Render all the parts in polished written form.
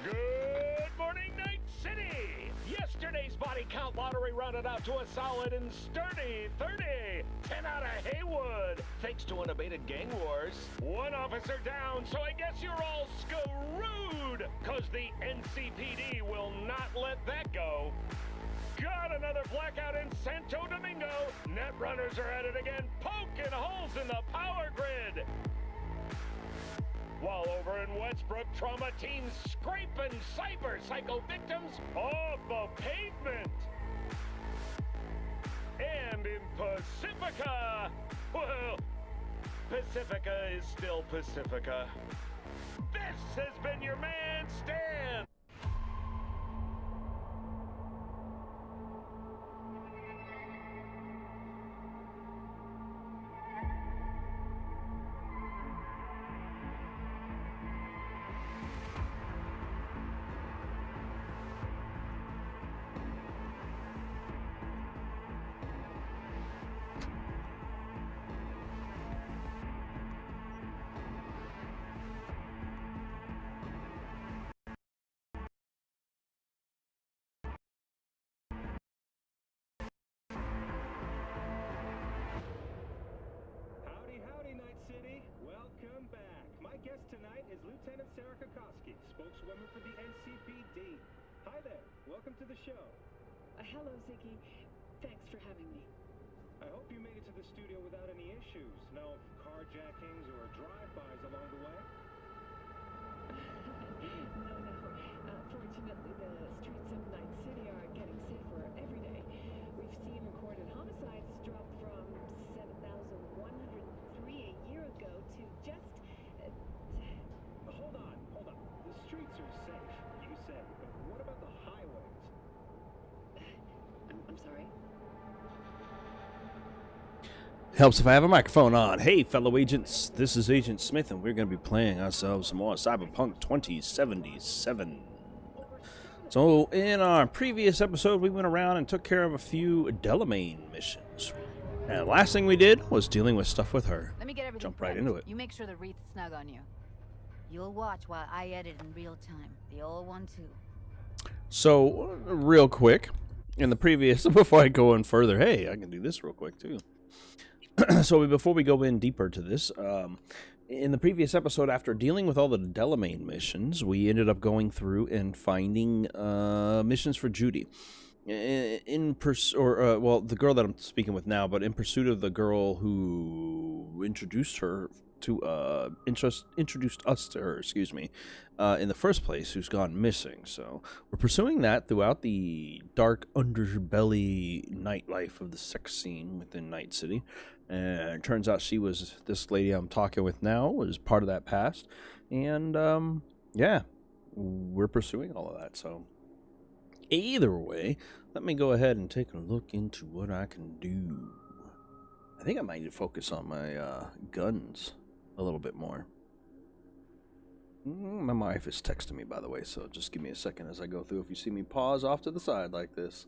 Good morning, Night City! Yesterday's body count lottery rounded out to a solid and sturdy 30. 10 out of Haywood, thanks to unabated gang wars. One officer down, so I guess you're all screwed, cause the NCPD will not let that go. Got another blackout in Santo Domingo. Netrunners are at it again, poking holes in the power grid. While over in Westbrook, trauma teams scraping cyber psycho victims off the pavement. And in Pacifica, well, Pacifica is still Pacifica. This has been your man, Stan. Spokeswoman for the NCPD. Hi there. Welcome to the show. Hello, Ziggy. Thanks for having me. I hope you made it to the studio without any issues. No carjackings or drive-bys along the way? No. Fortunately, the streets of Night City are getting safer every day. We've seen recorded homicides drop from 7,103 a year ago to just... Hold on. The streets are safe, you said, but what about the highways? I'm sorry? Helps if I have a microphone on. Hey, fellow agents, this is Agent Smith, and we're going to be playing ourselves some more Cyberpunk 2077. So, in our previous episode, we went around and took care of a few Delamain missions. And the last thing we did was dealing with stuff with her. Let me get everything Jump right prepped. into it. You make sure the wreath's snug on you. You'll watch while I edit in real time. The old one, too. So, real quick, in the previous, before I go in further, hey, I can do this real quick, too. So, before we go in deeper to this, in the previous episode, after dealing with all the Delamain missions, we ended up going through and finding missions for Judy. The girl that I'm speaking with now, but in pursuit of the girl who introduced us to her, in the first place, who's gone missing. So we're pursuing that throughout the dark underbelly nightlife of the sex scene within Night City. And it turns out this lady I'm talking with now was part of that past. And, we're pursuing all of that. So either way, let me go ahead and take a look into what I can do. I think I might need to focus on my guns a little bit more. My wife is texting me, by the way, so just give me a second as I go through. If you see me pause off to the side like this.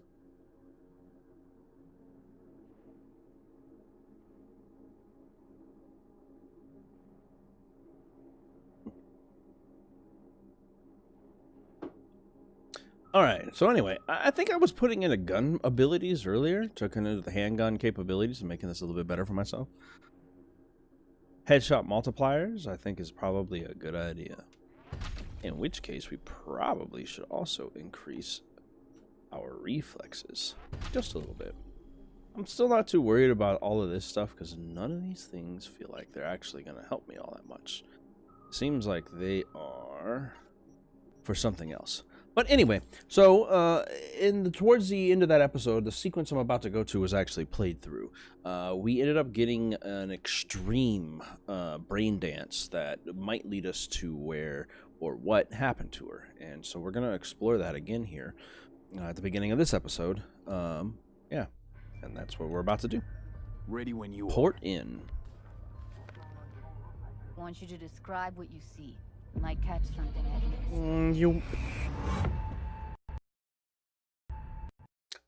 All right. So anyway, I think I was putting in a gun abilities earlier to kind of the handgun capabilities and making this a little bit better for myself. Headshot multipliers, I think, is probably a good idea. In which case, we probably should also increase our reflexes just a little bit. I'm still not too worried about all of this stuff because none of these things feel like they're actually going to help me all that much. Seems like they are for something else. But anyway, so towards the end of that episode, the sequence I'm about to go to was actually played through. We ended up getting an extreme brain dance that might lead us to where or what happened to her. And so we're going to explore that again here at the beginning of this episode. Yeah, and that's what we're about to do. Ready when you Port in. I want you to describe what you see. Might catch something at You.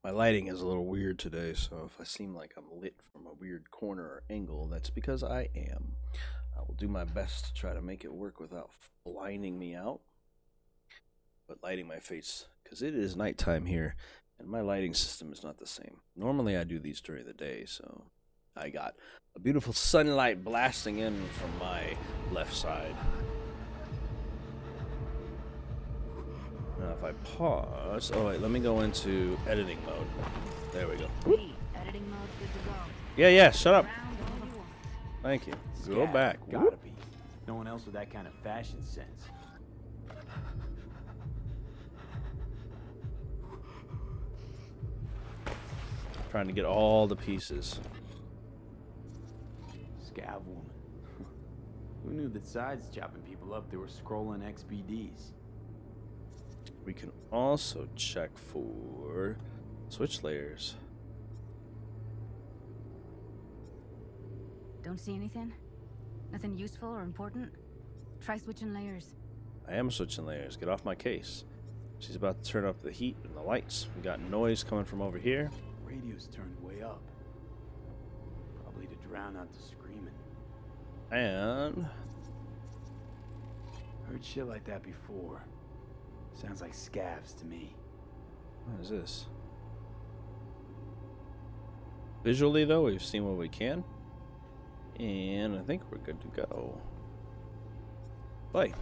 My lighting is a little weird today, so if I seem like I'm lit from a weird corner or angle, that's because I am. I will do my best to try to make it work without blinding me out, but lighting my face, because it is nighttime here, and my lighting system is not the same. Normally I do these during the day, so I got a beautiful sunlight blasting in from my left side. Now if I pause, oh wait, let me go into editing mode. There we go. Hey, editing mode's good to go. Yeah, shut up. Round all you want. Thank you. Go Scav, back. Gotta Whoop. be. No one else with that kind of fashion sense. Trying to get all the pieces. Scav woman. Who knew that sides chopping people up, they were scrolling XBDs? We can also check for switch layers. Don't see anything? Nothing useful or important? Try switching layers. I am switching layers. Get off my case. She's about to turn up the heat and the lights. We got noise coming from over here. Radio's turned way up. Probably to drown out the screaming. And Heard shit like that before. Sounds like scavs to me. what is this? Visually, though, we've seen what we can. And I think we're good to go. Play.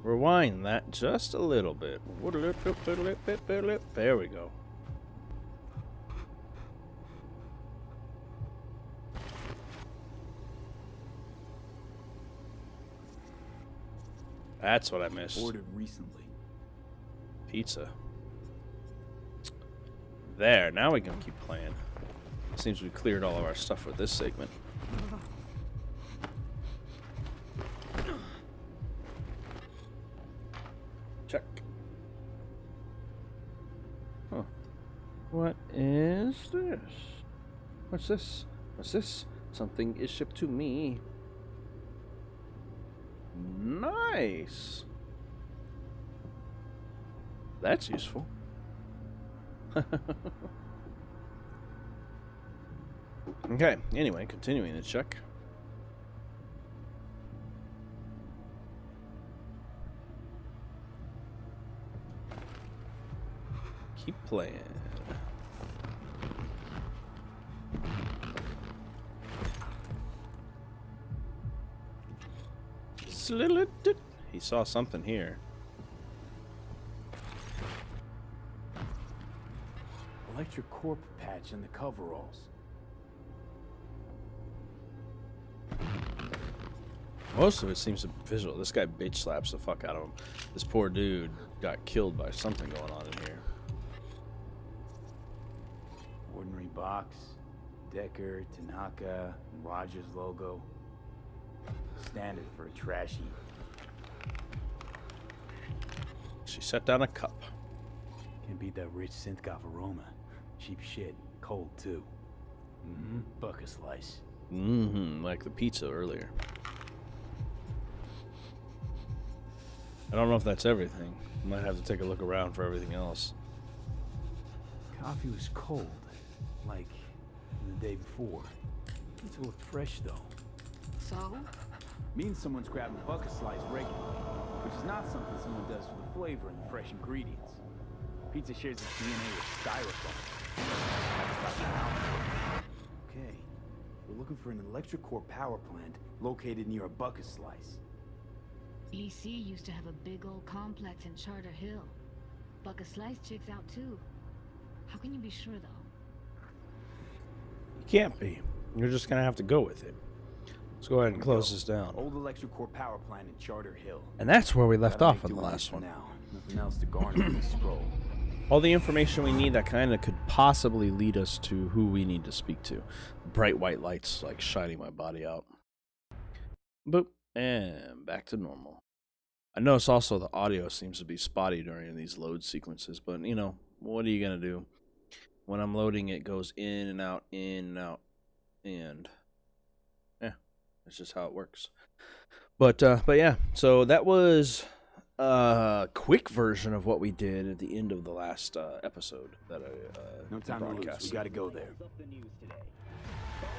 Rewind that just a little bit. There we go. That's what I missed. Ordered recently. Pizza. There, now we can keep playing. Seems we cleared all of our stuff with this segment. Check. Huh. What is this? What's this? What's this? Something is shipped to me. Nice. That's useful. Okay, anyway, continuing the check. Keep playing. He saw something here. Electric corp patch in the coveralls. Most of it seems to be visual. This guy bitch slaps the fuck out of him. This poor dude got killed by something going on in here. Ordinary box. Decker, Tanaka, and Rogers logo. Standard for a trash heap. She set down a cup. Can't beat that rich synth-goth aroma. Cheap shit. Cold, too. Mm-hmm. Buck a slice. Mm-hmm. Like the pizza earlier. I don't know if that's everything. Might have to take a look around for everything else. Coffee was cold, like the day before. It looked fresh though. So? Means someone's grabbing bucket slice regularly, which is not something someone does for the flavor and the fresh ingredients. Pizza shares its DNA with styrofoam. Okay, we're looking for an electric core power plant located near a bucket slice. EC used to have a big old complex in Charter Hill. Bucket Slice checks out too. How can you be sure though? You can't be. You're just gonna have to go with it. Let's go ahead and close this down. Old electric core power plant in Charter Hill. And that's where we left Gotta off make on the do last for one. Now. Nothing else to garner in this scroll. All the information we need that kind of could possibly lead us to who we need to speak to. Bright white lights like shining my body out. Boop. And back to normal. I notice also the audio seems to be spotty during these load sequences, but you know, what are you gonna do? When I'm loading, it goes in and out, and yeah, that's just how it works. But yeah, so that was a quick version of what we did at the end of the last episode that I No time to lose. We broadcasted. gotta go there.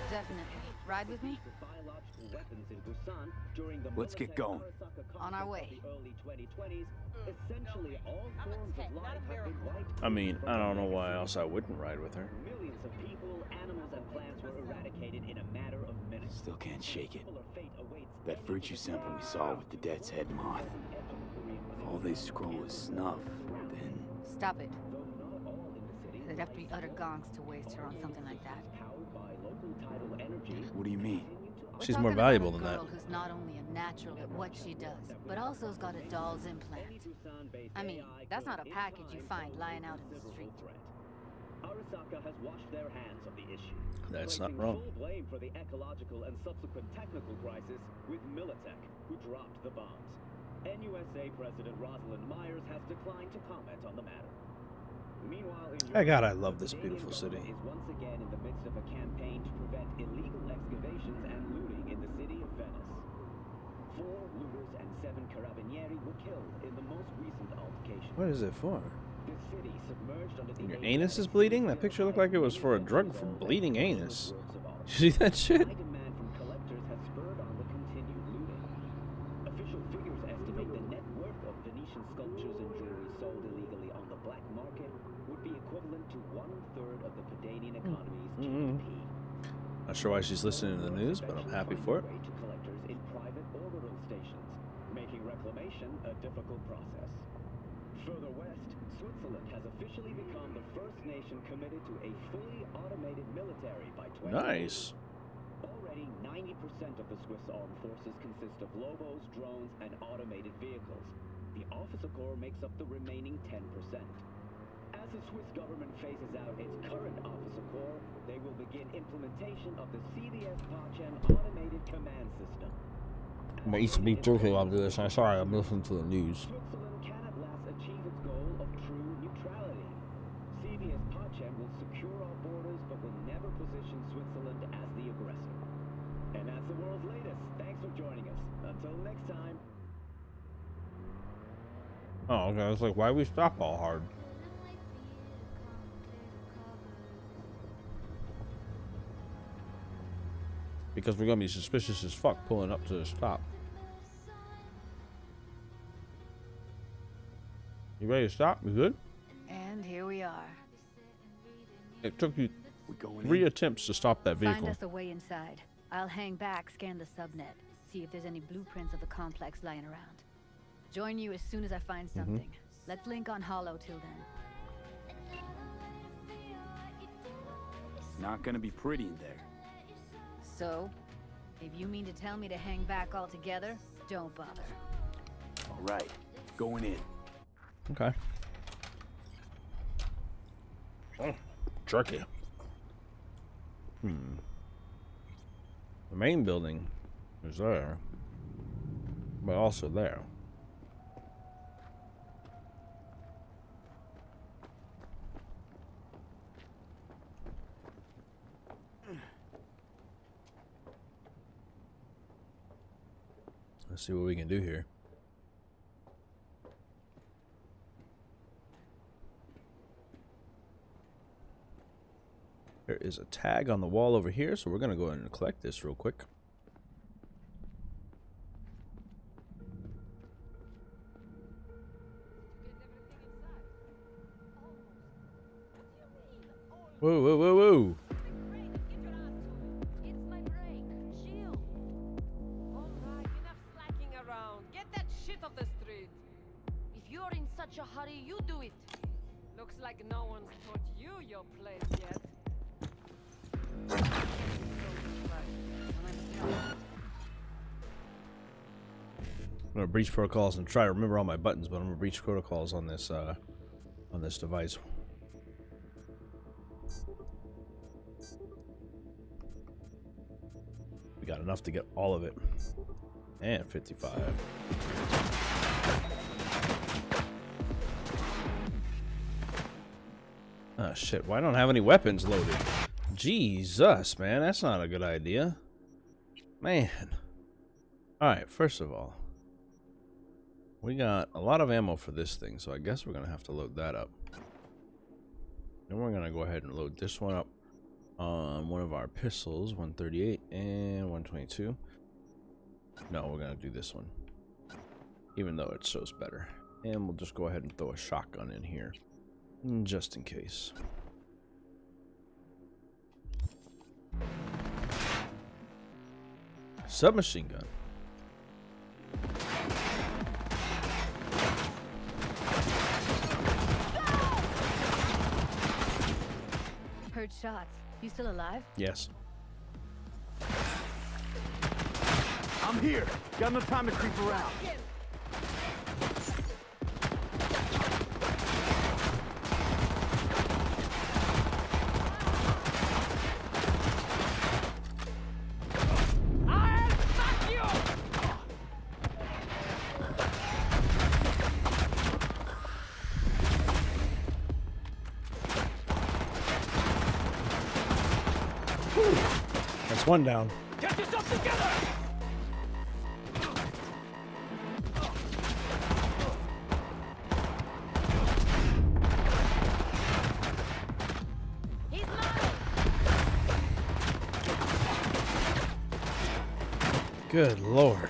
Definitely. Ride with me? Let's get going. On our way. I mean, I don't know why else I wouldn't ride with her. Millions of people, animals, and plants were eradicated in a matter of minutes. Still can't shake it. That virtue sample we saw with the Death's Head moth. If all they scroll is snuff, then... Stop it. They'd have to be utter gonks to waste her on something like that. What do you mean? We're She's more talking about valuable a than that. girl who's not only a natural at what she does, but also has got a doll's implant. I mean, that's not a package you find lying out in the street. Arasaka has washed their hands of the issue. That's not placing wrong. full blame for the ecological and subsequent technical crisis with Militech, who dropped the bombs. NUSA President Rosalind Myers has declined to comment on the matter. Meanwhile, in Hey, God, Europe, I love this the beautiful Canadian city. government is once again in the midst of a campaign to prevent illegal excavations and looting in the city of Venice. 4 looters and 7 carabinieri were killed in the most recent altercation. What is it for? The city submerged under the Your age anus is of bleeding? That picture looked like it was for a drug for bleeding anus. You see that shit? High demand from collectors has spurred on the continued looting. Official figures estimate the net worth of Venetian sculptures and jewelry sold illegally on the black market would be equivalent to 1/3 of the Pedanian economy's GDP. Not sure why she's listening to the news, but I'm happy for it. To collectors in private orbital stations, making reclamation a difficult process. Further west, Switzerland has officially become the first nation committed to a fully automated military by 2040. Nice. Already, 90% of the Swiss armed forces consist of Lobos, drones, and automated vehicles. The officer corps makes up the remaining 10%. As the Swiss government phases out its current officer corps, they will begin implementation of the CVS Pacem automated command system. I'm gonna eat some beef jerky while I do this. I'm sorry, I'm listening to the news. Switzerland can at last achieve its goal of true neutrality. CVS Pacem will secure our borders but will never position Switzerland as the aggressor. And that's the world's latest. Thanks for joining us. Until next time. Oh, okay. I was like, why we stop all hard? Because we're gonna be suspicious as fuck pulling up to the stop. You ready to stop? You good? And here we are. It took you We going 3 in? attempts to stop that Find vehicle. us a way inside. I'll hang back, scan the subnet, see if there's any blueprints of the complex lying around. Join you as soon as I find something. Let's link on Hollow till then. Not gonna be pretty in there. So, if you mean to tell me to hang back altogether, don't bother. All right, going in. Okay. Oh, jerky. The main building is there, but also there. Let's see what we can do here. There is a tag on the wall over here, so we're going to go ahead and collect this real quick. Whoa, whoa, whoa, whoa. It's my break. Chill. All right, enough slacking around. Get that shit off the street. If you're in such a hurry, you do it. Looks like no one's taught you your place yet. I'm gonna breach protocols and try to remember all my buttons, but I'm gonna breach protocols on this device. We got enough to get all of it. And 55. Oh shit, why don't I have any weapons loaded? Jesus, man, that's not a good idea. Man. Alright, first of all, we got a lot of ammo for this thing, so I guess we're gonna have to load that up. Then we're gonna go ahead and load this one up on one of our pistols, 138 and 122. No, we're gonna do this one, even though it shows better. And we'll just go ahead and throw a shotgun in here, just in case. Submachine gun. Heard shots. You still alive? Yes. I'm here. Got no time to creep around. I'll fuck you! That's one down. Get yourself together! He's mine! Good lord.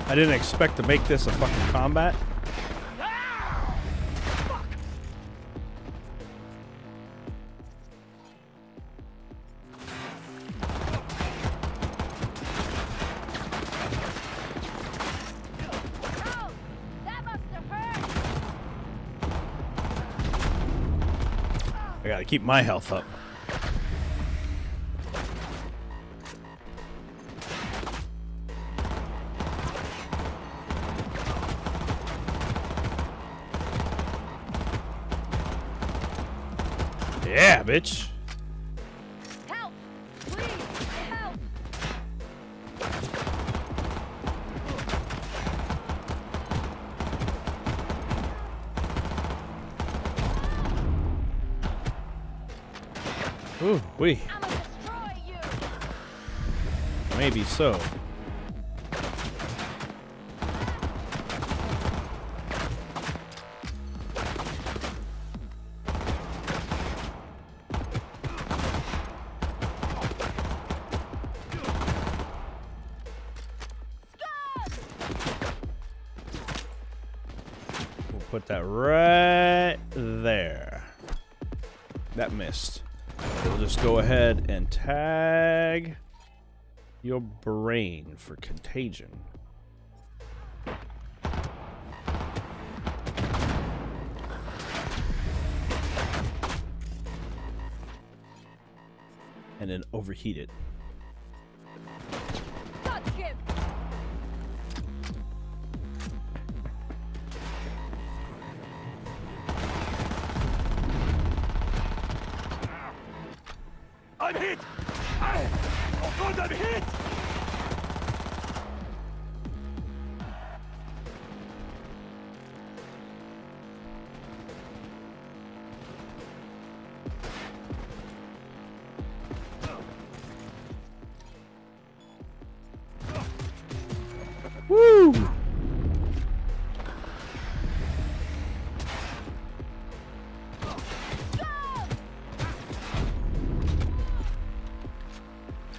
I didn't expect to make this a fucking combat. Oh, that must have hurt! I gotta keep my health up. Yeah, bitch. Help! Please, help! Ooh, wee. I'ma destroy you! Maybe so. We'll put that right there. That missed. We'll just go ahead and tag your brain for contagion. And then overheat it. Touch him! I'm hit! Oh God, I'm hit!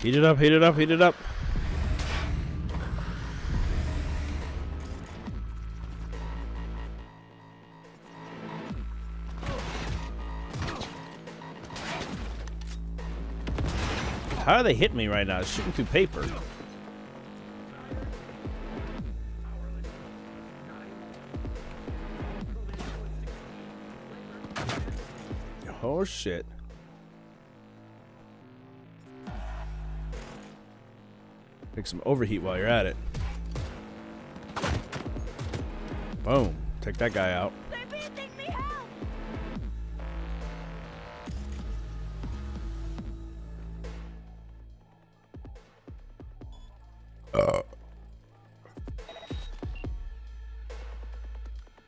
Heat it up, heat it up, heat it up. How are they hitting me right now? It's shooting through paper. Oh shit. Make some overheat while you're at it. Boom. Take that guy out.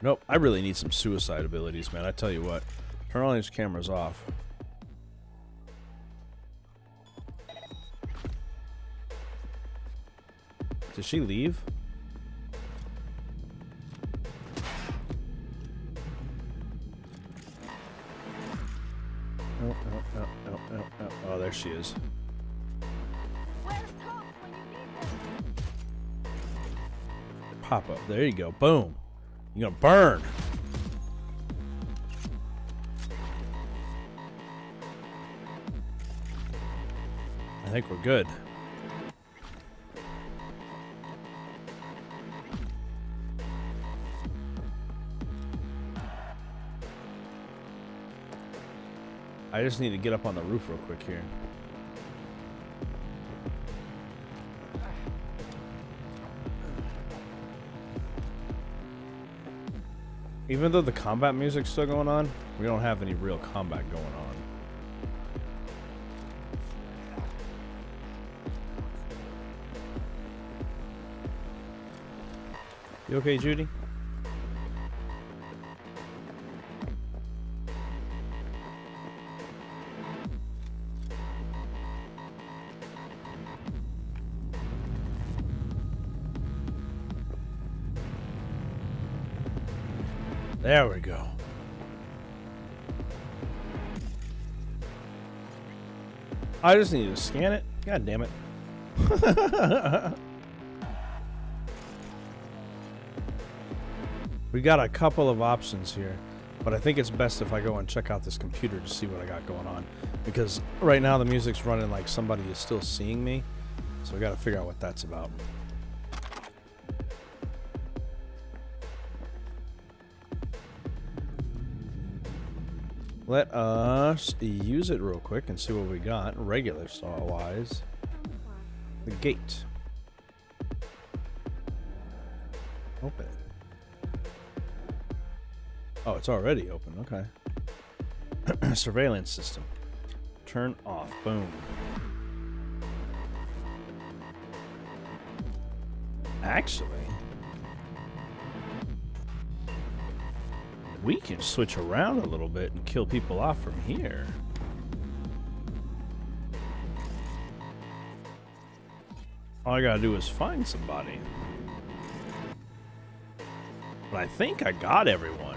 Nope, I really need some suicide abilities, man. I tell you what. Turn all these cameras off. Did she leave? Oh, there she is. Pop up. There you go. Boom. You're gonna burn. I think we're good. I just need to get up on the roof real quick here. Even though the combat music's still going on, we don't have any real combat going on. You okay, Judy? There we go. I just need to scan it. God damn it. We got a couple of options here, but I think it's best if I go and check out this computer to see what I got going on, because right now the music's running like somebody is still seeing me, so we got to figure out what that's about. Let us use it real quick and see what we got regular style wise. The gate. Open it. Oh, it's already open. Okay. Surveillance system. Turn off. Boom. Actually, we can switch around a little bit and kill people off from here. All I gotta do is find somebody. But I think I got everyone.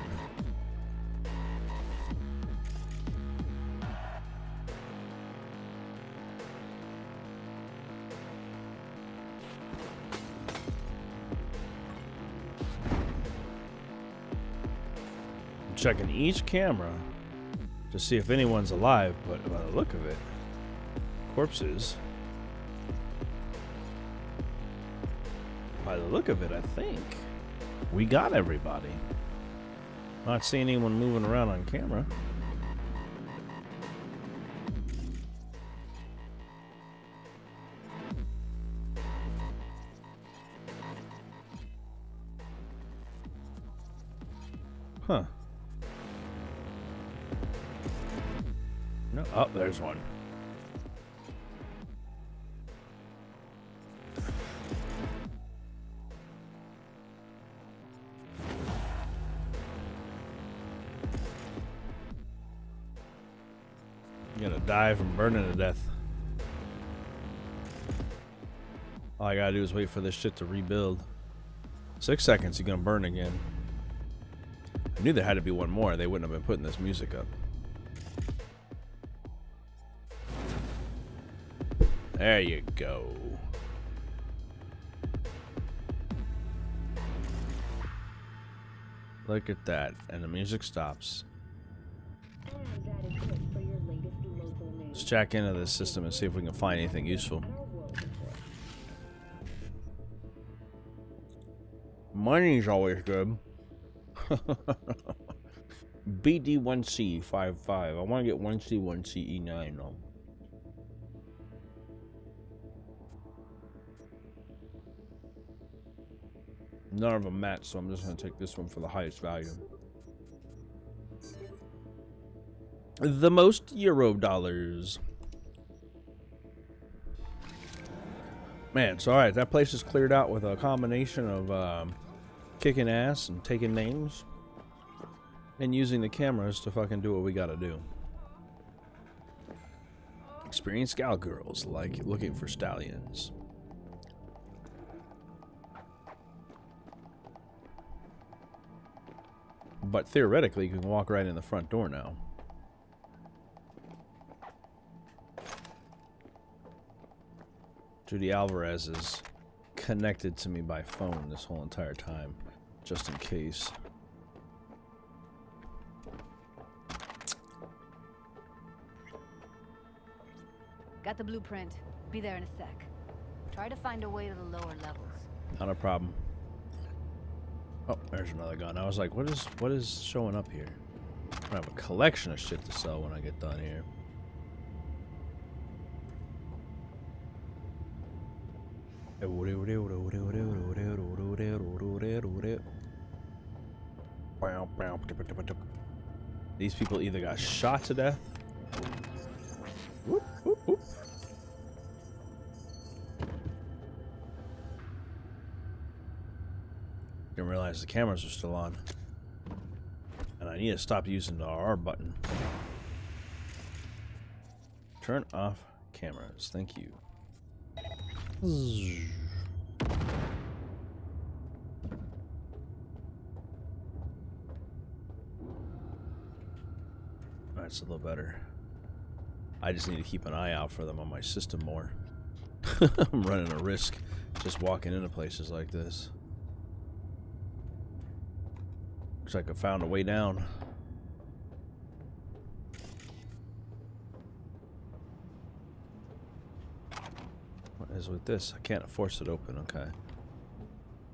Checking each camera to see if anyone's alive, but by the look of it, corpses. By the look of it, I think we got everybody. Not seeing anyone moving around on camera. Huh. No. Oh, there's one. You're gonna die from burning to death. All I gotta do is wait for this shit to rebuild. 6 seconds, you're gonna burn again. I knew there had to be one more. They wouldn't have been putting this music up. There you go. Look at that. And the music stops. And that is it for your latest local news. Let's check into this system and see if we can find anything useful. Our world report. Money's always good. BD1C55. I want to get 1C1CE9 though. None of them match, so I'm just going to take this one for the highest value. The most Euro dollars. Man, it's alright. That place is cleared out with a combination of kicking ass and taking names. And using the cameras to fucking do what we gotta do. Experienced cowgirls like looking for stallions. But theoretically, you can walk right in the front door now. Judy Alvarez is connected to me by phone this whole entire time, just in case. Got the blueprint. Be there in a sec. Try to find a way to the lower levels. Not a problem. Oh, there's another gun. I was like, what is showing up here? I'm gonna have a collection of shit to sell when I get done here. These people either got shot to death. Whoop, whoop, whoop. Didn't realize the cameras are still on. And I need to stop using the R button. Turn off cameras. Thank you. That's a little better. I just need to keep an eye out for them on my system more. I'm running a risk just walking into places like this. Looks like I found a way down. What is with this? I can't force it open. Okay.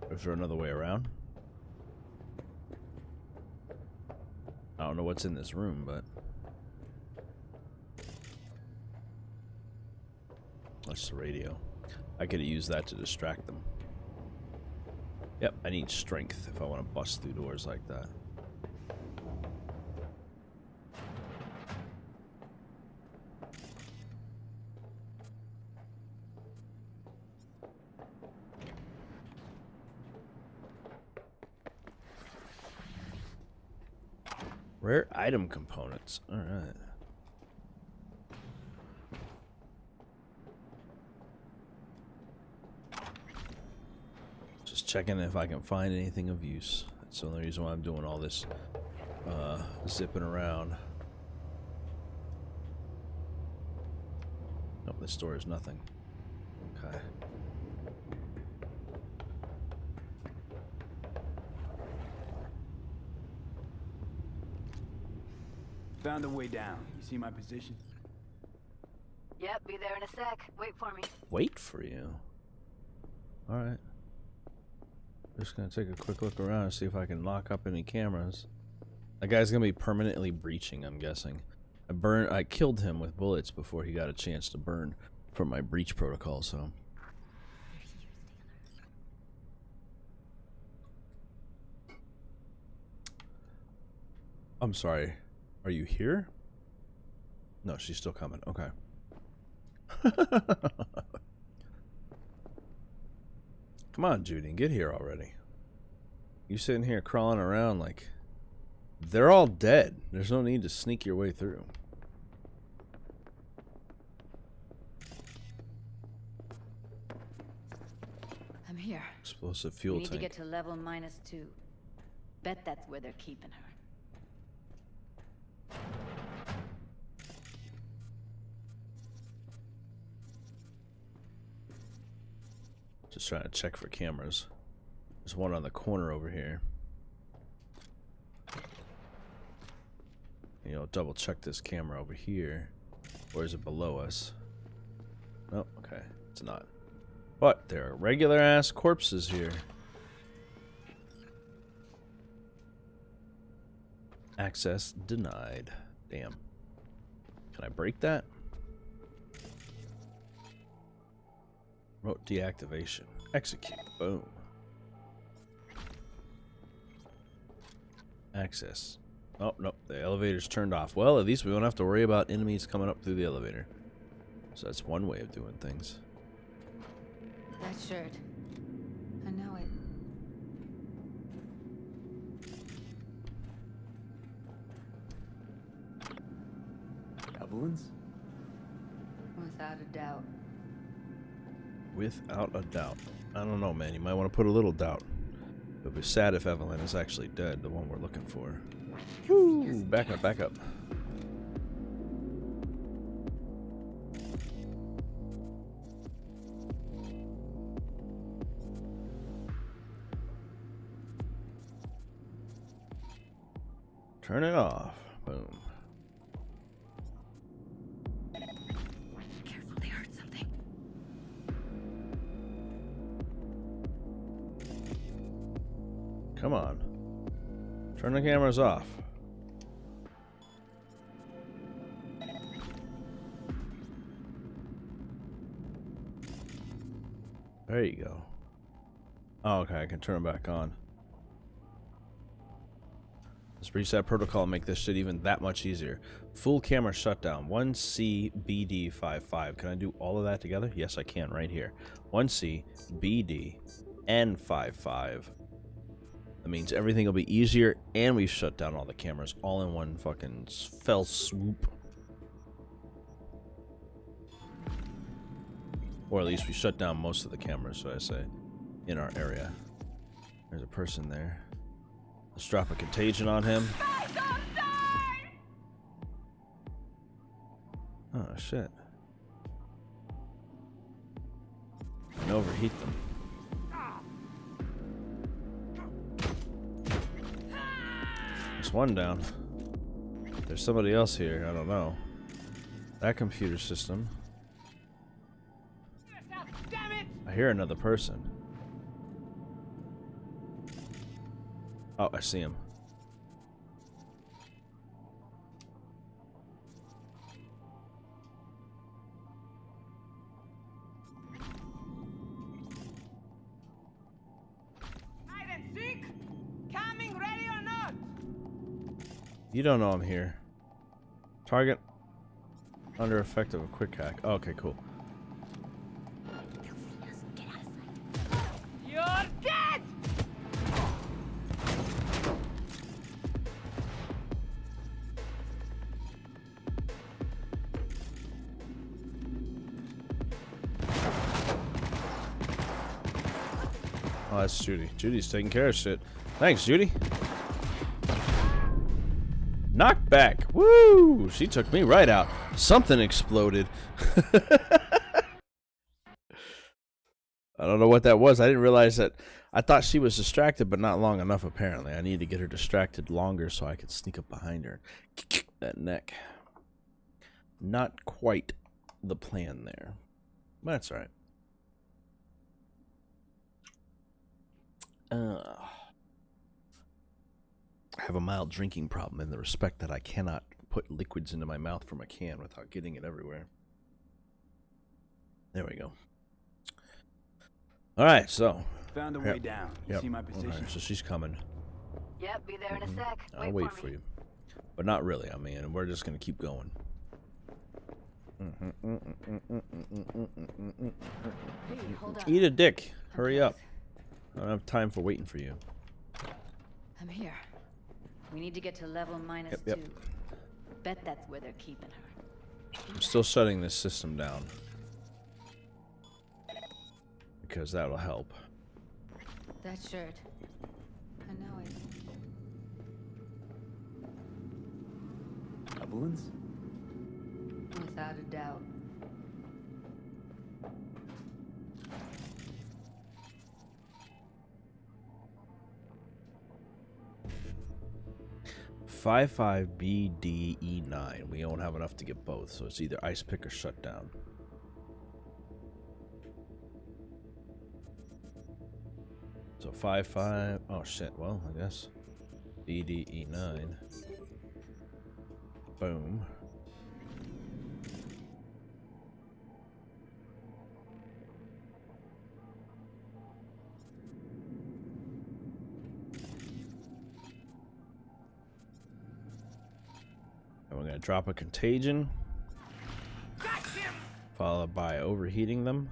Is there another way around? I don't know what's in this room, but... That's the radio. I could have used that to distract them. Yep, I need strength if I want to bust through doors like that. Rare item components. All right. Just checking if I can find anything of use. That's the only reason why I'm doing all this zipping around. Nope, this door is nothing. Okay. Found a way down. You see my position? Yep, be there in a sec. Wait for me. Wait for you? Alright. Just gonna take a quick look around and see if I can lock up any cameras. That guy's gonna be permanently breaching, I'm guessing. I killed him with bullets before he got a chance to burn from my breach protocol, so... I'm sorry. Are you here? No, she's still coming. Okay. Come on, Judy, get here already. You sitting here crawling around like... They're all dead. There's no need to sneak your way through. I'm here. Explosive fuel We need tank. to get to level -2. Bet that's where they're keeping her. Just trying to check for cameras. There's one on the corner over here. You know, double check this camera over here. Or is it below us? No, okay, it's not. But there are regular ass corpses here. Access denied. Damn. Can I break that? Remote deactivation. Execute. Boom. Access. Oh, no. The elevator's turned off. Well, at least we don't have to worry about enemies coming up through the elevator. So that's one way of doing things. That shirt. I know it. Evalyn's? Without a doubt. Without a doubt. I don't know, man. You might want to put a little doubt. It would be sad if Evalyn is actually dead, the one we're looking for. Woo! Back up, back up. Turn it off. Boom. Careful, they heard something. Come on. Turn the cameras off. There you go. Oh, okay, I can turn them back on. Let's reset protocol and make this shit even that much easier. Full camera shutdown. 1C BD 55. Can I do all of that together? Yes, I can right here. 1C BD and 55. That means everything will be easier, and we've shut down all the cameras all in one fucking fell swoop. Or at least we shut down most of the cameras, so I say, in our area. There's a person there. Let's drop a contagion on him. Oh, shit. And overheat them. There's one down. There's somebody else here. I don't know. That computer system. I hear another person. Oh, I see him. Hide and seek? Coming, ready or not? You don't know I'm here. Target under effect of a quick hack. Oh, okay, cool. You're dead! Oh, that's Judy. Judy's taking care of shit. Thanks, Judy. Knocked back. Woo! She took me right out. Something exploded. I don't know what that was. I didn't realize that. I thought she was distracted, but not long enough, apparently. I needed to get her distracted longer so I could sneak up behind her. That neck. Not quite the plan there. But that's all right. I have a mild drinking problem in the respect that I cannot put liquids into my mouth from a can without getting it everywhere. There we go. All right, so Found a way down. You see my position? Okay, so she's coming. Yep, be there in a sec. I'll wait for you. But not really, I mean, we're just going to keep going. Hey, hold on. Eat a dick. Hurry up. I don't have time for waiting for you. I'm here. We need to get to level -2. Yep. Bet that's where they're keeping her. I'm still shutting this system down. Because that'll help. That shirt. I know it. Evalyn's? Without a doubt. 55BDE9. We don't have enough to get both, so it's either ice pick or shut down. So 55. Oh shit. Well, I guess BDE9. Boom. And we're gonna drop a contagion, followed by overheating them.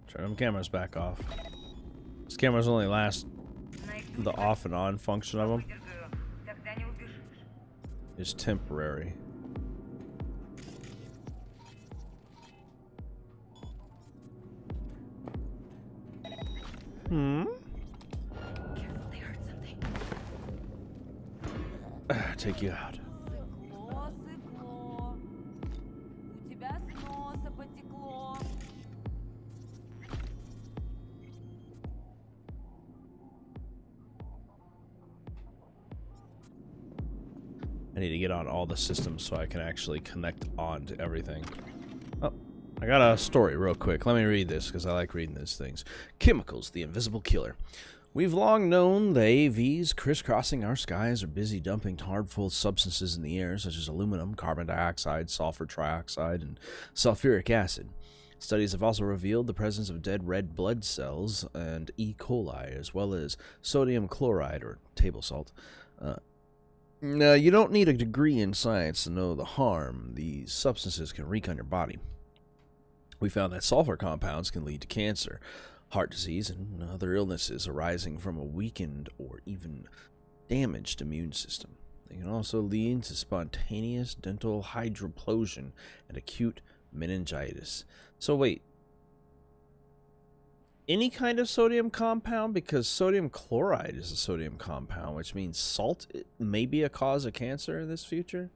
Turn them cameras back off. These cameras only last the off and on function of them is temporary. Careful, they heard something. Take you out. I need to get on all the systems so I can actually connect on to everything. Oh, I got a story real quick. Let me read this because I like reading these things. Chemicals, the invisible killer. We've long known the AVs crisscrossing our skies are busy dumping harmful substances in the air, such as aluminum, carbon dioxide, sulfur trioxide, and sulfuric acid. Studies have also revealed the presence of dead red blood cells and E. coli, as well as sodium chloride, or table salt. Now, you don't need a degree in science to know the harm these substances can wreak on your body. We found that sulfur compounds can lead to cancer, heart disease, and other illnesses arising from a weakened or even damaged immune system. They can also lead to spontaneous dental hydroplosion and acute meningitis. So wait, any kind of sodium compound? Because sodium chloride is a sodium compound, which means salt may be a cause of cancer in this future?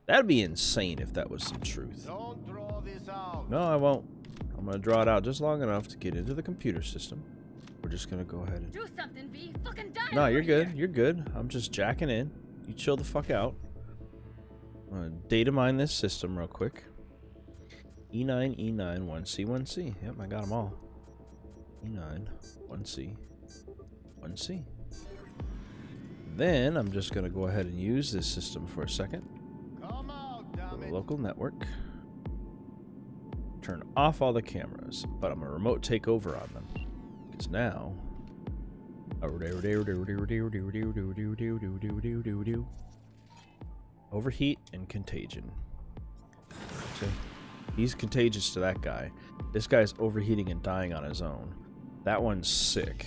That'd be insane if that was some truth. Don't draw this out. No, I won't. I'm going to draw it out just long enough to get into the computer system. We're just going to go ahead and... Do something, V. Fucking die. No, you're good. You're good. I'm just jacking in. You chill the fuck out. I'm going to data mine this system real quick. E9, E9, 1C, 1C. Yep, I got them all. E9, 1C, 1C. Then I'm just going to go ahead and use this system for a second. Come out, damn it. Local network. Turn off all the cameras, but I'm going to remote take over on them. Because now... Overheat and contagion. See? He's contagious to that guy. This guy's overheating and dying on his own. That one's sick.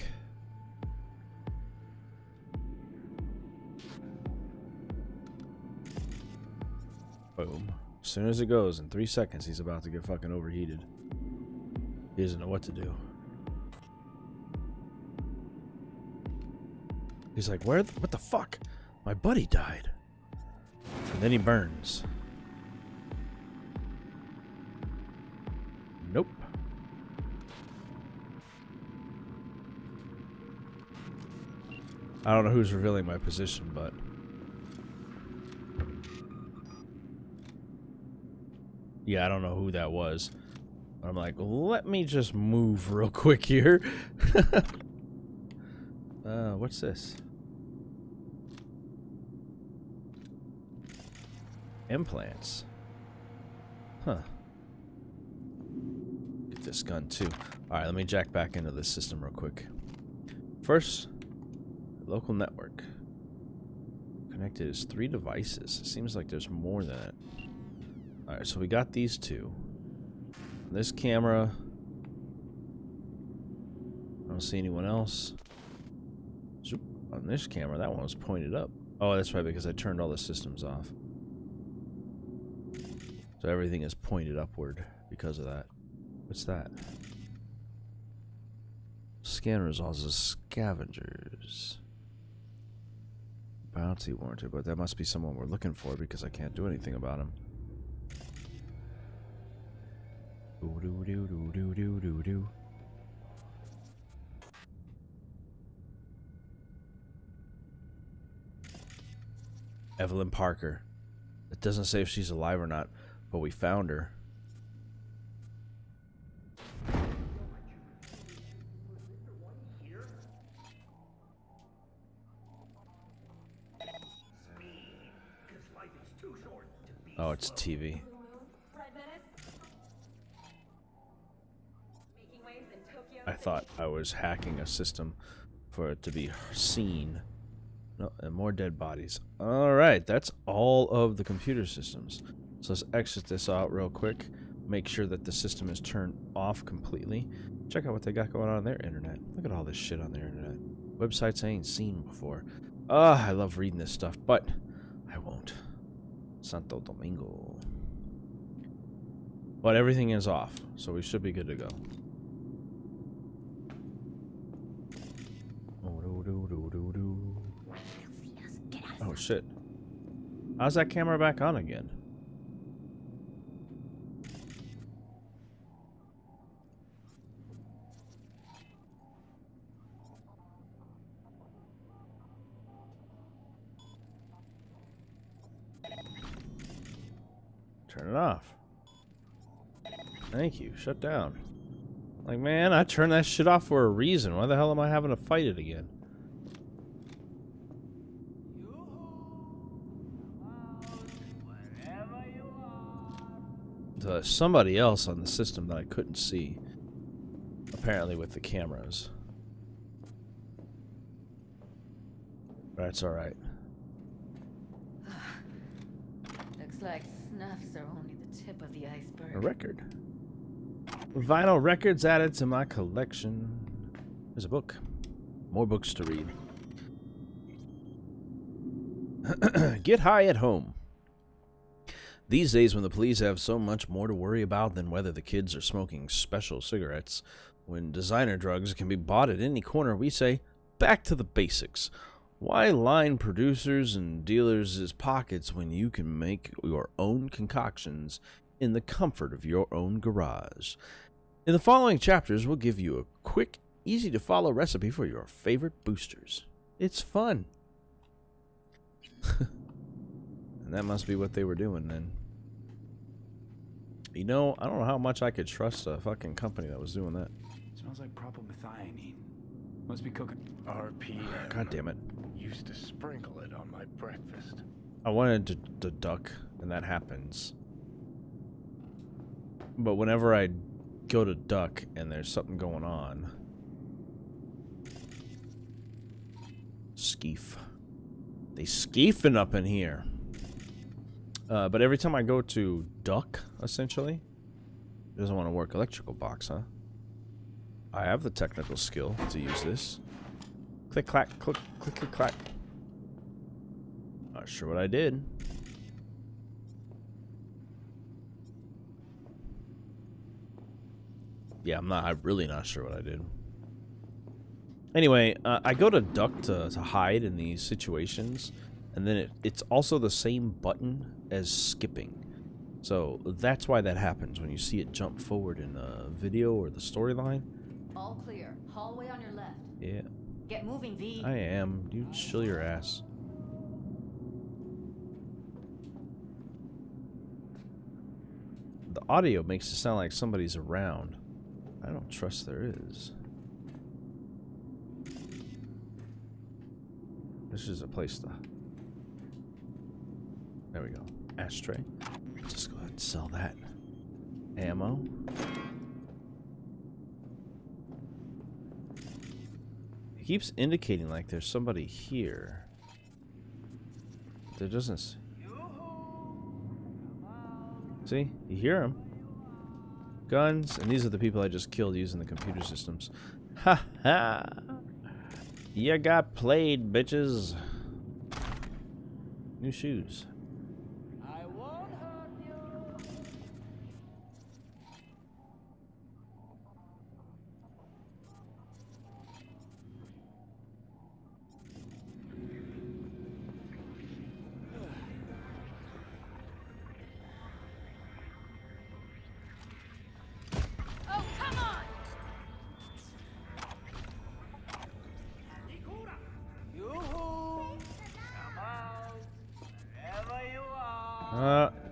Boom. As soon as it goes, in 3 seconds, he's about to get fucking overheated. He doesn't know what to do. He's like, what the fuck? My buddy died. And then he burns. Nope. I don't know who's revealing my position, but... yeah, I don't know who that was. I'm like, let me just move real quick here. What's this? Implants. Huh. Get this gun too. Alright, let me jack back into this system real quick. First, local network. Connected is 3 devices. It seems like there's more than it. Alright, so we got these two. This camera. I don't see anyone else. Zoop. On this camera, that one was pointed up. Oh, that's right, because I turned all the systems off. So everything is pointed upward because of that. What's that? Scan results as scavengers. Bounty warranted, but that must be someone we're looking for because I can't do anything about him. Do-do-do-do-do-do-do. Evalyn Parker. It doesn't say if she's alive or not, but we found her. Oh, it's TV. I thought I was hacking a system for it to be seen. No, and more dead bodies. Alright, that's all of the computer systems. So let's exit this out real quick. Make sure that the system is turned off completely. Check out what they got going on their internet. Look at all this shit on their internet. Websites I ain't seen before. I love reading this stuff, but I won't. Santo Domingo. But everything is off, so we should be good to go. Oh shit. How's that camera back on again? Turn it off. Thank you. Shut down. Like, man, I turned that shit off for a reason. Why the hell am I having to fight it again? Somebody else on the system that I couldn't see. Apparently with the cameras. That's alright. Looks like snuffs are only the tip of the iceberg. A record. Vinyl records added to my collection. There's a book. More books to read. Get high at home. These days, when the police have so much more to worry about than whether the kids are smoking special cigarettes, when designer drugs can be bought at any corner, we say, back to the basics. Why line producers and dealers' pockets when you can make your own concoctions in the comfort of your own garage? In the following chapters, we'll give you a quick, easy-to-follow recipe for your favorite boosters. It's fun. And that must be what they were doing then. You know, I don't know how much I could trust a fucking company that was doing that. Smells like propylmethionine. Must be cooking. RPM. God damn it. Used to sprinkle it on my breakfast. I wanted to duck, and that happens. But whenever I go to duck and there's something going on... Skeef. They skeefing up in here. But every time I go to duck, essentially, it doesn't want to work. Electrical box, huh? I have the technical skill to use this. Click, clack, click, click, click, clack. Not sure what I did. Yeah, I'm really not sure what I did. Anyway, I go to duck to hide in these situations, and then it's also the same button as skipping. So that's why that happens when you see it jump forward in a video or the storyline. All clear. Hallway on your left. Yeah. Get moving, V. I am. You chill your ass. The audio makes it sound like somebody's around. I don't trust there is. This is a place to... There we go. Ashtray. Just go ahead and sell that. Ammo. It keeps indicating like there's somebody here. There doesn't... See? You hear them. Guns. And these are the people I just killed using the computer systems. Ha ha! You got played, bitches. New shoes. I won't hurt you.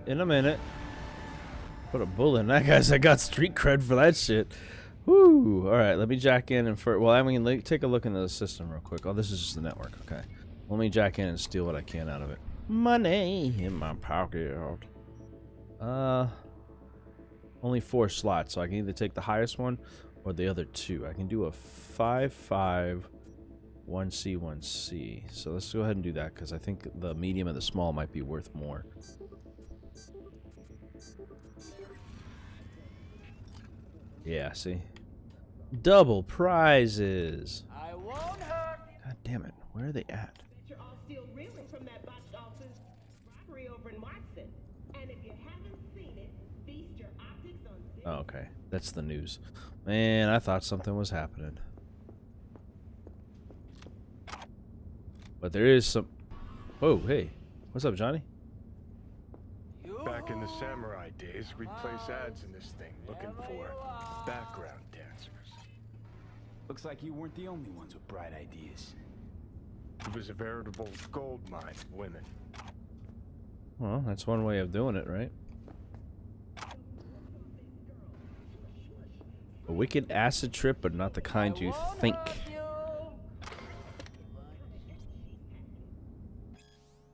In a minute. Put a bullet in that guy's. I got street cred for that shit. Woo! Alright, let me jack in and take a look into the system real quick. Oh, this is just the network. Okay. Let me jack in and steal what I can out of it. Money in my pocket. Only 4 slots, so I can either take the highest one or the other 2. I can do a 5-5 1C 1C. So let's go ahead and do that because I think the medium and the small might be worth more. Yeah, see? Double prizes. I won't hurt. God damn it. Where are they at? You're all still reeling from that botched office robbery over in Watson. And if you haven't seen it, feast your optics on this. Oh, okay. That's the news. Man, I thought something was happening. But there is some... Oh, hey. What's up, Johnny? Back in the samurai days, we'd place ads in this thing looking for background dancers. Looks like you weren't the only ones with bright ideas. It was a veritable gold mine of women. Well, that's one way of doing it, right? A wicked acid trip, but not the kind you think.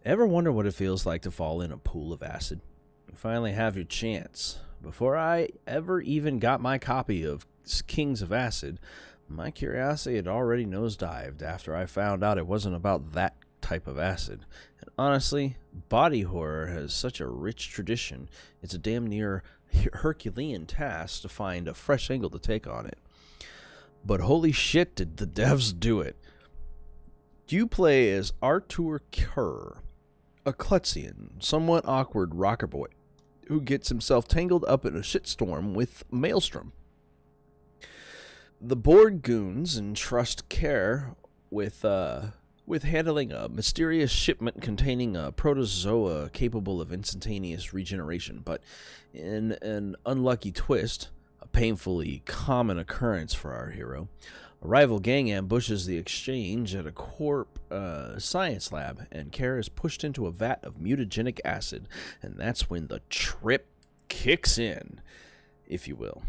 Ever wonder what it feels like to fall in a pool of acid? You finally have your chance. Before I ever even got my copy of Kings of Acid, my curiosity had already nosedived after I found out it wasn't about that type of acid. And honestly, body horror has such a rich tradition, it's a damn near Herculean task to find a fresh angle to take on it. But holy shit, did the devs do it. You play as Artur Kerr, a klutzian, somewhat awkward rocker boy who gets himself tangled up in a shitstorm with Maelstrom. The Borg goons entrust Kerr with handling a mysterious shipment containing a protozoa capable of instantaneous regeneration, but in an unlucky twist, a painfully common occurrence for our hero, a rival gang ambushes the exchange at a corp science lab, and Kerr is pushed into a vat of mutagenic acid, and that's when the trip kicks in, if you will.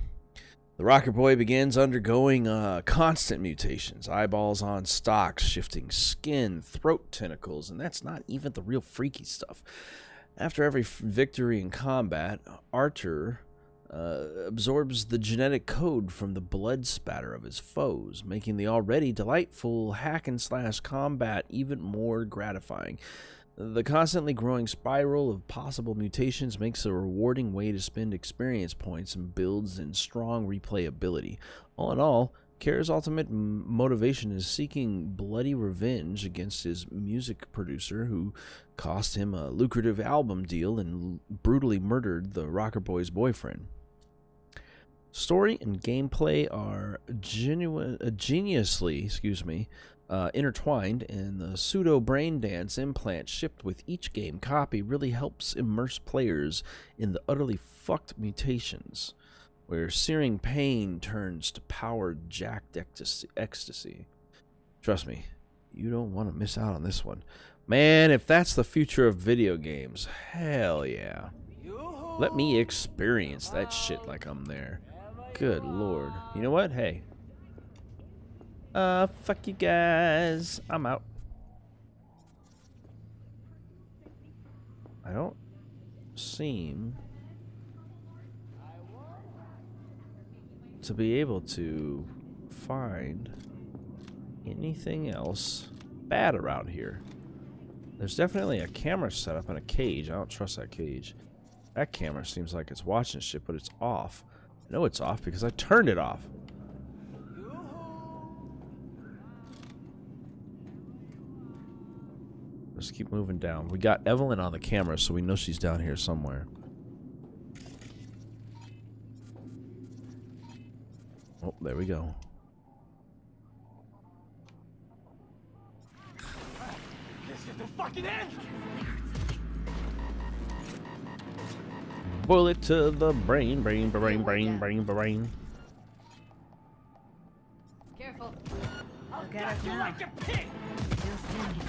The rocker boy begins undergoing constant mutations, eyeballs on stalks, shifting skin, throat tentacles, and that's not even the real freaky stuff. After every victory in combat, Artur absorbs the genetic code from the blood spatter of his foes, making the already delightful hack-and-slash combat even more gratifying. The constantly growing spiral of possible mutations makes a rewarding way to spend experience points and builds in strong replayability. All in all, Kerr's ultimate motivation is seeking bloody revenge against his music producer, who cost him a lucrative album deal and brutally murdered the rocker boy's boyfriend. Story and gameplay are geniusly intertwined, and the pseudo brain dance implant shipped with each game copy really helps immerse players in the utterly fucked mutations, where searing pain turns to powered jacked ecstasy. Trust me, you don't want to miss out on this one. Man, if that's the future of video games, hell yeah. Let me experience that shit like I'm there. Good lord. You know what? Hey. Fuck you guys. I'm out. I don't seem to be able to find anything else bad around here. There's definitely a camera set up in a cage. I don't trust that cage. That camera seems like it's watching shit, but it's off. I know it's off because I turned it off. Let's keep moving down. We got Evalyn on the camera, so we know she's down here somewhere. Oh, there we go. This is the fucking end! Bullet to the brain. Careful. I'll get gut us you now. like a pig! Still standing.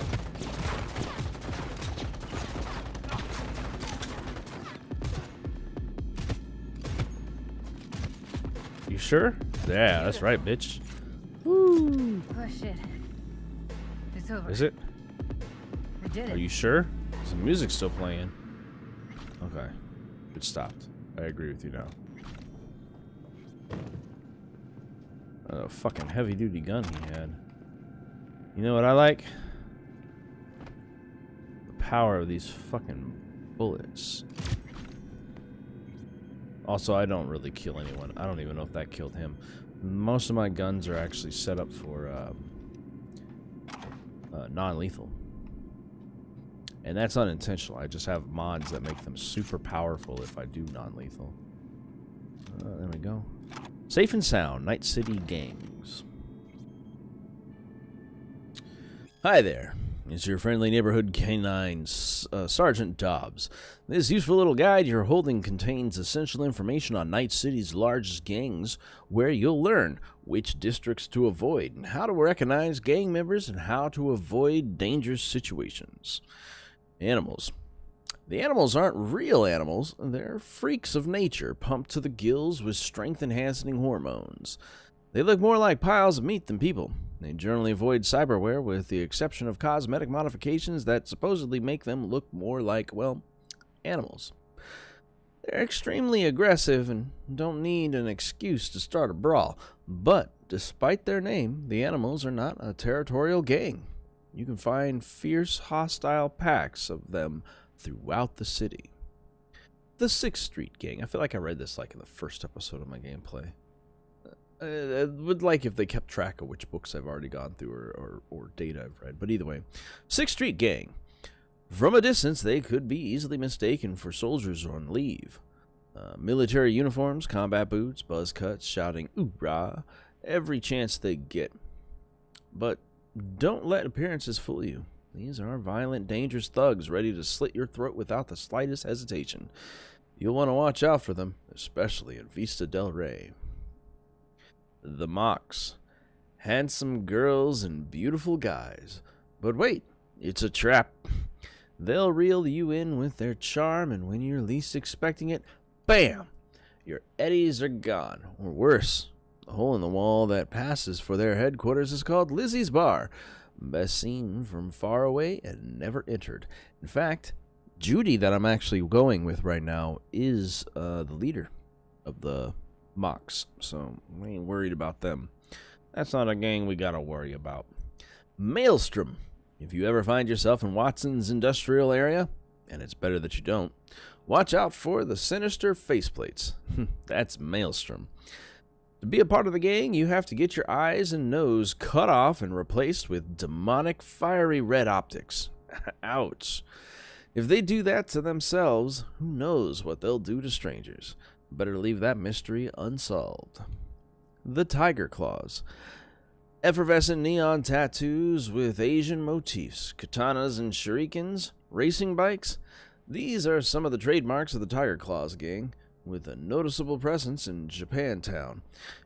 sure? Yeah, that's right, bitch. Woo. Oh shit. It's over. Is it? I did it. Are you sure? The music's still playing. Okay. It stopped. I agree with you now. A fucking heavy duty gun he had. You know what I like? The power of these fucking bullets. Also, I don't really kill anyone. I don't even know if that killed him. Most of my guns are actually set up for non-lethal. And that's unintentional. I just have mods that make them super powerful if I do non-lethal. There we go. Safe and sound, Night City gangs. Hi there. It's your friendly neighborhood canine, Sergeant Dobbs. This useful little guide you're holding contains essential information on Night City's largest gangs, where you'll learn which districts to avoid, and how to recognize gang members, and how to avoid dangerous situations. Animals. The animals aren't real animals. They're freaks of nature, pumped to the gills with strength-enhancing hormones. They look more like piles of meat than people. They generally avoid cyberware with the exception of cosmetic modifications that supposedly make them look more like, well, animals. They're extremely aggressive and don't need an excuse to start a brawl. But, despite their name, the animals are not a territorial gang. You can find fierce, hostile packs of them throughout the city. The 6th Street Gang. I feel like I read this like in the first episode of my gameplay. I would like if they kept track of which books I've already gone through or data I've read. But either way, 6th Street Gang. From a distance, they could be easily mistaken for soldiers on leave. Military uniforms, combat boots, buzz cuts, shouting "Oorah" every chance they get. But don't let appearances fool you. These are violent, dangerous thugs ready to slit your throat without the slightest hesitation. You'll want to watch out for them, especially in Vista del Rey. The Mocks. Handsome girls and beautiful guys. But wait, it's a trap. They'll reel you in with their charm, and when you're least expecting it, bam! Your eddies are gone. Or worse, the hole in the wall that passes for their headquarters is called Lizzie's Bar. Best seen from far away and never entered. In fact, Judy, that I'm actually going with right now, is the leader of the Mocks, so we ain't worried about them. That's not a gang we gotta worry about. Maelstrom. If you ever find yourself in Watson's industrial area, and it's better that you don't, watch out for the sinister faceplates. That's Maelstrom. To be a part of the gang, you have to get your eyes and nose cut off and replaced with demonic, fiery red optics. Ouch. If they do that to themselves, who knows what they'll do to strangers. Better leave that mystery unsolved. The Tiger Claws. Effervescent neon tattoos with Asian motifs, katanas and shurikens, racing bikes. These are some of the trademarks of the Tiger Claws gang, with a noticeable presence in Japantown.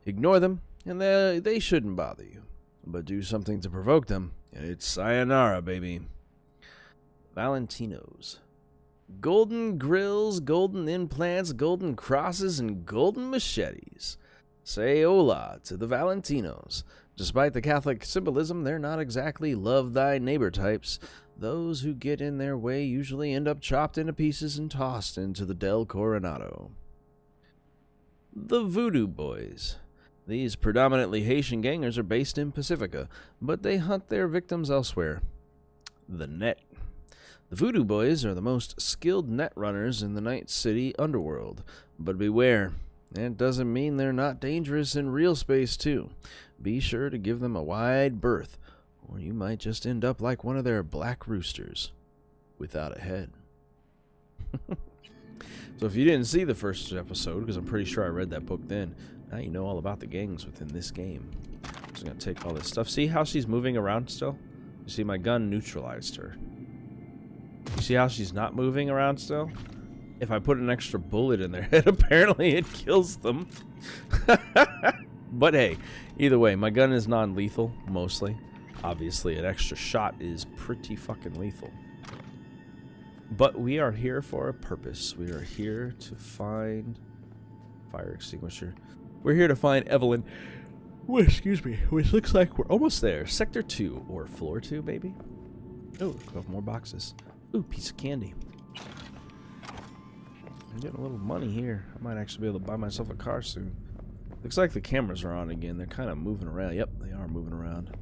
Ignore them, and they shouldn't bother you. But do something to provoke them, and it's sayonara, baby. Valentinos. Golden grills, golden implants, golden crosses, and golden machetes. Say hola to the Valentinos. Despite the Catholic symbolism, they're not exactly love thy neighbor types. Those who get in their way usually end up chopped into pieces and tossed into the Del Coronado. The Voodoo Boys. These predominantly Haitian gangers are based in Pacifica, but they hunt their victims elsewhere. The Net. The Voodoo Boys are the most skilled net runners in the Night City underworld, but beware, that doesn't mean they're not dangerous in real space too. Be sure to give them a wide berth, or you might just end up like one of their black roosters, without a head. So if you didn't see the first episode, because I'm pretty sure I read that book then, now you know all about the gangs within this game. I'm just going to take all this stuff. See how she's moving around still? You see my gun neutralized her. You see how she's not moving around still? If I put an extra bullet in their head, apparently it kills them. But hey, either way, my gun is non-lethal, mostly. Obviously, an extra shot is pretty fucking lethal. But we are here for a purpose. We are here to find fire extinguisher. We're here to find Evalyn. Oh, excuse me. Which looks like we're almost there. Sector 2 or floor 2, baby. Oh, 12 more boxes. Ooh, piece of candy. I'm getting a little money here. I might actually be able to buy myself a car soon. Looks like the cameras are on again. They're kind of moving around. Yep, they are moving around.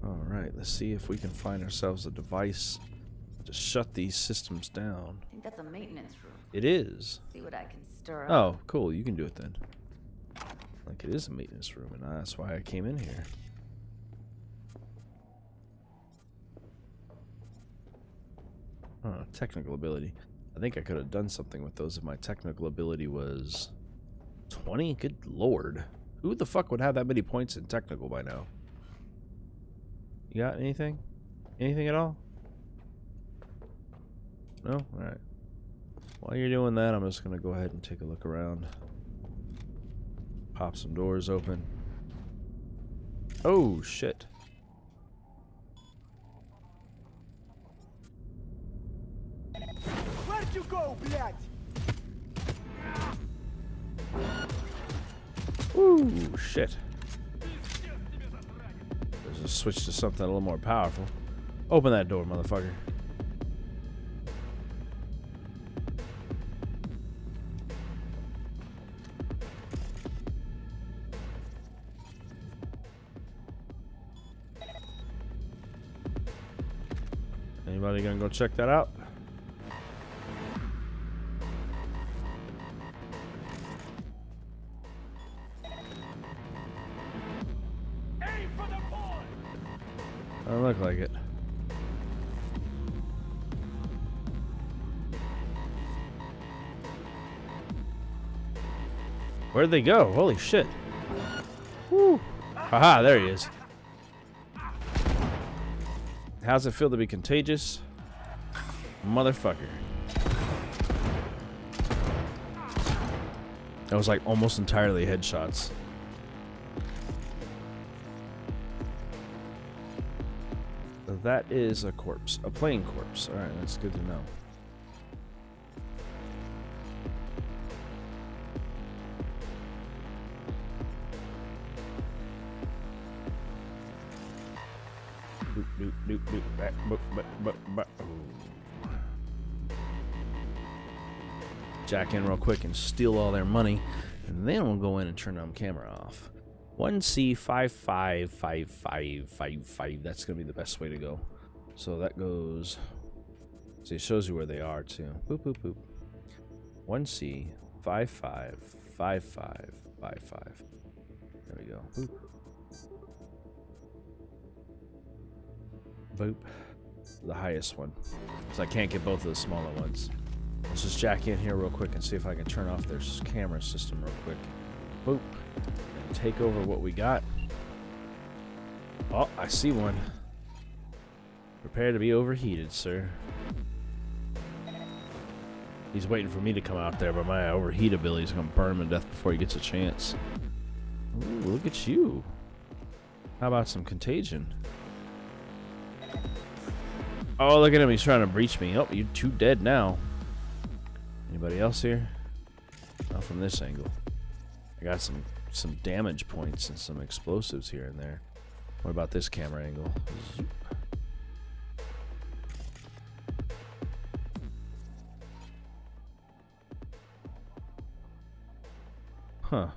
Alright, let's see if we can find ourselves a device to shut these systems down. I think that's a maintenance room. It is. See what I can stir up. Oh, cool. You can do it then. Like it is a maintenance room, and that's why I came in here. Technical ability. I think I could have done something with those if my technical ability was 20. Good lord. Who the fuck would have that many points in technical by now? You got anything? Anything at all? No? Alright. While you're doing that, I'm just going to go ahead and take a look around. Pop some doors open. Oh, shit. Where'd you go, блядь? Ooh, shit. There's a switch to something a little more powerful. Open that door, motherfucker. Anybody gonna go check that out? Aim for the boy! Doesn't look like it. Where'd they go? Holy shit. Woo. Haha, there he is. How's it feel to be contagious? Motherfucker. That was like almost entirely headshots. That is a corpse. A plain corpse. Alright, that's good to know. Doop, doop, doop, back, jack in real quick and steal all their money, and then we'll go in and turn the camera off. 1C555555. That's gonna be the best way to go. So that goes. See, it shows you where they are too. Boop boop boop. 1C555555. There we go. Boop. Boop. The highest one. So I can't get both of the smaller ones. Let's just jack in here real quick and see if I can turn off their camera system real quick. Boop. And take over what we got. Oh, I see one. Prepare to be overheated, sir. He's waiting for me to come out there, but my overheat ability is going to burn him to death before he gets a chance. Ooh, look at you. How about some contagion? Oh, look at him. He's trying to breach me. Oh, you're two dead now. Anybody else here? Not from this angle. I got some damage points and some explosives here and there. What about this camera angle? Zoop. Huh.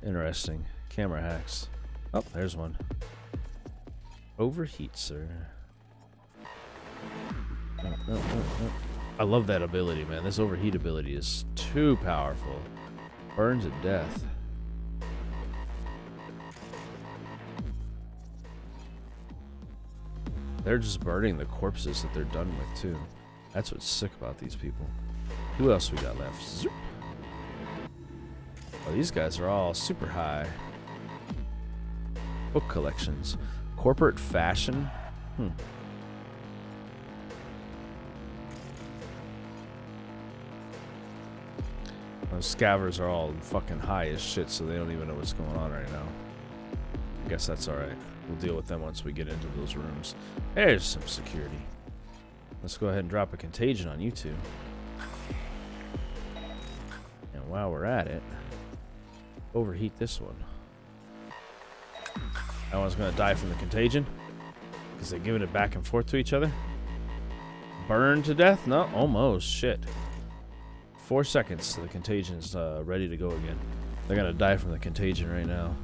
Interesting. Camera hacks. Oh, there's one. Overheat, sir. No. I love that ability, man. This overheat ability is too powerful. Burns to death. They're just burning the corpses that they're done with, too. That's what's sick about these people. Who else we got left? Zoop. Oh, these guys are all super high. Book collections. Corporate fashion? Those scavvers are all fucking high as shit, so they don't even know what's going on right now. I guess that's alright. We'll deal with them once we get into those rooms. There's some security. Let's go ahead and drop a contagion on you two. And while we're at it, overheat this one. That one's gonna die from the contagion because they're giving it back and forth to each other. Burn to death? No, almost. Shit. 4 seconds till the contagion's ready to go again. They're gonna die from the contagion right now.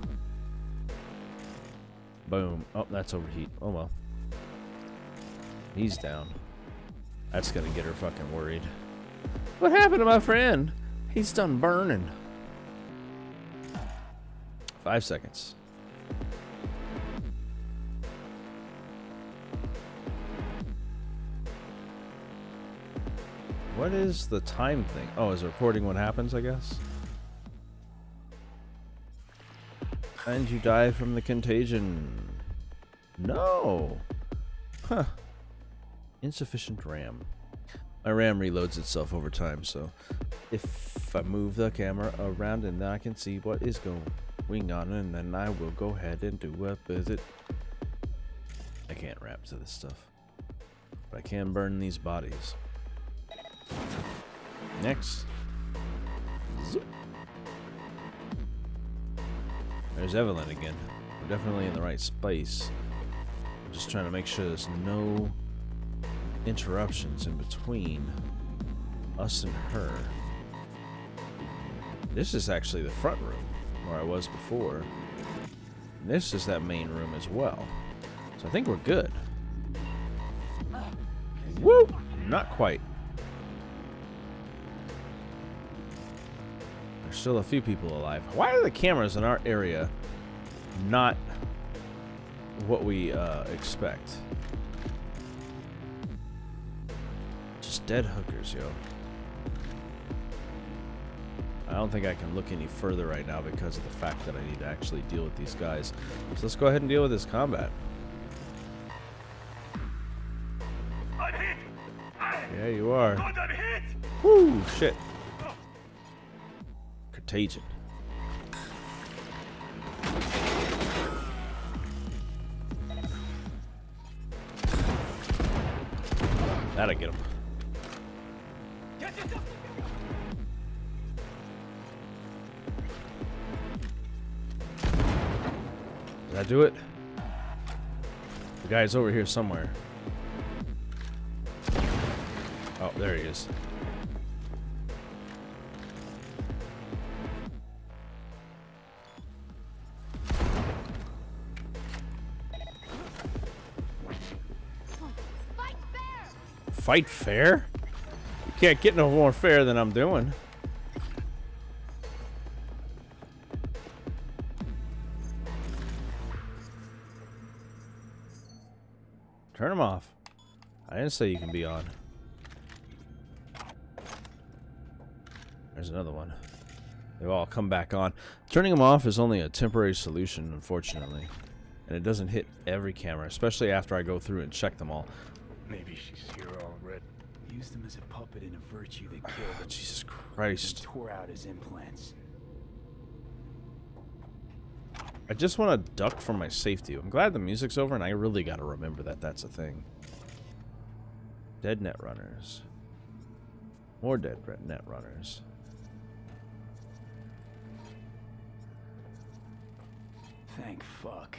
Boom. Oh, that's overheat. Oh well. He's down. That's gonna get her fucking worried. What happened to my friend? He's done burning. 5 seconds. What is the time thing? Oh, is it recording what happens, I guess? And you die from the contagion. No. Huh. Insufficient RAM. My RAM reloads itself over time, so if I move the camera around and then I can see what is going on, and then I will go ahead and do a visit. I can't rap to this stuff, but I can burn these bodies. Next. Zoop. There's Evalyn again. We're definitely in the right space. I'm just trying to make sure there's no interruptions in between us and her. This is actually the front room where I was before. And this is that main room as well. So I think we're good. Woo! Not quite. There's still a few people alive. Why are the cameras in our area not what we expect? Just dead hookers, yo. I don't think I can look any further right now because of the fact that I need to actually deal with these guys. So let's go ahead and deal with this combat. I'm hit. Yeah, you are. God, I'm hit. Woo, shit. Contagion. That'll get him. Did that do it? The guy's over here somewhere. Oh, there he is. Fight fair? You can't get no more fair than I'm doing. Turn them off. I didn't say you can be on. There's another one. They've all come back on. Turning them off is only a temporary solution, unfortunately. And it doesn't hit every camera, especially after I go through and check them all. Maybe she's here already. Used him as a puppet in a virtue that killed him. Jesus Christ. Tore out his implants. I just want to duck for my safety. I'm glad the music's over, and I really got to remember that that's a thing. Dead net runners. More dead net runners. Thank fuck.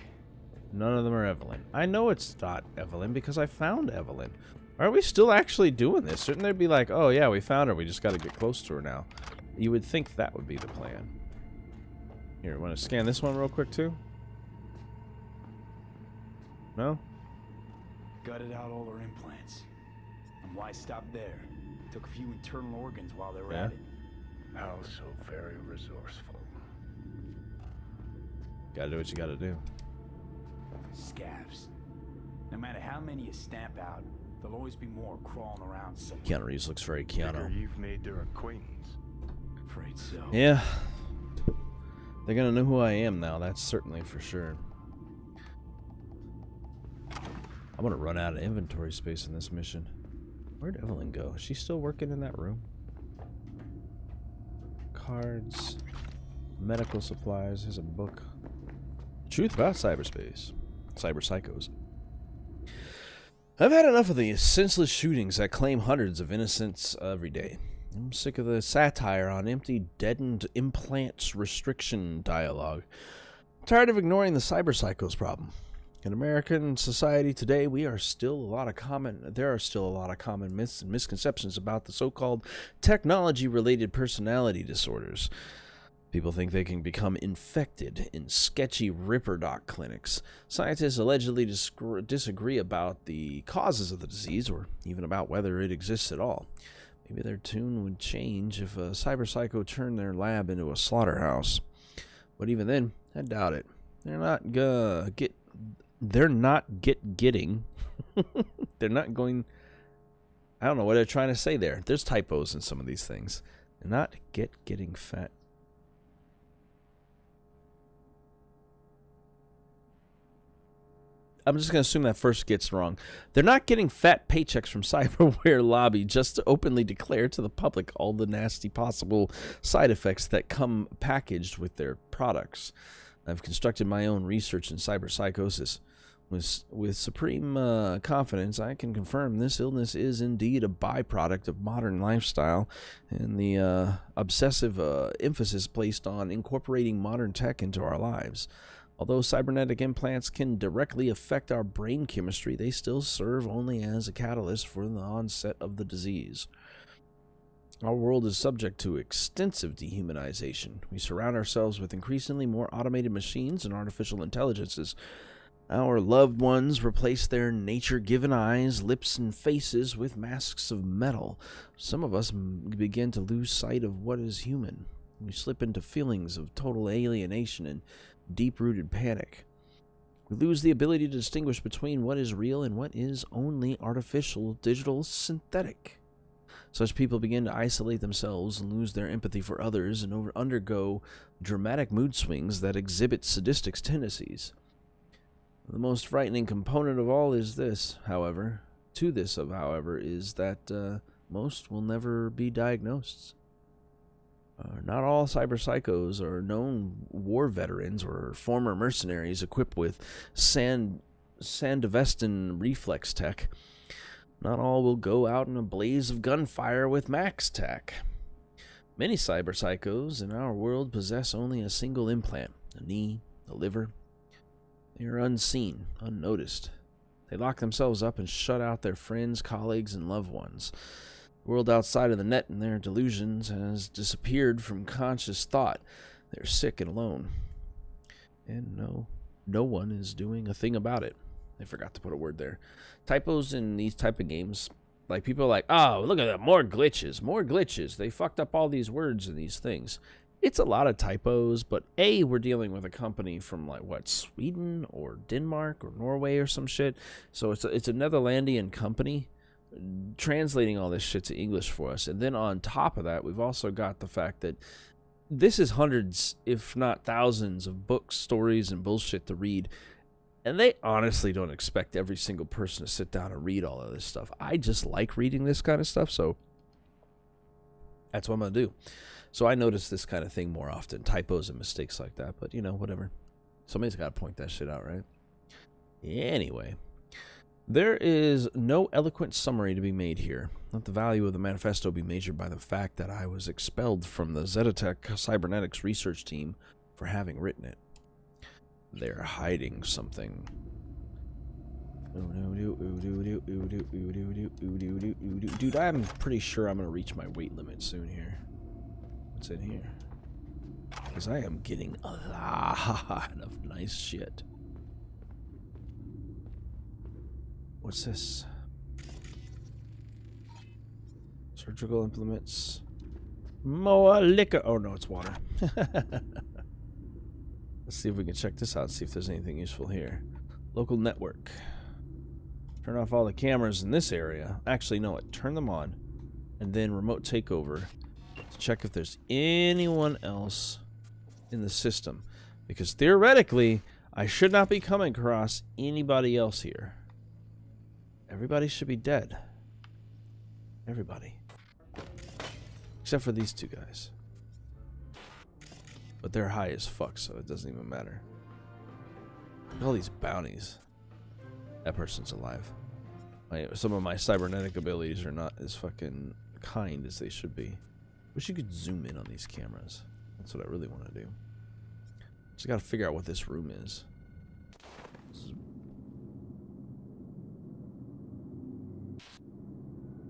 None of them are Evalyn. I know it's not Evalyn because I found Evalyn. Are we still actually doing this? Shouldn't they be like, oh yeah, we found her, we just got to get close to her now? You would think that would be the plan. Here, want to scan this one real quick too? No? Gutted out all her implants. And why stop there? Took a few internal organs while they were at it. Also very resourceful. Gotta do what you gotta do. Scavs. No matter how many you stamp out, there'll always be more crawling around somewhere. Keanu Reeves looks very Keanu. Figure you've made their acquaintance. Afraid so. Yeah. They're gonna know who I am now, that's certainly for sure. I'm gonna run out of inventory space in this mission. Where'd Evalyn go? Is she still working in that room? Cards. Medical supplies. There's a book. Truth about cyberspace. Cyber psychos. I've had enough of the senseless shootings that claim hundreds of innocents every day. I'm sick of the satire on empty, deadened implants restriction dialogue. I'm tired of ignoring the cyberpsychos problem. In American society today, there are still a lot of common myths and misconceptions about the so-called technology-related personality disorders. People think they can become infected in sketchy ripperdoc clinics. Scientists allegedly disagree about the causes of the disease, or even about whether it exists at all. Maybe their tune would change if a cyberpsycho turned their lab into a slaughterhouse. But even then, I doubt it. They're not getting. They're not going. I don't know what they're trying to say there. There's typos in some of these things. They're not getting fat. I'm just going to assume that first gets wrong. They're not getting fat paychecks from cyberware lobby just to openly declare to the public all the nasty possible side effects that come packaged with their products. I've constructed my own research in cyberpsychosis. With supreme confidence, I can confirm this illness is indeed a byproduct of modern lifestyle and the obsessive emphasis placed on incorporating modern tech into our lives. Although cybernetic implants can directly affect our brain chemistry, they still serve only as a catalyst for the onset of the disease. Our world is subject to extensive dehumanization. We surround ourselves with increasingly more automated machines and artificial intelligences. Our loved ones replace their nature-given eyes, lips, and faces with masks of metal. Some of us begin to lose sight of what is human. We slip into feelings of total alienation and deep-rooted panic. We lose the ability to distinguish between what is real and what is only artificial, digital, synthetic. Such people begin to isolate themselves and lose their empathy for others and undergo dramatic mood swings that exhibit sadistic tendencies. The most frightening component of all is this, however, is that most will never be diagnosed. Not all cyberpsychos are known war veterans or former mercenaries equipped with Sandevistan reflex tech. Not all will go out in a blaze of gunfire with max tech. Many cyberpsychos in our world possess only a single implant, a knee, a liver. They are unseen, unnoticed. They lock themselves up and shut out their friends, colleagues, and loved ones. The world outside of the net and their delusions has disappeared from conscious thought. They're sick and alone. And no one is doing a thing about it. I forgot to put a word there. Typos in these type of games, like people are like, oh, look at that, more glitches. They fucked up all these words and these things. It's a lot of typos, but we're dealing with a company from Sweden or Denmark or Norway or some shit. So it's a Netherlandian company translating all this shit to English for us. And then on top of that, we've also got the fact that this is hundreds, if not thousands, of books, stories, and bullshit to read. And they honestly don't expect every single person to sit down and read all of this stuff. I just like reading this kind of stuff, so that's what I'm going to do. So I notice this kind of thing more often, typos and mistakes like that, but whatever. Somebody's got to point that shit out, right? Anyway, there is no eloquent summary to be made here. Let the value of the manifesto be measured by the fact that I was expelled from the Zetatech cybernetics research team for having written it. They're hiding something. Dude, I'm pretty sure I'm going to reach my weight limit soon here. What's in here? Because I am getting a lot of nice shit. What's this? Surgical implements. More liquor. Oh no, it's water. Let's see if we can check this out, see if there's anything useful here. Local network. Turn off all the cameras in this area. Actually, no, turn them on. And then remote takeover to check if there's anyone else in the system. Because theoretically, I should not be coming across anybody else here. Everybody should be dead. Everybody. Except for these two guys. But they're high as fuck, so it doesn't even matter. Look at all these bounties. That person's alive. Some of my cybernetic abilities are not as fucking kind as they should be. Wish you could zoom in on these cameras. That's what I really want to do. Just gotta figure out what this room is.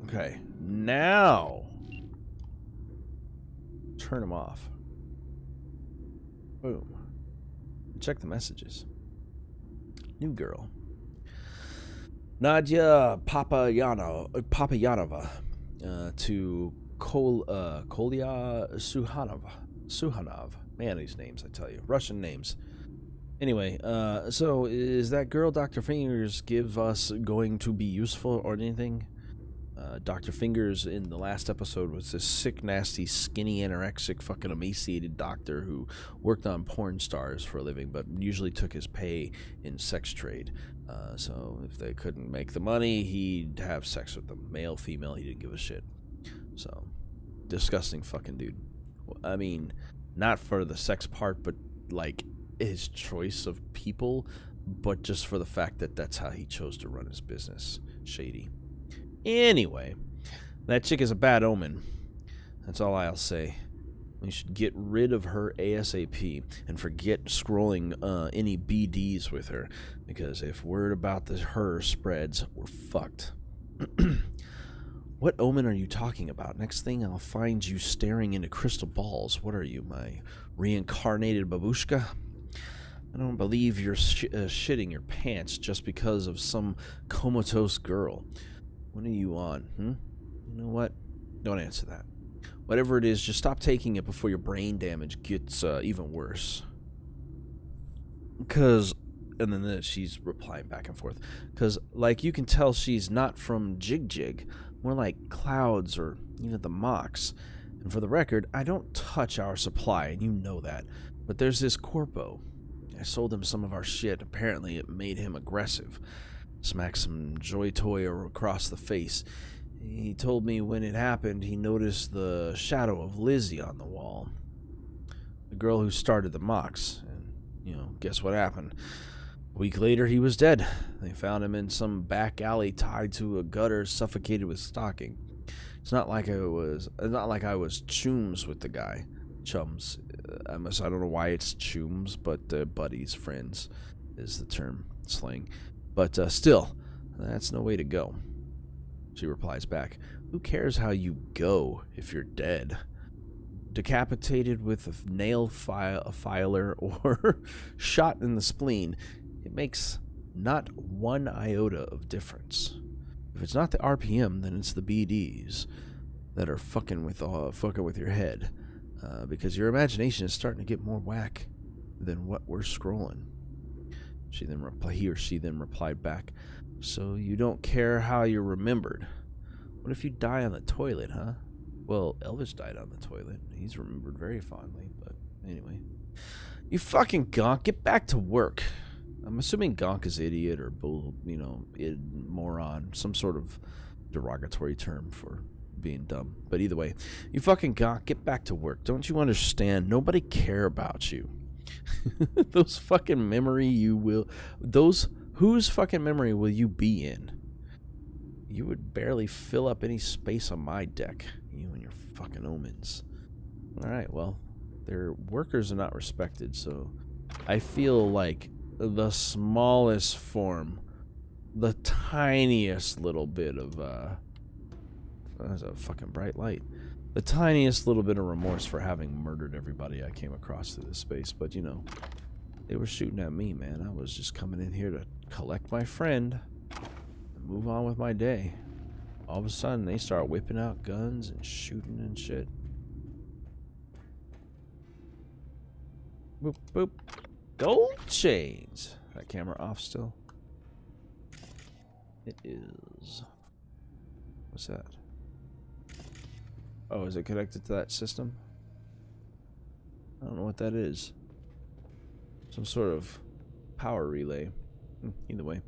Okay, now turn them off. Boom. Check the messages. New girl. Nadia Papayanova to Kolya Suhanov. Man, these names, I tell you. Russian names. Anyway, so is that girl Dr. Fingers give us going to be useful or anything? Dr. Fingers in the last episode was this sick, nasty, skinny, anorexic, fucking emaciated doctor who worked on porn stars for a living, but usually took his pay in sex trade. So if they couldn't make the money, he'd have sex with them. Male, female, he didn't give a shit. So, disgusting fucking dude. I mean, not for the sex part, but like his choice of people, but just for the fact that that's how he chose to run his business. Shady. Anyway, that chick is a bad omen. That's all I'll say. We should get rid of her ASAP and forget scrolling any BDs with her, because if word about her spreads, we're fucked. What omen are you talking about? Next thing I'll find you staring into crystal balls. What are you, my reincarnated babushka? I don't believe you're shitting your pants just because of some comatose girl. What are you on? You know what? Don't answer that. Whatever it is, just stop taking it before your brain damage gets even worse. Because, and then she's replying back and forth. Because, like, you can tell she's not from Jig Jig. More like Clouds or even the Mox. And for the record, I don't touch our supply, and you know that. But there's this Corpo. I sold him some of our shit. Apparently, it made him aggressive. Smacked some Joy Toy across the face. He told me when it happened, he noticed the shadow of Lizzie on the wall. The girl who started the Mox. And, you know, guess what happened? A week later, he was dead. They found him in some back alley tied to a gutter, suffocated with stocking. It's not like I was chums with the guy. Chums. I don't know why it's chums, but buddies, friends is the term, slang. But still, that's no way to go. She replies back, who cares how you go if you're dead? Decapitated with a nail filer or shot in the spleen, it makes not one iota of difference. If it's not the RPM, then it's the BDs that are fucking with your head. Because your imagination is starting to get more whack than what we're scrolling. He or she then replied back, so you don't care how you're remembered. What if you die on the toilet, huh? Well, Elvis died on the toilet. He's remembered very fondly, but anyway. You fucking gonk, get back to work. I'm assuming gonk is idiot or moron, some sort of derogatory term for being dumb. But either way, you fucking gonk, get back to work. Don't you understand? Nobody care about you. Whose fucking memory will you be in? You would barely fill up any space on my deck, you and your fucking omens. Alright, well, their workers are not respected, so I feel like the smallest form, the tiniest little bit of, that's a fucking bright light. The tiniest little bit of remorse for having murdered everybody I came across through this space, but you know, they were shooting at me, man. I was just coming in here to collect my friend and move on with my day. All of a sudden, they start whipping out guns and shooting and shit. Boop, boop. Gold chains. That camera off still? It is. What's that? Oh, is it connected to that system? I don't know what that is. Some sort of power relay. Either way.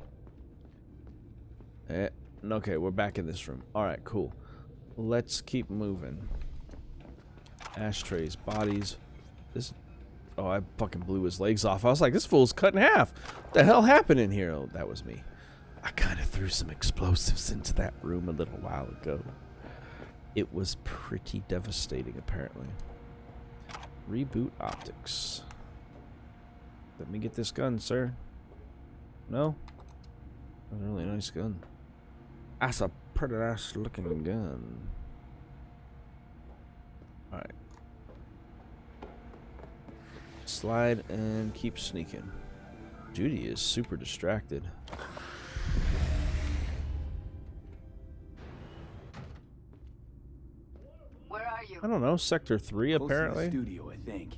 Okay, we're back in this room. Alright, cool. Let's keep moving. Ashtrays, bodies. This... Oh, I fucking blew his legs off. I was like, this fool's cut in half. What the hell happened in here? Oh, that was me. I kind of threw some explosives into that room a little while ago. it was pretty devastating, apparently. Reboot optics. Let me get this gun, sir. No? That's a really nice gun. That's a pretty nice looking gun. Alright. Slide and keep sneaking. Judy is super distracted. Where are you? I don't know, Sector 3 Close to the apparently. studio, I think.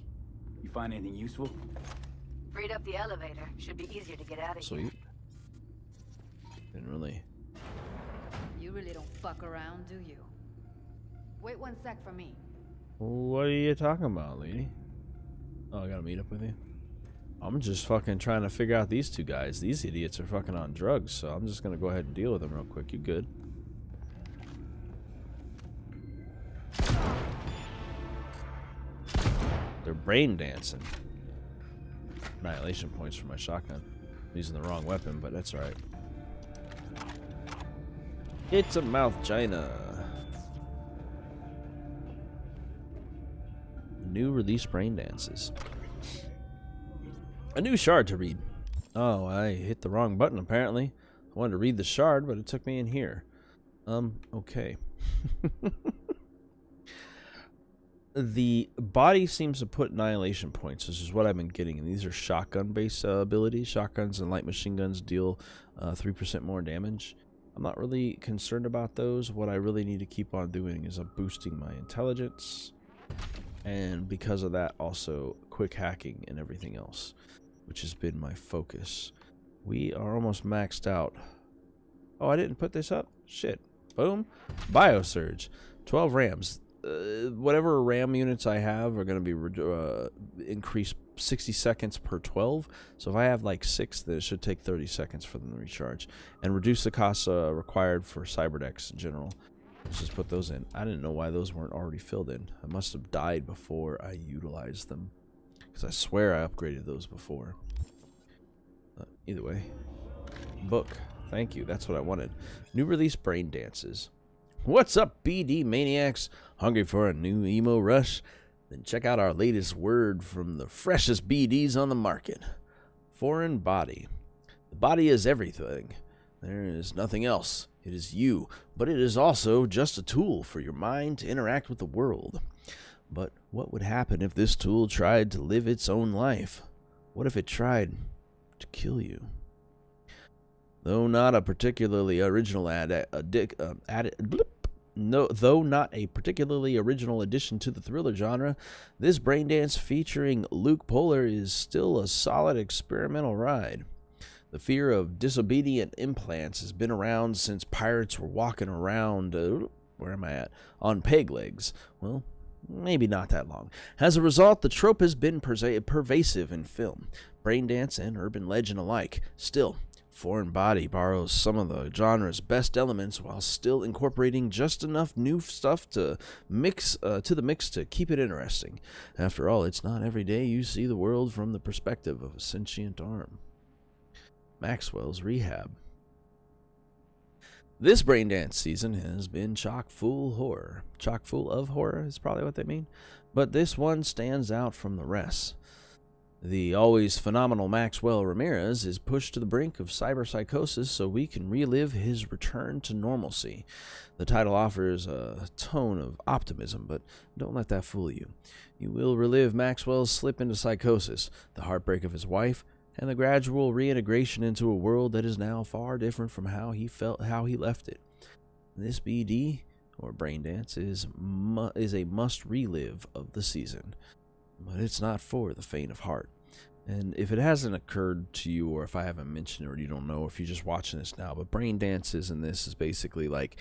You find anything useful? Freed up the elevator. Should be easier to get out of here. Sweet. Didn't really. You really don't fuck around, do you? Wait 1 sec for me. What are you talking about, lady? Oh, I gotta meet up with you. I'm just fucking trying to figure out these two guys. These idiots are fucking on drugs, so I'm just gonna go ahead and deal with them real quick. You good? They're brain dancing. Annihilation points for my shotgun. I'm using the wrong weapon, but that's alright. It's a mouth China. New release brain dances. A new shard to read. Oh, I hit the wrong button apparently. I wanted to read the shard, but it took me in here. Okay. The body seems to put annihilation points, which is what I've been getting. And these are shotgun-based abilities. Shotguns and light machine guns deal 3% more damage. I'm not really concerned about those. What I really need to keep on doing is boosting my intelligence. And because of that, also quick hacking and everything else, which has been my focus. We are almost maxed out. Oh, I didn't put this up? Shit. Boom. Biosurge. 12 RAMs. Whatever RAM units I have are going to be increased 60 seconds per 12. So if I have like 6, then it should take 30 seconds for them to recharge. And reduce the costs required for Cyberdecks in general. Let's just put those in. I didn't know why those weren't already filled in. I must have died before I utilized them. Because I swear I upgraded those before. Either way. Book. Thank you. That's what I wanted. New release brain dances. What's up, BD Maniacs? Hungry for a new emo rush? Then check out our latest word from the freshest BDs on the market. Foreign body. The body is everything. There is nothing else. It is you, but it is also just a tool for your mind to interact with the world. But what would happen if this tool tried to live its own life? What if it tried to kill you? Though not a particularly original though not a particularly original addition to the thriller genre, this brain dance featuring Luke Polar is still a solid experimental ride. The fear of disobedient implants has been around since pirates were walking around, where am I at? On peg legs. Well, maybe not that long. As a result, the trope has been pervasive in film, brain dance, and urban legend alike. Still, Foreign Body borrows some of the genre's best elements while still incorporating just enough new stuff to mix to the mix to keep it interesting. After all, it's not every day you see the world from the perspective of a sentient arm. Maxwell's Rehab. This brain dance season has been chock full horror. Chock full of horror is probably what they mean. But this one stands out from the rest. The always phenomenal Maxwell Ramirez is pushed to the brink of cyberpsychosis so we can relive his return to normalcy. The title offers a tone of optimism, but don't let that fool you. You will relive Maxwell's slip into psychosis, the heartbreak of his wife, and the gradual reintegration into a world that is now far different from how he left it. This BD, or brain dance, is a must relive of the season. But it's not for the faint of heart. And if it hasn't occurred to you, or if I haven't mentioned it, or you don't know, if you're just watching this now, but brain dances in this is basically like,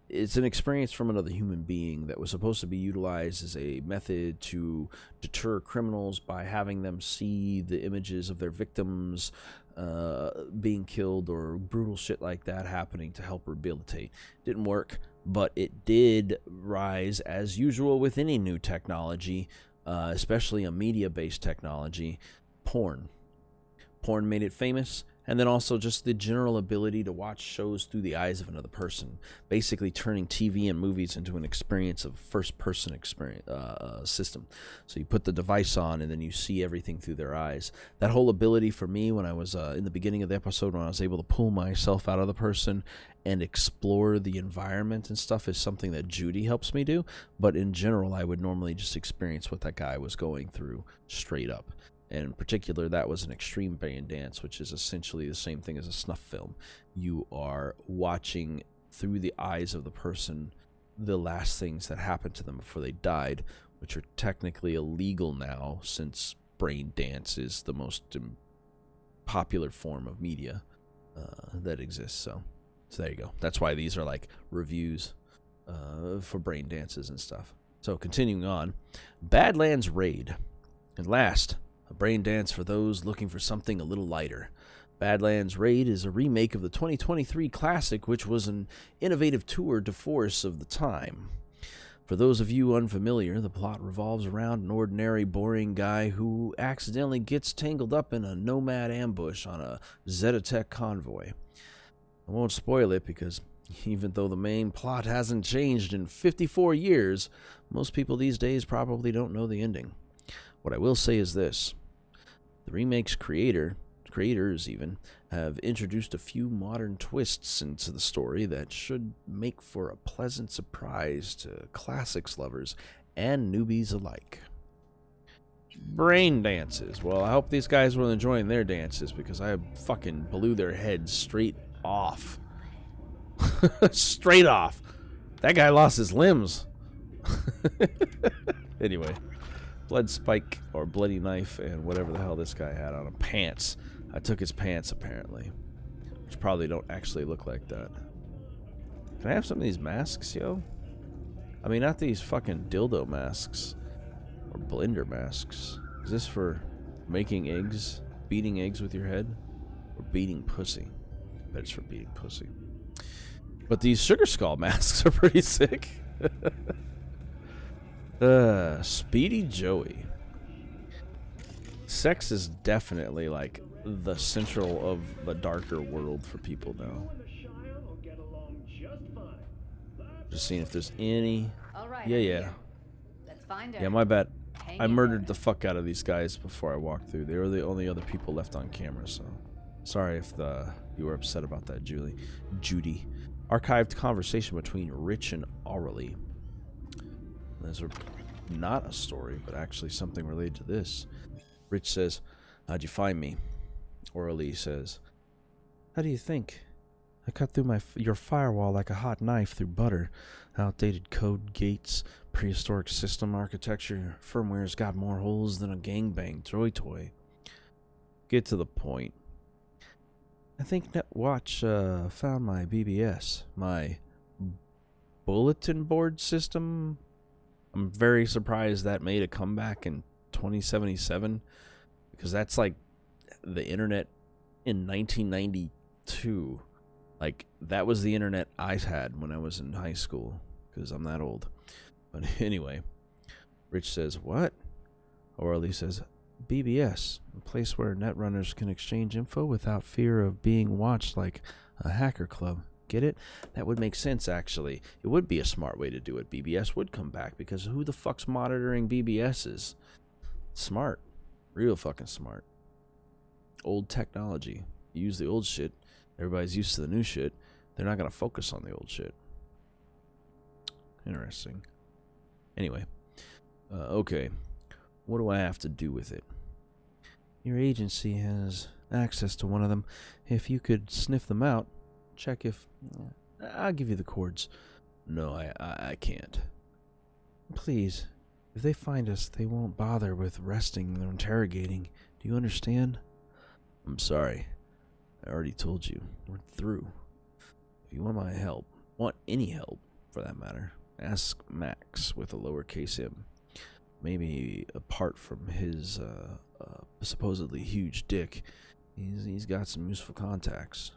it's an experience from another human being that was supposed to be utilized as a method to deter criminals by having them see the images of their victims being killed or brutal shit like that happening to help rehabilitate. Didn't work, but it did rise, as usual with any new technology, especially a media-based technology. Porn made it famous, And then also just the general ability to watch shows through the eyes of another person, basically turning TV and movies into an experience of first-person experience system. So you put the device on, and then you see everything through their eyes. That whole ability for me, when I was in the beginning of the episode, when I was able to pull myself out of the person and explore the environment and stuff, is something that Judy helps me do. But in general, I would normally just experience what that guy was going through straight up. And in particular, that was an extreme brain dance, which is essentially the same thing as a snuff film. You are watching through the eyes of the person the last things that happened to them before they died, which are technically illegal now, since brain dance is the most popular form of media that exists. So there you go. That's why these are like reviews for brain dances and stuff. So continuing on, Badlands Raid. And last, a brain dance for those looking for something a little lighter. Badlands Raid is a remake of the 2023 classic, which was an innovative tour de force of the time. For those of you unfamiliar, the plot revolves around an ordinary, boring guy who accidentally gets tangled up in a nomad ambush on a Zetatech convoy. I won't spoil it because even though the main plot hasn't changed in 54 years, most people these days probably don't know the ending. What I will say is this. The remake's creators even, have introduced a few modern twists into the story that should make for a pleasant surprise to classics lovers and newbies alike. Brain dances. Well, I hope these guys were enjoying their dances because I fucking blew their heads straight off. Straight off. That guy lost his limbs. Anyway. Blood spike or bloody knife and whatever the hell this guy had on him. Pants. I took his pants apparently. Which probably don't actually look like that. Can I have some of these masks, yo? I mean, not these fucking dildo masks. Or blender masks. Is this for making eggs? Beating eggs with your head? Or beating pussy? I bet it's for beating pussy. But these sugar skull masks are pretty sick. Speedy Joey. Sex is definitely like the central of the darker world for people now. Just seeing if there's any. Yeah. Let's find her. Yeah, my bad. I murdered the fuck out of these guys before I walked through. They were the only other people left on camera, so sorry if you were upset about that, Judy. Archived conversation between Rich and Aurelie. Those are not a story, but actually something related to this. Rich says, "How'd you find me?" Aurelie says, "How do you think? I cut through your firewall like a hot knife through butter. Outdated code gates, prehistoric system architecture, firmware's got more holes than a gangbang toy. Get to the point. I think NetWatch found my BBS, my bulletin board system. I'm very surprised that made a comeback in 2077, because that's like the internet in 1992. Like, that was the internet I had when I was in high school, because I'm that old. But anyway, Rich says, "What?" Aurelie says, "BBS, a place where netrunners can exchange info without fear of being watched like a hacker club. Get it? That would make sense, actually. It would be a smart way to do it. BBS would come back, because who the fuck's monitoring BBSs? Smart. Real fucking smart. Old technology. You use the old shit. Everybody's used to the new shit. They're not going to focus on the old shit." Interesting. Anyway. Okay. What do I have to do with it? Your agency has access to one of them. If you could sniff them out, check if... I'll give you the cords. No, I can't. Please. If they find us, they won't bother with arresting or interrogating. Do you understand? I'm sorry. I already told you. We're through. If you want my help, want any help, for that matter, ask Max with a lowercase m. Maybe apart from his supposedly huge dick, he's got some useful contacts.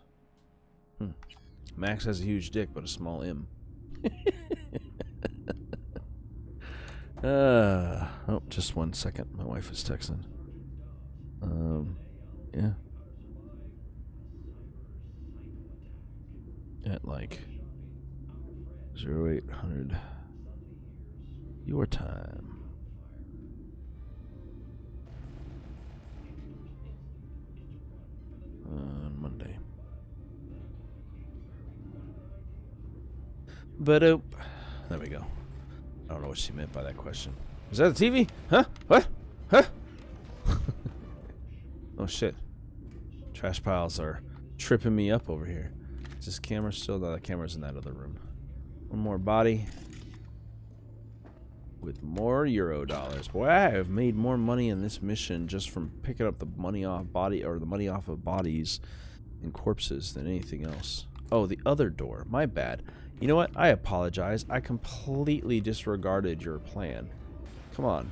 Max has a huge dick, but a small m. Oh, just 1 second. My wife is texting. Yeah. at like 0800 your time. On Monday. Ba-doop. There we go. I don't know what she meant by that question. Is that a TV? Huh? What? Huh? Oh shit. Trash piles are tripping me up over here. Is this camera still? No, the camera's in that other room. One more body. With more Euro dollars. Boy, I have made more money in this mission just from picking up the money off body or the money off of bodies and corpses than anything else. Oh, the other door. My bad. You know what? I apologize. I completely disregarded your plan. Come on.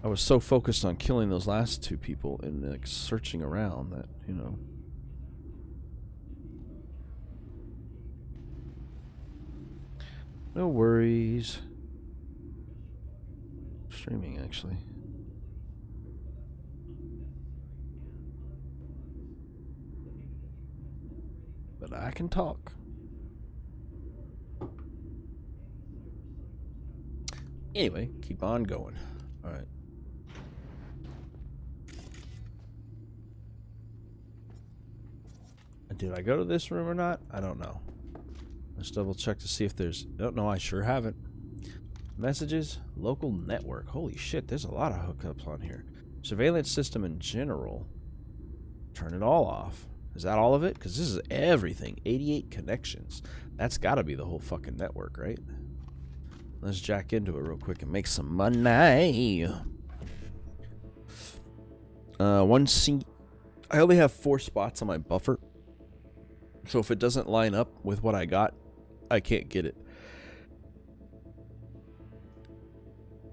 I was so focused on killing those last two people and like searching around that, you know. No worries. Streaming, actually. But I can talk. Anyway, keep on going. All right. Did I go to this room or not? I don't know. Let's double check to see if there's... Oh, no, I sure haven't. Messages, local network. Holy shit, there's a lot of hookups on here. Surveillance system in general. Turn it all off. Is that all of it? Because this is everything. 88 connections. That's got to be the whole fucking network, right? Let's jack into it real quick and make some money. 1 seat. I only have 4 spots on my buffer. So if it doesn't line up with what I got, I can't get it.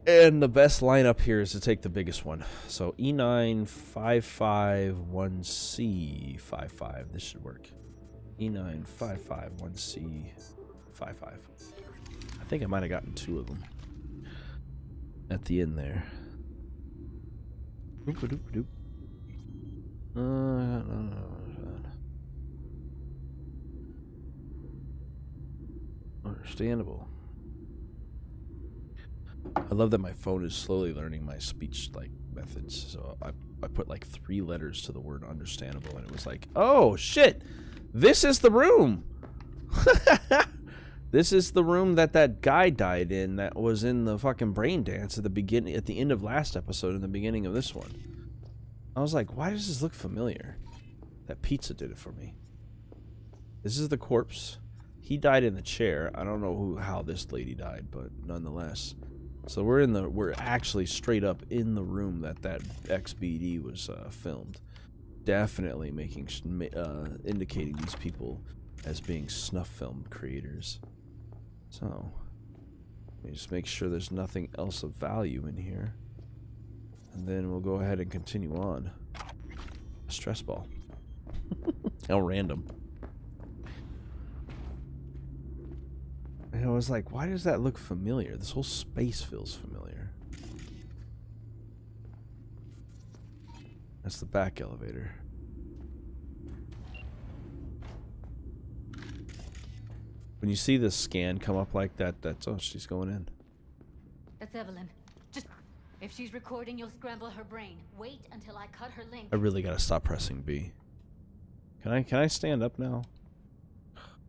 And the best lineup here is to take the biggest one. So E9551C55. This should work. E9551C55. I think I might have gotten 2 of them at the end there. Oop-a-doop-a-doop. No. Understandable. I love that my phone is slowly learning my speech like methods. So I put like 3 letters to the word understandable, and it was like, oh shit, this is the room. This is the room that guy died in that was in the fucking brain dance at the end of last episode and the beginning of this one. I was like, why does this look familiar? That pizza did it for me. This is the corpse. He died in the chair. I don't know how this lady died, but nonetheless. So we're actually straight up in the room that XBD was filmed. Definitely indicating these people as being snuff film creators. So let me just make sure there's nothing else of value in here, and then we'll go ahead and continue on. A stress ball. How random. And I was like, why does that look familiar? This whole space feels familiar. That's the back elevator. When you see the scan come up like that, that's... Oh, she's going in. That's Evalyn. Just... If she's recording, you'll scramble her brain. Wait until I cut her link. I really gotta stop pressing B. Can I stand up now?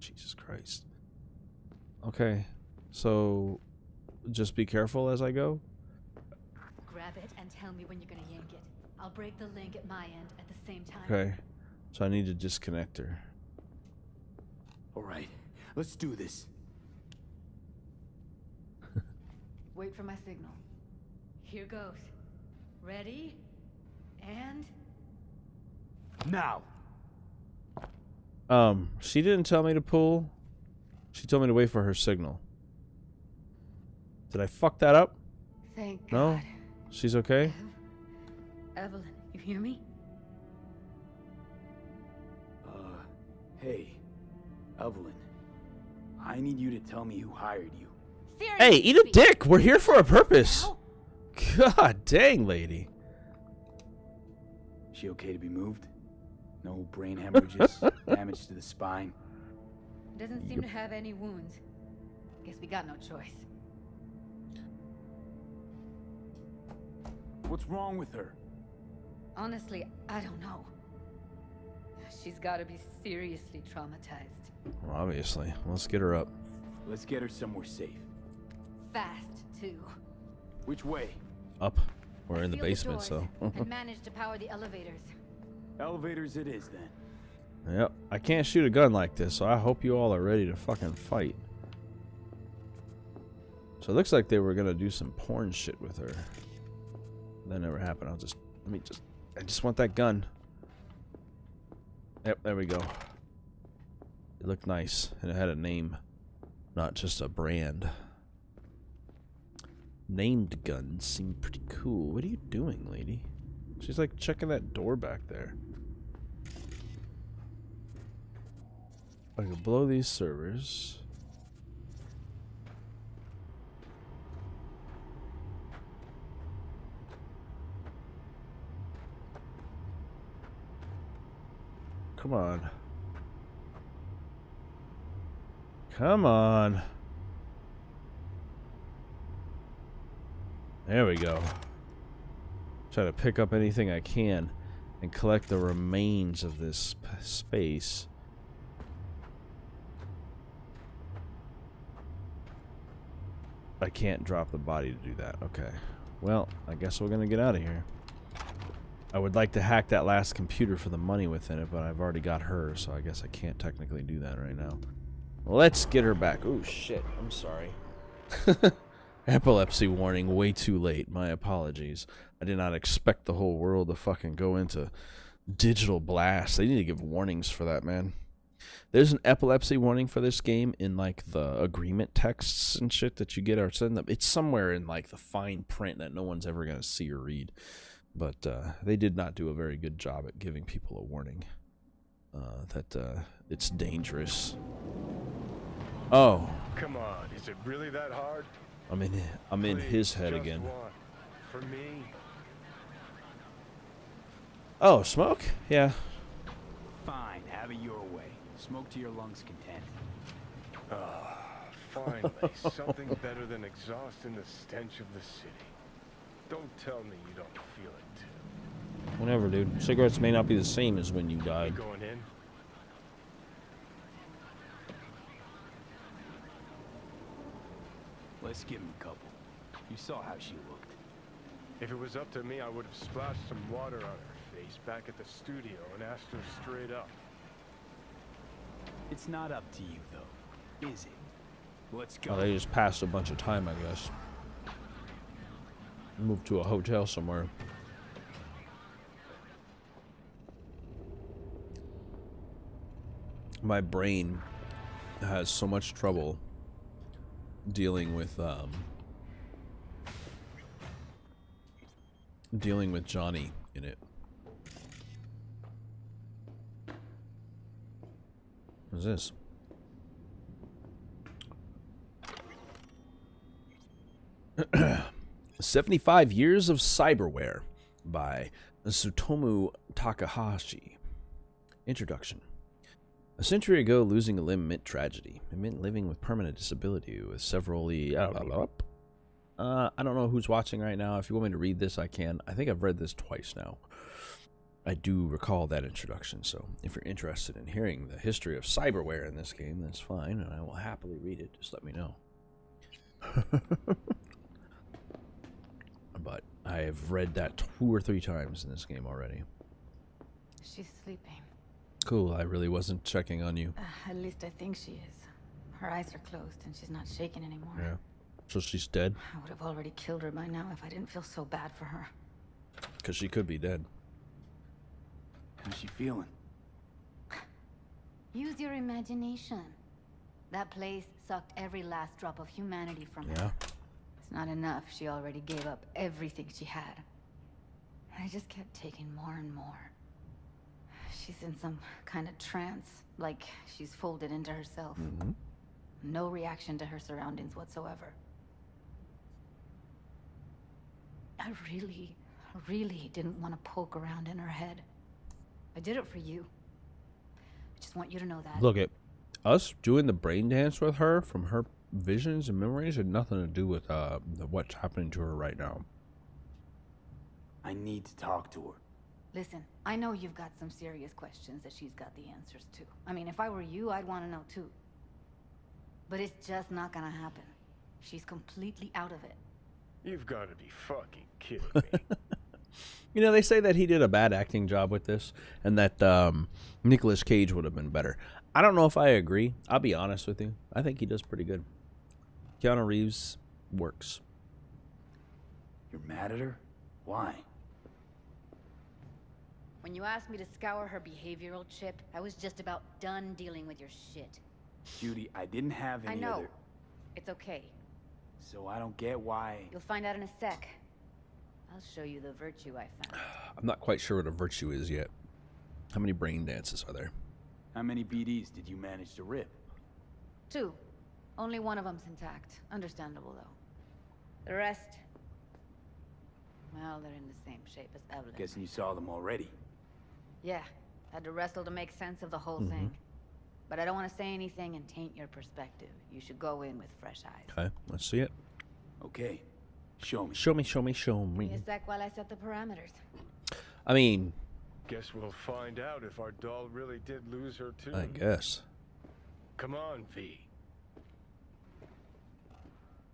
Jesus Christ. Okay. So... Just be careful as I go? Grab it and tell me when you're gonna yank it. I'll break the link at my end at the same time. Okay. So I need to disconnect her. Alright. Let's do this. Wait for my signal. Here goes. Ready? And... Now! She didn't tell me to pull. She told me to wait for her signal. Did I fuck that up? Thank God. No? She's okay? Evalyn, you hear me? Hey. Evalyn. I need you to tell me who hired you. Seriously? Hey, eat a dick! We're here for a purpose! God dang, lady. She okay to be moved? No brain hemorrhages? Damage to the spine? Doesn't seem to have any wounds. Guess we got no choice. What's wrong with her? Honestly, I don't know. She's got to be seriously traumatized. Well, obviously. Let's get her up. Let's get her somewhere safe. Fast, too. Which way? Up. We're in the Seal basement, so. doors and managed to power the elevators. Elevators it is, then. Yep. I can't shoot a gun like this, so I hope you all are ready to fucking fight. So it looks like they were gonna do some porn shit with her. That never happened. I just want that gun. Yep, there we go. It looked nice, and it had a name, not just a brand. Named guns seem pretty cool. What are you doing, lady? She's like checking that door back there. I can blow these servers. Come on. Come on. There we go. Try to pick up anything I can and collect the remains of this space. I can't drop the body to do that. Okay. Well, I guess we're gonna get out of here. I would like to hack that last computer for the money within it, but I've already got her, so I guess I can't technically do that right now. Let's get her back. Oh shit, I'm sorry. Epilepsy warning way too late. My apologies. I did not expect the whole world to fucking go into digital blast. They need to give warnings for that, man. There's an epilepsy warning for this game in like the agreement texts and shit that you get or send them. It's somewhere in like the fine print that no one's ever gonna see or read. But they did not do a very good job at giving people a warning that it's dangerous. Oh. Come on, is it really that hard? I'm in his head again. One. For me. Oh, smoke? Yeah. Fine, have it your way. Smoke to your lungs' content. Finally, something better than exhaust and the stench of the city. Don't tell me you don't feel it too. Whatever, dude. Cigarettes may not be the same as when you died. You going in? Let's give him a couple. You saw how she looked. If it was up to me, I would have splashed some water on her face back at the studio and asked her straight up. It's not up to you, though, is it? Let's go. Oh, they just passed a bunch of time, I guess. Moved to a hotel somewhere. My brain has so much trouble dealing with Johnny in it. What's this? "75 Years of Cyberware" by Tsutomu Takahashi. Introduction. A century ago, losing a limb meant tragedy. It meant living with permanent disability with several... I don't know who's watching right now. If you want me to read this, I can. I think I've read this twice now. I do recall that introduction, so if you're interested in hearing the history of cyberware in this game, that's fine, and I will happily read it. Just let me know. But I have read that 2 or 3 times in this game already. She's sleeping. Cool, I really wasn't checking on you. At least I think she is. Her eyes are closed and she's not shaking anymore. Yeah. So she's dead? I would have already killed her by now if I didn't feel so bad for her. Because she could be dead. How's she feeling? Use your imagination. That place sucked every last drop of humanity from her. It's not enough. She already gave up everything she had. I just kept taking more and more. She's in some kind of trance, like she's folded into herself. No reaction to her surroundings whatsoever. I really didn't want to poke around in her head. I did it for you. I just want you to know that. Look it. us doing the brain dance with her from her visions and memories had nothing to do with what's happening to her right now. I need to talk to her. Listen, I know you've got some serious questions that she's got the answers to. I mean, if I were you, I'd want to know too. But it's just not gonna happen. She's completely out of it. You've got to be fucking kidding me. You know, they say that he did a bad acting job with this, and that Nicolas Cage would have been better. I don't know if I agree. I'll be honest with you. I think he does pretty good. Keanu Reeves works. You're mad at her? Why? When you asked me to scour her behavioral chip, I was just about done dealing with your shit. Judy, I didn't have any I know. other... It's okay. So I don't get why... You'll find out in a sec. I'll show you the virtue I found. I'm not quite sure what a virtue is yet. How many brain dances are there? How many BDs did you manage to rip? 2. Only one of them's intact. Understandable, though. The rest... well, they're in the same shape as Evelyn. Guessing you saw them already. Yeah. Had to wrestle to make sense of the whole thing. But I don't want to say anything and taint your perspective. You should go in with fresh eyes. Okay, let's see it. Okay. Show me. Show me, show me, show Give me me. a sec while I set the parameters. I mean... Guess we'll find out if our doll really did lose her too. I guess. Come on, V.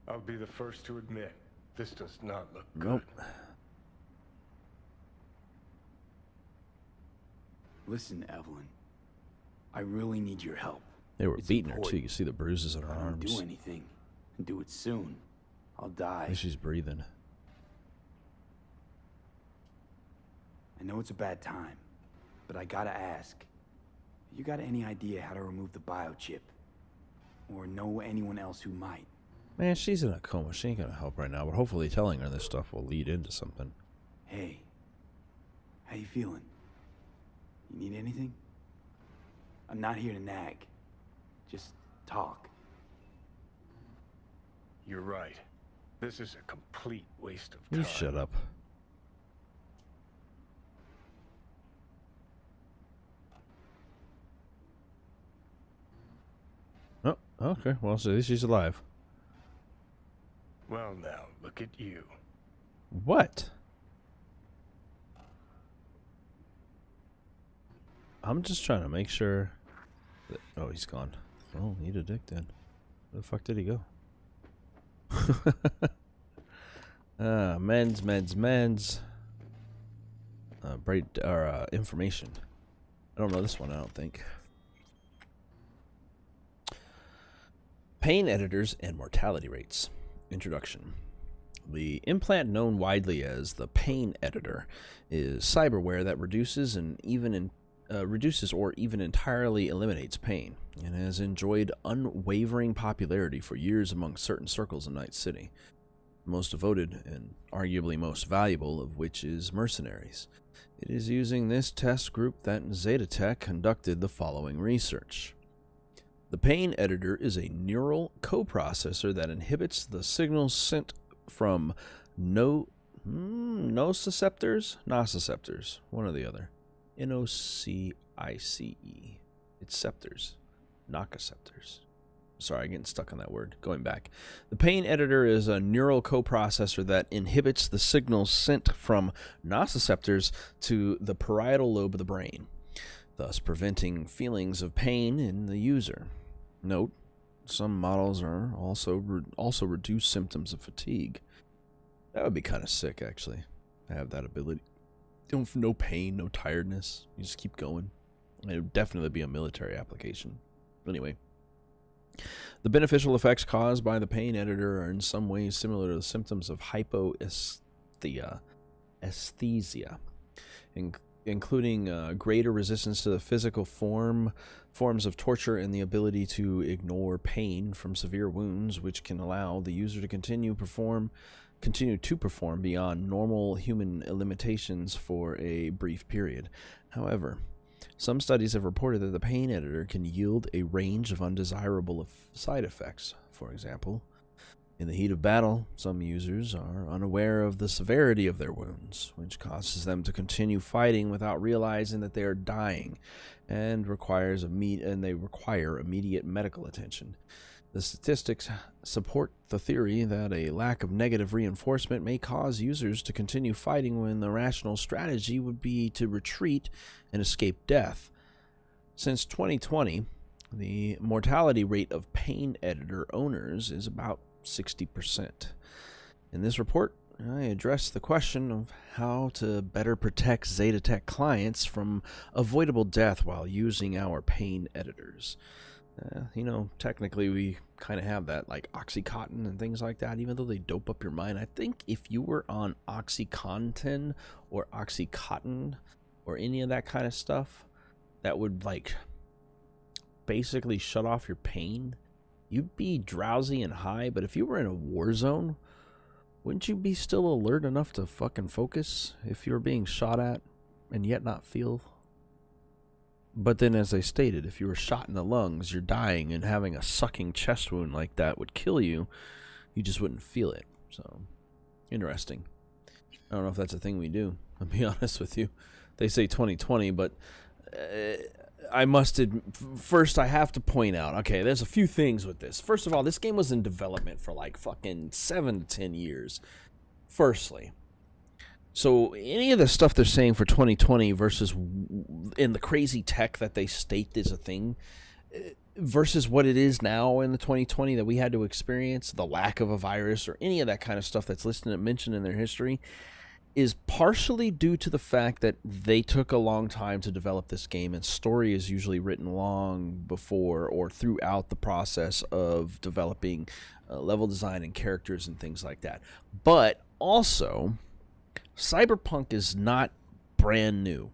I'll be the first to admit, this does not look good. Nope. Listen, Evelyn. I really need your help. They were It's beating her too. important. You see the bruises on her If I don't arms. do anything, and do it soon, I'll die. At least she's breathing. I know it's a bad time, but I gotta ask. You got any idea how to remove the biochip? Or know anyone else who might? Man, she's in a coma. She ain't gonna help right now, but hopefully telling her this stuff will lead into something. Hey, how you feeling? You need anything? I'm not here to nag. Just talk. You're right. This is a complete waste of time. You shut up. Oh, okay. Well, so at least she's alive. Well now, look at you. What? I'm just trying to make sure that... Oh, he's gone. Oh, need a dick then. Where the fuck did he go? Meds. Information. I don't know this one, I don't think. Pain editors and mortality rates. Introduction. The implant known widely as the pain editor is cyberware that reduces or even entirely eliminates pain, and has enjoyed unwavering popularity for years among certain circles in Night City. Most devoted and arguably most valuable of which is mercenaries. It is using this test group that Zetatech conducted the following research. The pain editor is a neural coprocessor that inhibits the signals sent from nociceptors, one or the other. Nocice. It's septors, nociceptors. Sorry, I'm getting stuck on that word. Going back. The pain editor is a neural coprocessor that inhibits the signals sent from nociceptors to the parietal lobe of the brain, thus preventing feelings of pain in the user. Note, some models are also reduce symptoms of fatigue. That would be kind of sick, actually, to have that ability. No pain, no tiredness. You just keep going. It would definitely be a military application. Anyway. The beneficial effects caused by the pain editor are in some ways similar to the symptoms of hypoesthesia, including greater resistance to the physical forms of torture and the ability to ignore pain from severe wounds, which can allow the user to continue to perform beyond normal human limitations for a brief period. However, some studies have reported that the pain editor can yield a range of undesirable side effects. For example, In the heat of battle, some users are unaware of the severity of their wounds, which causes them to continue fighting without realizing that they are dying and they require immediate medical attention. The statistics support the theory that a lack of negative reinforcement may cause users to continue fighting when the rational strategy would be to retreat and escape death. Since 2020, the mortality rate of pain editor owners is about 60%. In this report, I address the question of how to better protect Zetatech clients from avoidable death while using our pain editors. Technically we kind of have that, like Oxycontin and things like that, even though they dope up your mind. I think if you were on Oxycontin or Oxycontin or any of that kind of stuff, that would, like, basically shut off your pain. You'd be drowsy and high, but if you were in a war zone, wouldn't you be still alert enough to fucking focus if you're being shot at and yet not feel? But then, as I stated, if you were shot in the lungs, you're dying, and having a sucking chest wound like that would kill you. You just wouldn't feel it. So, interesting. I don't know if that's a thing we do. I'll be honest with you. They say 2020, but first I have to point out, okay, there's a few things with this. First of all, this game was in development for like fucking 7 to 10 years. Firstly. So any of the stuff they're saying for 2020 versus in the crazy tech that they state is a thing versus what it is now in the 2020 that we had to experience, the lack of a virus or any of that kind of stuff that's mentioned in their history, is partially due to the fact that they took a long time to develop this game, and story is usually written long before or throughout the process of developing level design and characters and things like that. But also, Cyberpunk is not brand new.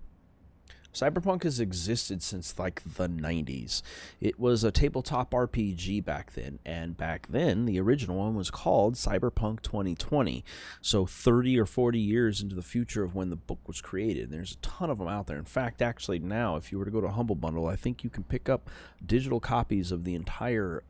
Cyberpunk has existed since like the 90s. It was a tabletop RPG back then, and back then the original one was called Cyberpunk 2020. So 30 or 40 years into the future of when the book was created. There's a ton of them out there. In fact, actually now, if you were to go to Humble Bundle, I think you can pick up digital copies of the entire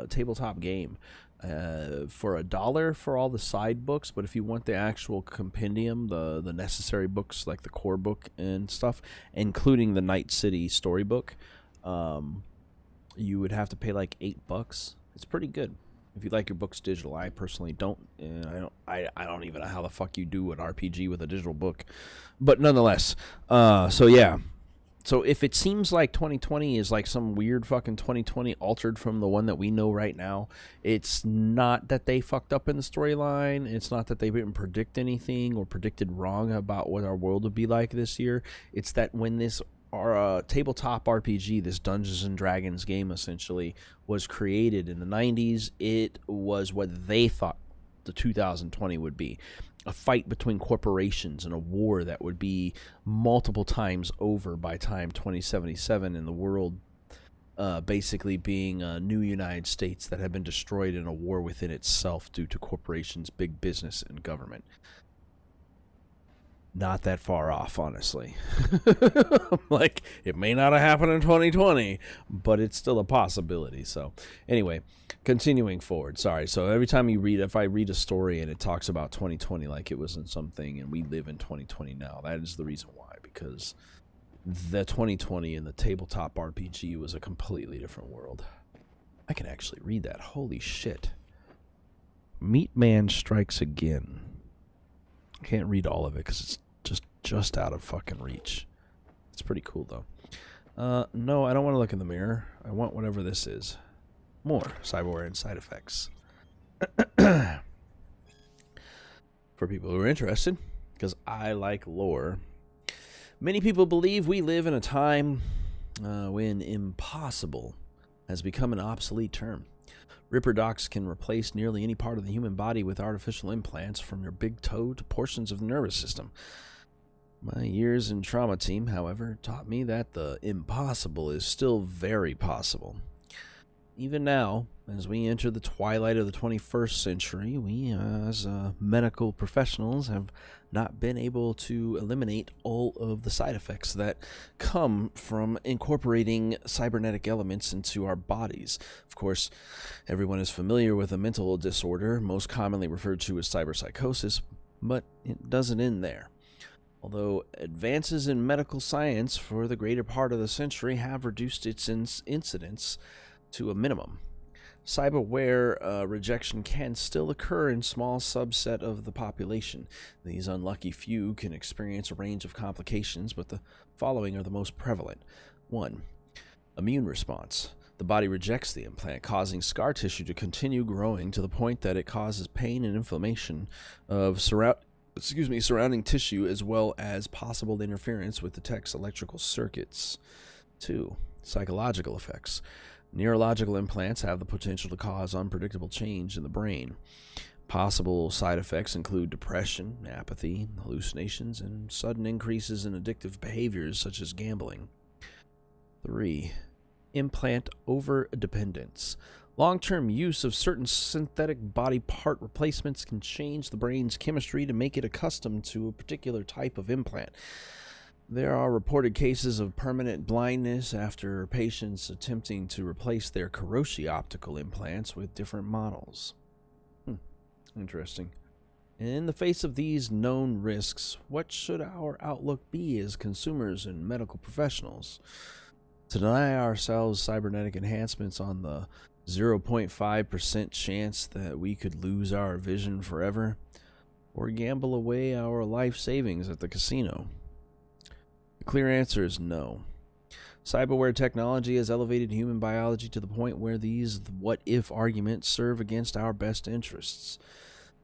tabletop game for $1 for all the side books, but if you want the actual compendium, the necessary books like the core book and stuff, including the Night City storybook, you would have to pay like $8. It's pretty good if you like your books digital. I personally don't, and I don't even know how the fuck you do an RPG with a digital book, but nonetheless, so yeah. So if it seems like 2020 is like some weird fucking 2020 altered from the one that we know right now, it's not that they fucked up in the storyline. It's not that they didn't predict anything or predicted wrong about what our world would be like this year. It's that when this tabletop RPG, this Dungeons and Dragons game essentially, was created in the 90s, it was what they thought the 2020 would be. A fight between corporations and a war that would be multiple times over by time 2077, and the world basically being a new United States that had been destroyed in a war within itself due to corporations, big business, and government. Not that far off, honestly. Like, it may not have happened in 2020, but it's still a possibility. So, anyway, continuing forward. Sorry. So, every time if I read a story and it talks about 2020 like it was in something, and we live in 2020 now, that is the reason why. Because the 2020 in the tabletop RPG was a completely different world. I can actually read that. Holy shit. Meat Man Strikes Again. I can't read all of it because it's just out of fucking reach. It's pretty cool, though. No, I don't want to look in the mirror. I want whatever this is. More cyberware and side effects. For people who are interested, because I like lore. Many people believe we live in a time when impossible has become an obsolete term. Ripper docs can replace nearly any part of the human body with artificial implants, from your big toe to portions of the nervous system. My years in trauma team, however, taught me that the impossible is still very possible. even now, as we enter the twilight of the 21st century, we, as medical professionals, have not been able to eliminate all of the side effects that come from incorporating cybernetic elements into our bodies. Of course, everyone is familiar with a mental disorder, most commonly referred to as cyberpsychosis, but it doesn't end there. Although advances in medical science for the greater part of the century have reduced its incidence to a minimum, cyberware rejection can still occur in small subset of the population. These unlucky few can experience a range of complications, but the following are the most prevalent. 1. Immune response. The body rejects the implant, causing scar tissue to continue growing to the point that it causes pain and inflammation of surrounding tissue, as well as possible interference with the tech's electrical circuits. 2. Psychological effects. Neurological implants have the potential to cause unpredictable change in the brain. Possible side effects include depression, apathy, hallucinations, and sudden increases in addictive behaviors such as gambling. 3. Implant overdependence. Long-term use of certain synthetic body part replacements can change the brain's chemistry to make it accustomed to a particular type of implant. There are reported cases of permanent blindness after patients attempting to replace their Kiroshi optical implants with different models. Interesting. In the face of these known risks, what should our outlook be as consumers and medical professionals? To deny ourselves cybernetic enhancements on the 0.5% chance that we could lose our vision forever, or gamble away our life savings at the casino? The clear answer is no. Cyberware technology has elevated human biology to the point where these what-if arguments serve against our best interests.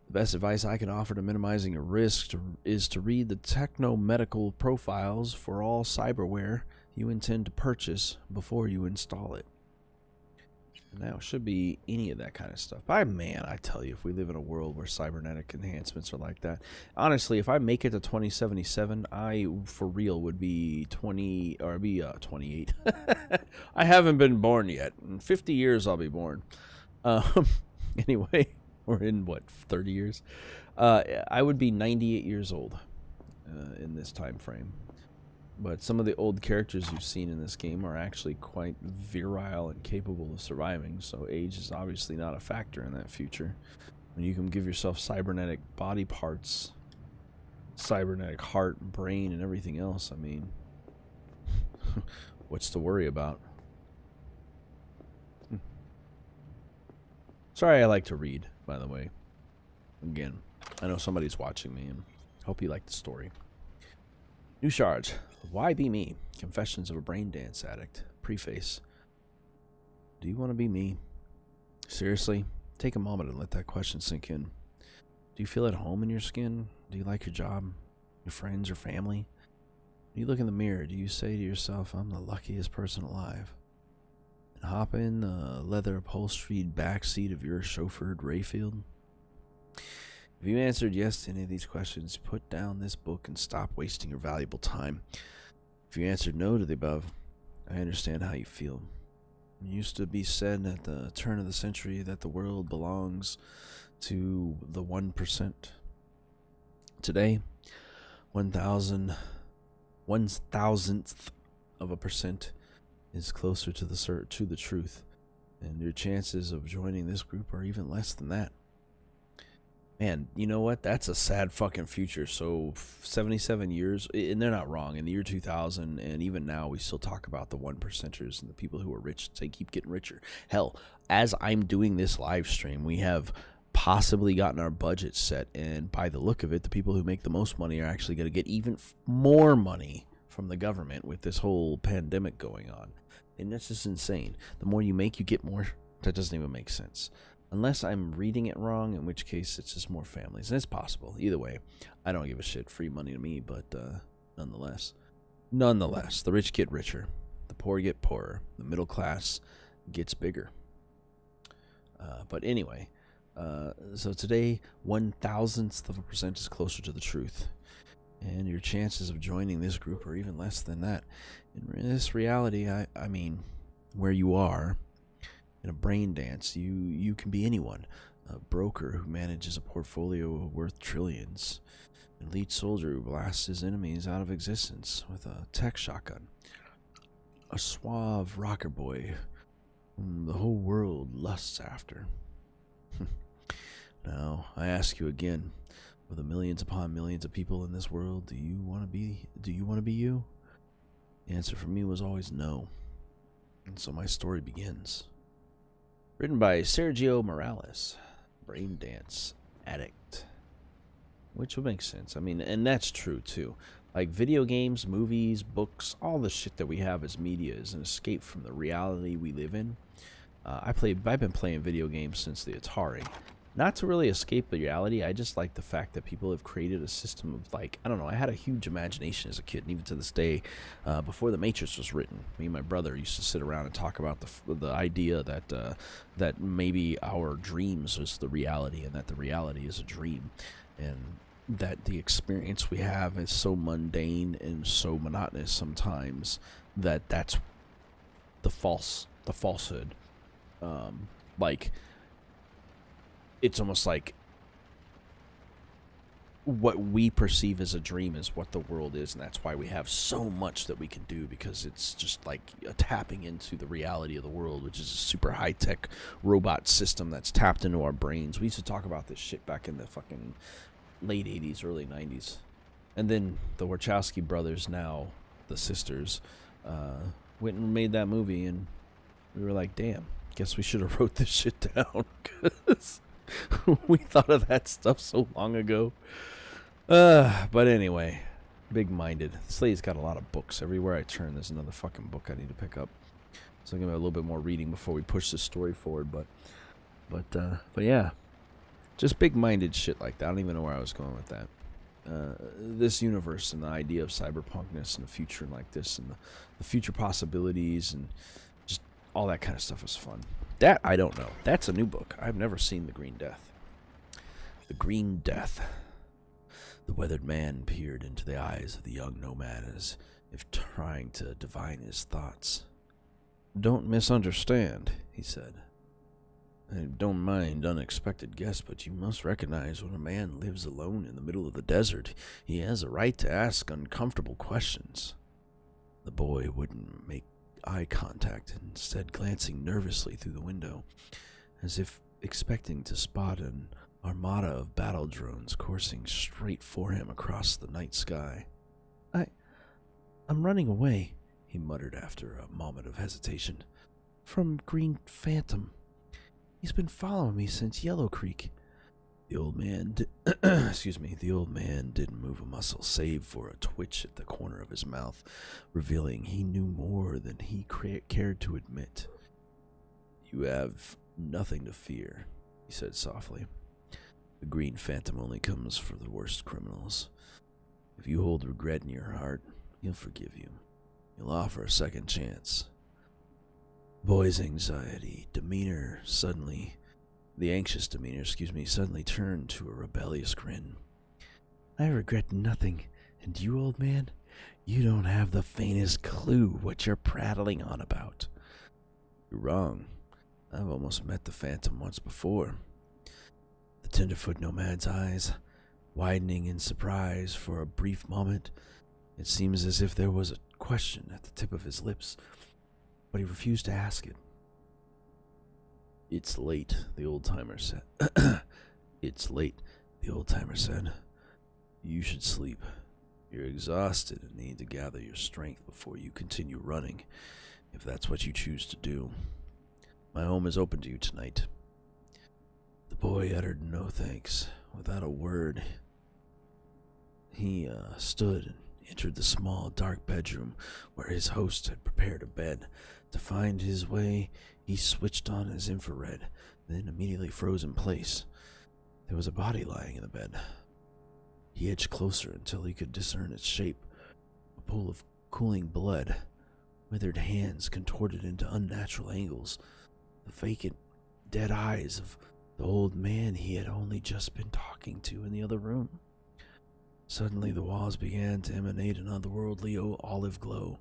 The best advice I can offer to minimizing a risk is to read the techno-medical profiles for all cyberware you intend to purchase before you install it. Now, it should be any of that kind of stuff. But man, I tell you, if we live in a world where cybernetic enhancements are like that, honestly, if I make it to 2077, I, for real, would be 28. I haven't been born yet. In 50 years, I'll be born. Anyway, or in, 30 years? I would be 98 years old in this time frame. But some of the old characters you've seen in this game are actually quite virile and capable of surviving, so age is obviously not a factor in that future. When you can give yourself cybernetic body parts, cybernetic heart, brain, and everything else, I mean, what's to worry about? Sorry, I like to read, by the way. Again, I know somebody's watching me, and hope you like the story. New charge. Why be me? Confessions of a brain dance addict. Preface. Do you want to be me? Seriously? Take a moment and let that question sink in. Do you feel at home in your skin? Do you like your job? Your friends? Your family? When you look in the mirror, do you say to yourself, I'm the luckiest person alive? And hop in the leather upholstered backseat of your chauffeured Rayfield? If you answered yes to any of these questions, put down this book and stop wasting your valuable time. If you answered no to the above, I understand how you feel. It used to be said at the turn of the century that the world belongs to the 1%. Today, 1,000th of a percent is closer to the truth, and your chances of joining this group are even less than that. Man, you know what? That's a sad fucking future. So 77 years, and they're not wrong. In the year 2000, and even now, we still talk about the 1%ers and the people who are rich. They keep getting richer. Hell, as I'm doing this live stream, we have possibly gotten our budget set, and by the look of it, the people who make the most money are actually going to get even more money from the government with this whole pandemic going on. And that's just insane. The more you make, you get more. That doesn't even make sense. Unless I'm reading it wrong, in which case it's just more families. And it's possible. Either way, I don't give a shit. Free money to me, but nonetheless, the rich get richer. The poor get poorer. The middle class gets bigger. But anyway, so today, 1,000th of a percent is closer to the truth. And your chances of joining this group are even less than that. In this reality, I mean, where you are, In a brain dance, you can be anyone. A broker who manages a portfolio worth trillions. An elite soldier who blasts his enemies out of existence with a tech shotgun. A suave rocker boy whom the whole world lusts after. Now, I ask you again, for the millions upon millions of people in this world, do you want to be you? The answer for me was always no. And so my story begins. Written by Sergio Morales, Brain Dance Addict. Which would make sense. I mean, and that's true too. Like video games, movies, books, all the shit that we have as media is an escape from the reality we live in. I've been playing video games since the Atari. Not to really escape the reality, I just like the fact that people have created a system of, like, I don't know, I had a huge imagination as a kid, and even to this day, before The Matrix was written, me and my brother used to sit around and talk about the idea that maybe our dreams is the reality, and that the reality is a dream, and that the experience we have is so mundane and so monotonous sometimes that that's the falsehood. Like, it's almost like what we perceive as a dream is what the world is, and that's why we have so much that we can do, because it's just like a tapping into the reality of the world, which is a super high-tech robot system that's tapped into our brains. We used to talk about this shit back in the fucking late 80s, early 90s. And then the Wachowski brothers, now the sisters, went and made that movie, and we were like, damn, guess we should have wrote this shit down, because we thought of that stuff so long ago. But anyway, big-minded. Slade's got a lot of books. Everywhere I turn, there's another fucking book I need to pick up. So I'm gonna have a little bit more reading before we push this story forward. But yeah, just big-minded shit like that. I don't even know where I was going with that. This universe and the idea of cyberpunkness and the future like this, and the future possibilities, and just all that kind of stuff is fun. That, I don't know. That's a new book. I've never seen The Green Death. The Green Death. The weathered man peered into the eyes of the young nomad as if trying to divine his thoughts. Don't misunderstand, he said. I don't mind unexpected guests, but you must recognize when a man lives alone in the middle of the desert, he has a right to ask uncomfortable questions. The boy wouldn't make eye contact, instead glancing nervously through the window, as if expecting to spot an armada of battle drones coursing straight for him across the night sky. I'm running away, he muttered after a moment of hesitation. From Green Phantom. He's been following me since Yellow Creek. The old man didn't move a muscle, save for a twitch at the corner of his mouth, revealing he knew more than he cared to admit. You have nothing to fear, he said softly. The Green Phantom only comes for the worst criminals. If you hold regret in your heart, he'll forgive you. He'll offer a second chance. The boy's anxious demeanor, suddenly turned to a rebellious grin. I regret nothing, and you, old man, you don't have the faintest clue what you're prattling on about. You're wrong. I've almost met the Phantom once before. The tenderfoot nomad's eyes, widening in surprise for a brief moment, it seems as if there was a question at the tip of his lips, but he refused to ask it. It's late, the old-timer said. It's late, the old-timer said. You should sleep. You're exhausted and need to gather your strength before you continue running, if that's what you choose to do. My home is open to you tonight. The boy uttered no thanks. Without a word, he stood and entered the small, dark bedroom where his host had prepared a bed. To find his way, he switched on his infrared, then immediately froze in place. There was a body lying in the bed. He edged closer until he could discern its shape, a pool of cooling blood, withered hands contorted into unnatural angles, the vacant, dead eyes of the old man he had only just been talking to in the other room. Suddenly the walls began to emanate an otherworldly olive glow.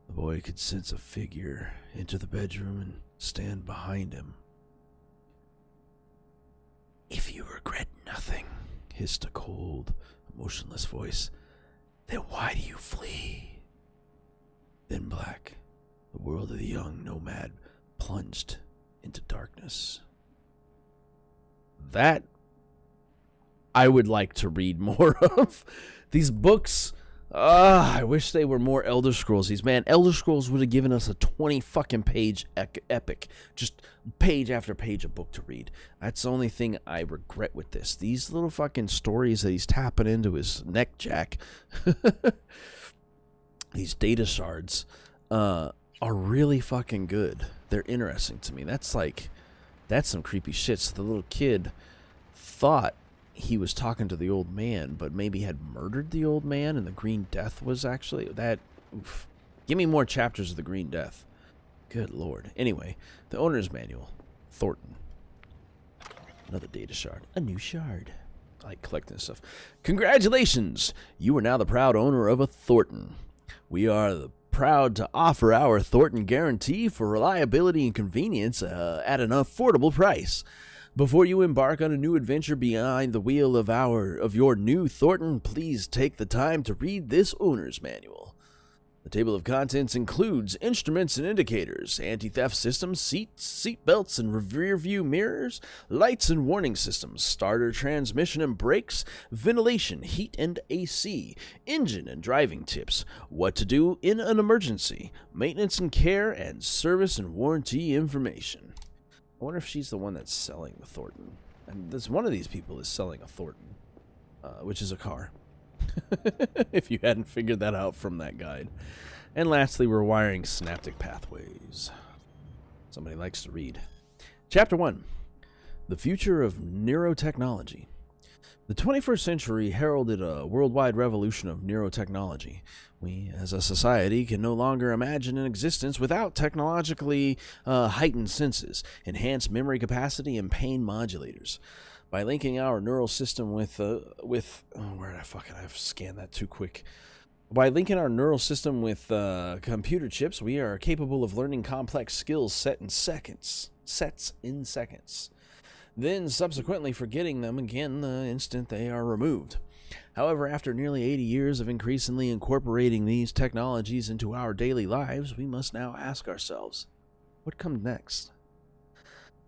The boy could sense a figure enter the bedroom and stand behind him. If you regret nothing, hissed a cold, emotionless voice, then why do you flee? Then black, the world of the young nomad plunged into darkness. That I would like to read more of. These books, I wish they were more Elder Scrollsies. Man, Elder Scrolls would have given us a 20 fucking page epic. Just page after page of book to read. That's the only thing I regret with this. These little fucking stories that he's tapping into his neck jack, these data shards, are really fucking good. They're interesting to me. That's some creepy shit. So the little kid thought he was talking to the old man, but maybe had murdered the old man, and the Green Death was actually that. Oof. Give me more chapters of the Green Death. Good lord. Anyway, the owner's manual. Thornton. Another data shard. A new shard. I like collecting stuff. Congratulations! You are now the proud owner of a Thornton. We are proud to offer our Thornton guarantee for reliability and convenience at an affordable price. Before you embark on a new adventure behind the wheel of your new Thornton, please take the time to read this owner's manual. The table of contents includes instruments and indicators, anti-theft systems, seat belts and rear view mirrors, lights and warning systems, starter, transmission and brakes, ventilation, heat and AC, engine and driving tips, what to do in an emergency, maintenance and care, and service and warranty information. I wonder if she's the one that's selling the Thornton. And this one of these people is selling a Thornton, which is a car. If you hadn't figured that out from that guide. And lastly, we're wiring synaptic pathways. Somebody likes to read. Chapter 1. The Future of Neurotechnology. The 21st century heralded a worldwide revolution of neurotechnology. We, as a society, can no longer imagine an existence without technologically heightened senses, enhanced memory capacity, and pain modulators. By linking our neural system with where did I fucking I've scanned that too quick. By linking our neural system with computer chips, we are capable of learning complex skills sets in seconds. Then subsequently forgetting them again the instant they are removed. However, after nearly 80 years of increasingly incorporating these technologies into our daily lives, we must now ask ourselves, what comes next?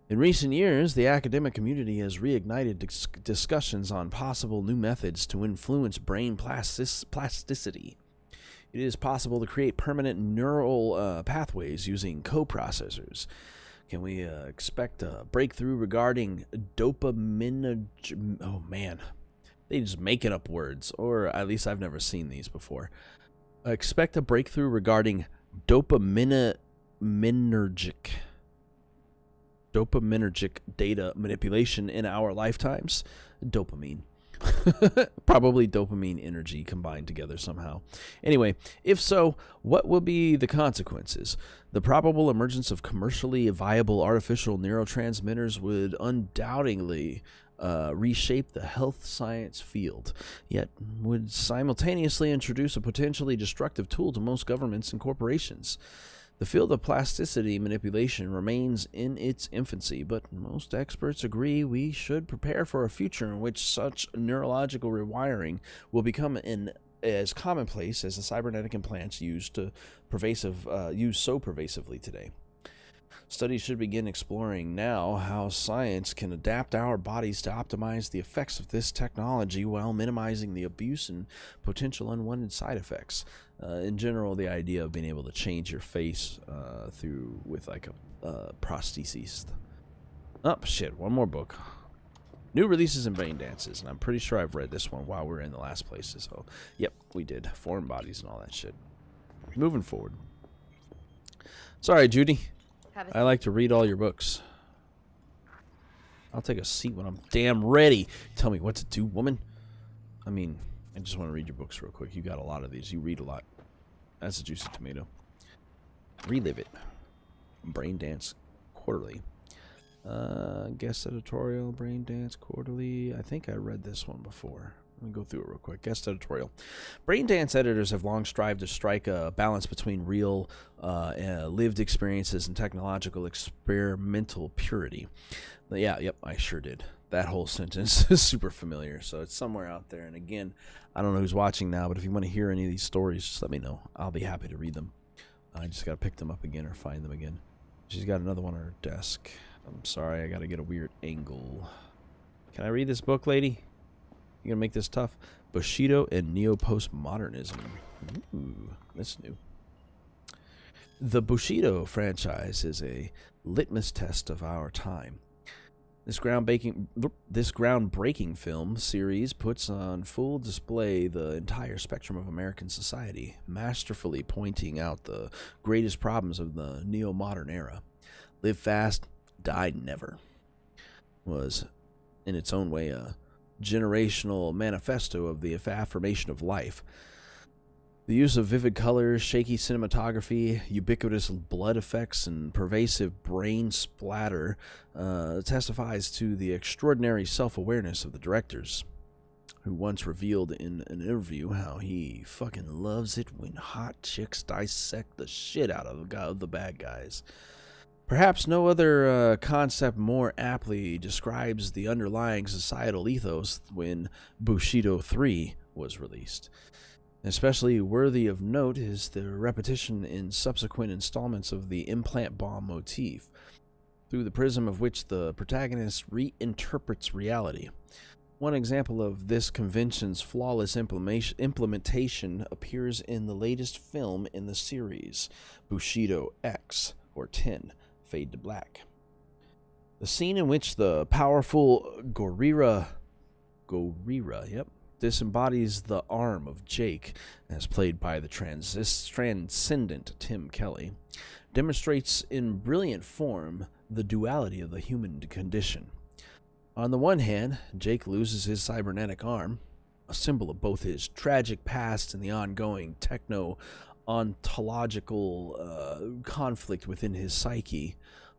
In recent years, the academic community has reignited discussions on possible new methods to influence brain plasticity. It is possible to create permanent neural pathways using coprocessors. Can we expect a breakthrough regarding dopamine? Oh man, they just making up words, or at least I've never seen these before. Expect a breakthrough regarding dopaminergic data manipulation in our lifetimes. Dopamine. Probably dopamine energy combined together somehow. Anyway, if so, what will be the consequences? The probable emergence of commercially viable artificial neurotransmitters would undoubtedly reshape the health science field, yet would simultaneously introduce a potentially destructive tool to most governments and corporations. The field of plasticity manipulation remains in its infancy, but most experts agree we should prepare for a future in which such neurological rewiring will become as commonplace as the cybernetic implants used so pervasively today. Studies should begin exploring now how science can adapt our bodies to optimize the effects of this technology while minimizing the abuse and potential unwanted side effects. In general, the idea of being able to change your face with like a prosthesis. Oh, shit, one more book. New releases and brain dances, and I'm pretty sure I've read this one while we were in the last places. So, yep, we did. Foreign bodies and all that shit. Moving forward. Sorry, Judy. I like to read all your books. I'll take a seat when I'm damn ready. Tell me what to do, woman. I mean, I just want to read your books real quick. You got a lot of these. You read a lot. That's a juicy tomato. Relive it. Brain Dance Quarterly. Guest editorial, Brain Dance Quarterly. I think I read this one before. Let me go through it real quick. Guest editorial. Braindance editors have long strived to strike a balance between real lived experiences and technological experimental purity. But yeah, yep, I sure did. That whole sentence is super familiar, so it's somewhere out there. And again, I don't know who's watching now, but if you want to hear any of these stories, just let me know. I'll be happy to read them. I just got to pick them up again or find them again. She's got another one on her desk. I'm sorry, I got to get a weird angle. Can I read this book, lady? You gonna make this tough? Bushido and Neo-Postmodernism. Ooh, that's new. The Bushido franchise is a litmus test of our time. This groundbreaking film series puts on full display the entire spectrum of American society, masterfully pointing out the greatest problems of the neo-modern era. Live fast, die never was, in its own way, a generational manifesto of the affirmation of life. The use of vivid colors, shaky cinematography, ubiquitous blood effects, and pervasive brain splatter testifies to the extraordinary self-awareness of the directors, who once revealed in an interview how he fucking loves it when hot chicks dissect the shit out of the bad guys. Perhaps no other concept more aptly describes the underlying societal ethos when Bushido 3 was released. Especially worthy of note is the repetition in subsequent installments of the implant bomb motif, through the prism of which the protagonist reinterprets reality. One example of this convention's flawless implementation appears in the latest film in the series, Bushido X, or 10, Fade to Black. The scene in which the powerful Gorira, disembodies the arm of Jake, as played by the transcendent Tim Kelly, demonstrates in brilliant form the duality of the human condition. On the one hand, Jake loses his cybernetic arm, a symbol of both his tragic past and the ongoing techno-ontological conflict within his psyche.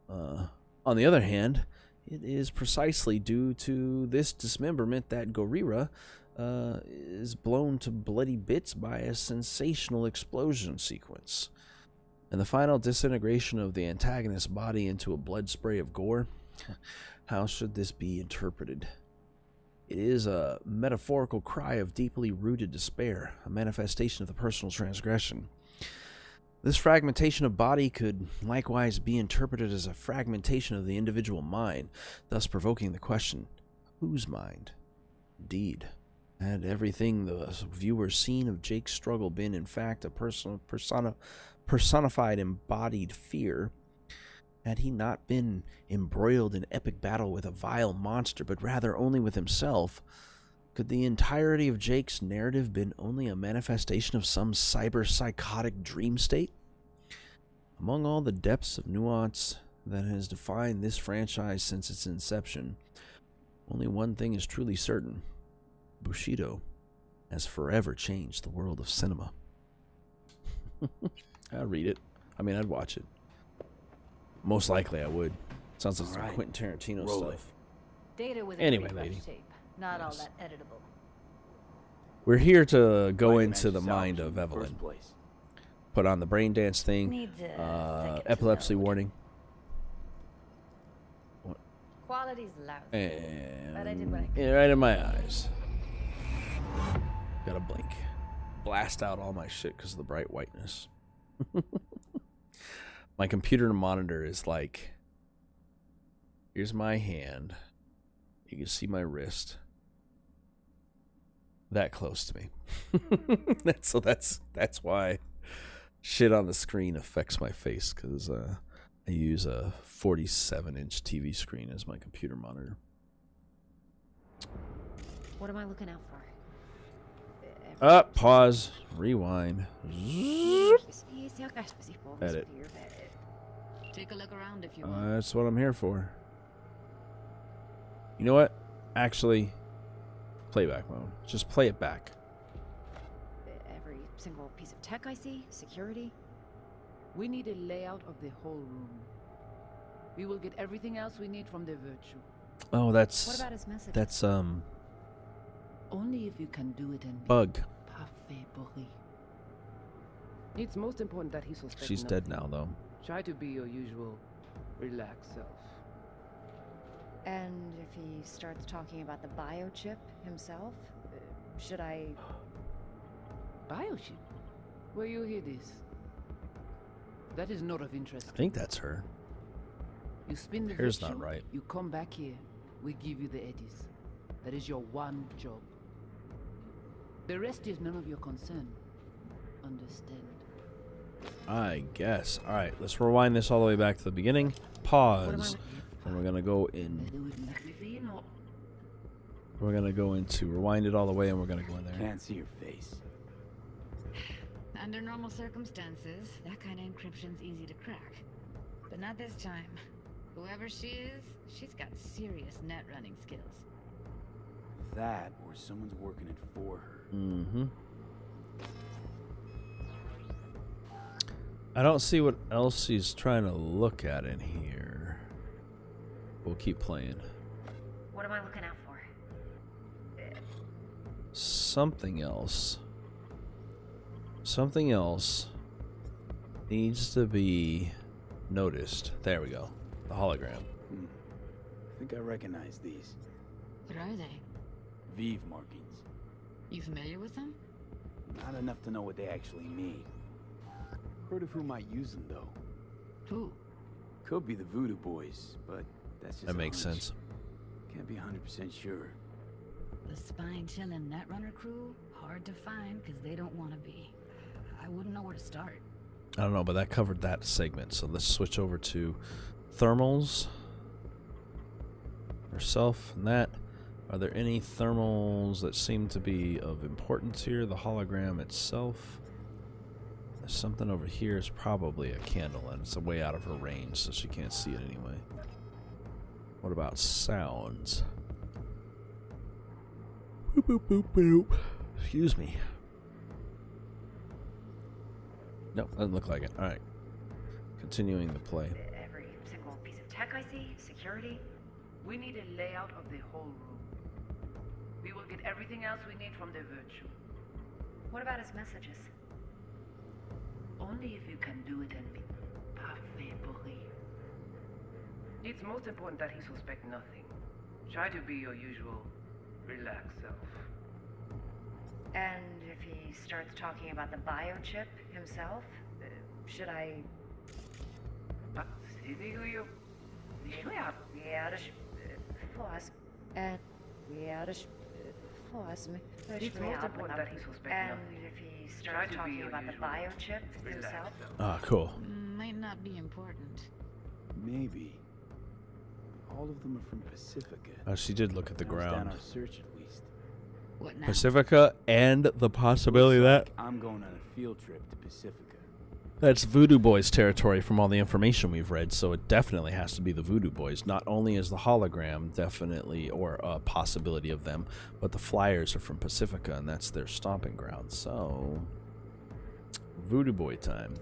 On the other hand, it is precisely due to this dismemberment that Gorira is blown to bloody bits by a sensational explosion sequence. And the final disintegration of the antagonist's body into a blood spray of gore. How should this be interpreted? It is a metaphorical cry of deeply rooted despair, a manifestation of the personal transgression. This fragmentation of body could likewise be interpreted as a fragmentation of the individual mind, thus provoking the question, whose mind? Indeed, had everything the viewer seen of Jake's struggle been in fact a personified embodied fear, had he not been embroiled in epic battle with a vile monster, but rather only with himself, could the entirety of Jake's narrative been only a manifestation of some cyber-psychotic dream state? Among all the depths of nuance that has defined this franchise since its inception, only one thing is truly certain. Bushido has forever changed the world of cinema. I'd read it. I mean, I'd watch it. Most likely I would. Sounds like some Quentin Tarantino stuff. Data was anyway, lady. Shape. Not all that editable. We're here to go into the mind of Evalyn. Put on the brain dance thing. Epilepsy warning. What? Quality's loud. And but I did what I could. yeah, right in my eyes. Gotta blink. Blast out all my shit because of the bright whiteness. My computer monitor is like, here's my hand. You can see my wrist. That close to me. That's why shit on the screen affects my face, because I use a 47-inch TV screen as my computer monitor. What am I looking out for? Up, pause, rewind. Edit. Take a look around if you want. That's what I'm here for. You know what? Actually, playback mode. Just play it back. Every single piece of tech I see, security. We need a layout of the whole room. We will get everything else we need from the virtue. Oh, that's what about his messages? That's Only if you can do it and be Bug. parfait, Boris. It's most important that he suspects She's nothing. dead now, though. Try to be your usual, relaxed self. And if he starts talking about the biochip himself, should I... Biochip? Where you hear this? That is not of interest. I think that's her. You spin the Hair's virtue, not right. You come back here. We give you the eddies. That is your one job. The rest is none of your concern. Understand? I guess. All right, let's rewind this all the way back to the beginning. Pause. And we're gonna go in. We're gonna go into rewind it all the way, and we're gonna go in there. Can't see your face. Under normal circumstances, that kind of encryption's easy to crack. But not this time. Whoever she is, she's got serious net running skills. That, or someone's working it for her. Mm-hmm. I don't see what else she's trying to look at in here. We'll keep playing. What am I looking out for? Something else. Something else needs to be noticed. There we go. The hologram. I think I recognize these. What are they? Vive markings. You familiar with them? Not enough to know what they actually mean. Heard of who might use them, though. Who? Could be the Voodoo Boys, but that's just That makes sense. Can't be 100% sure. The spine-chilling Netrunner crew? Hard to find because they don't want to be. I wouldn't know where to start. I don't know, but that covered that segment. So let's switch over to thermals. Herself and that. Are there any thermals that seem to be of importance here? The hologram itself. There's something over here is probably a candle, and it's way out of her range, so she can't see it anyway. What about sounds? Boop, boop, boop, boop. Excuse me. Nope, doesn't look like it. Alright. Continuing the play. Every single piece of tech I see, security. We need a layout of the whole room. We will get everything else we need from the virtue. What about his messages? Only if you can do it and be parfait, Boris. It's most important that he suspect nothing. Try to be your usual, relaxed self. And if he starts talking about the biochip himself, should I... It's most important that he suspect And nothing. if he starts talking about the biochip himself? Ah, cool. Might not be important. Maybe. All of them are from Pacifica. Oh, she did look at the Narrows down ground. our search at least. What now? Pacifica and the possibility that I'm going on a field trip to Pacifica. that's Voodoo Boys territory from all the information we've read, so it definitely has to be the Voodoo Boys. Not only is the hologram definitely or a possibility of them, but the flyers are from Pacifica, and that's their stomping ground. So, Voodoo Boy time.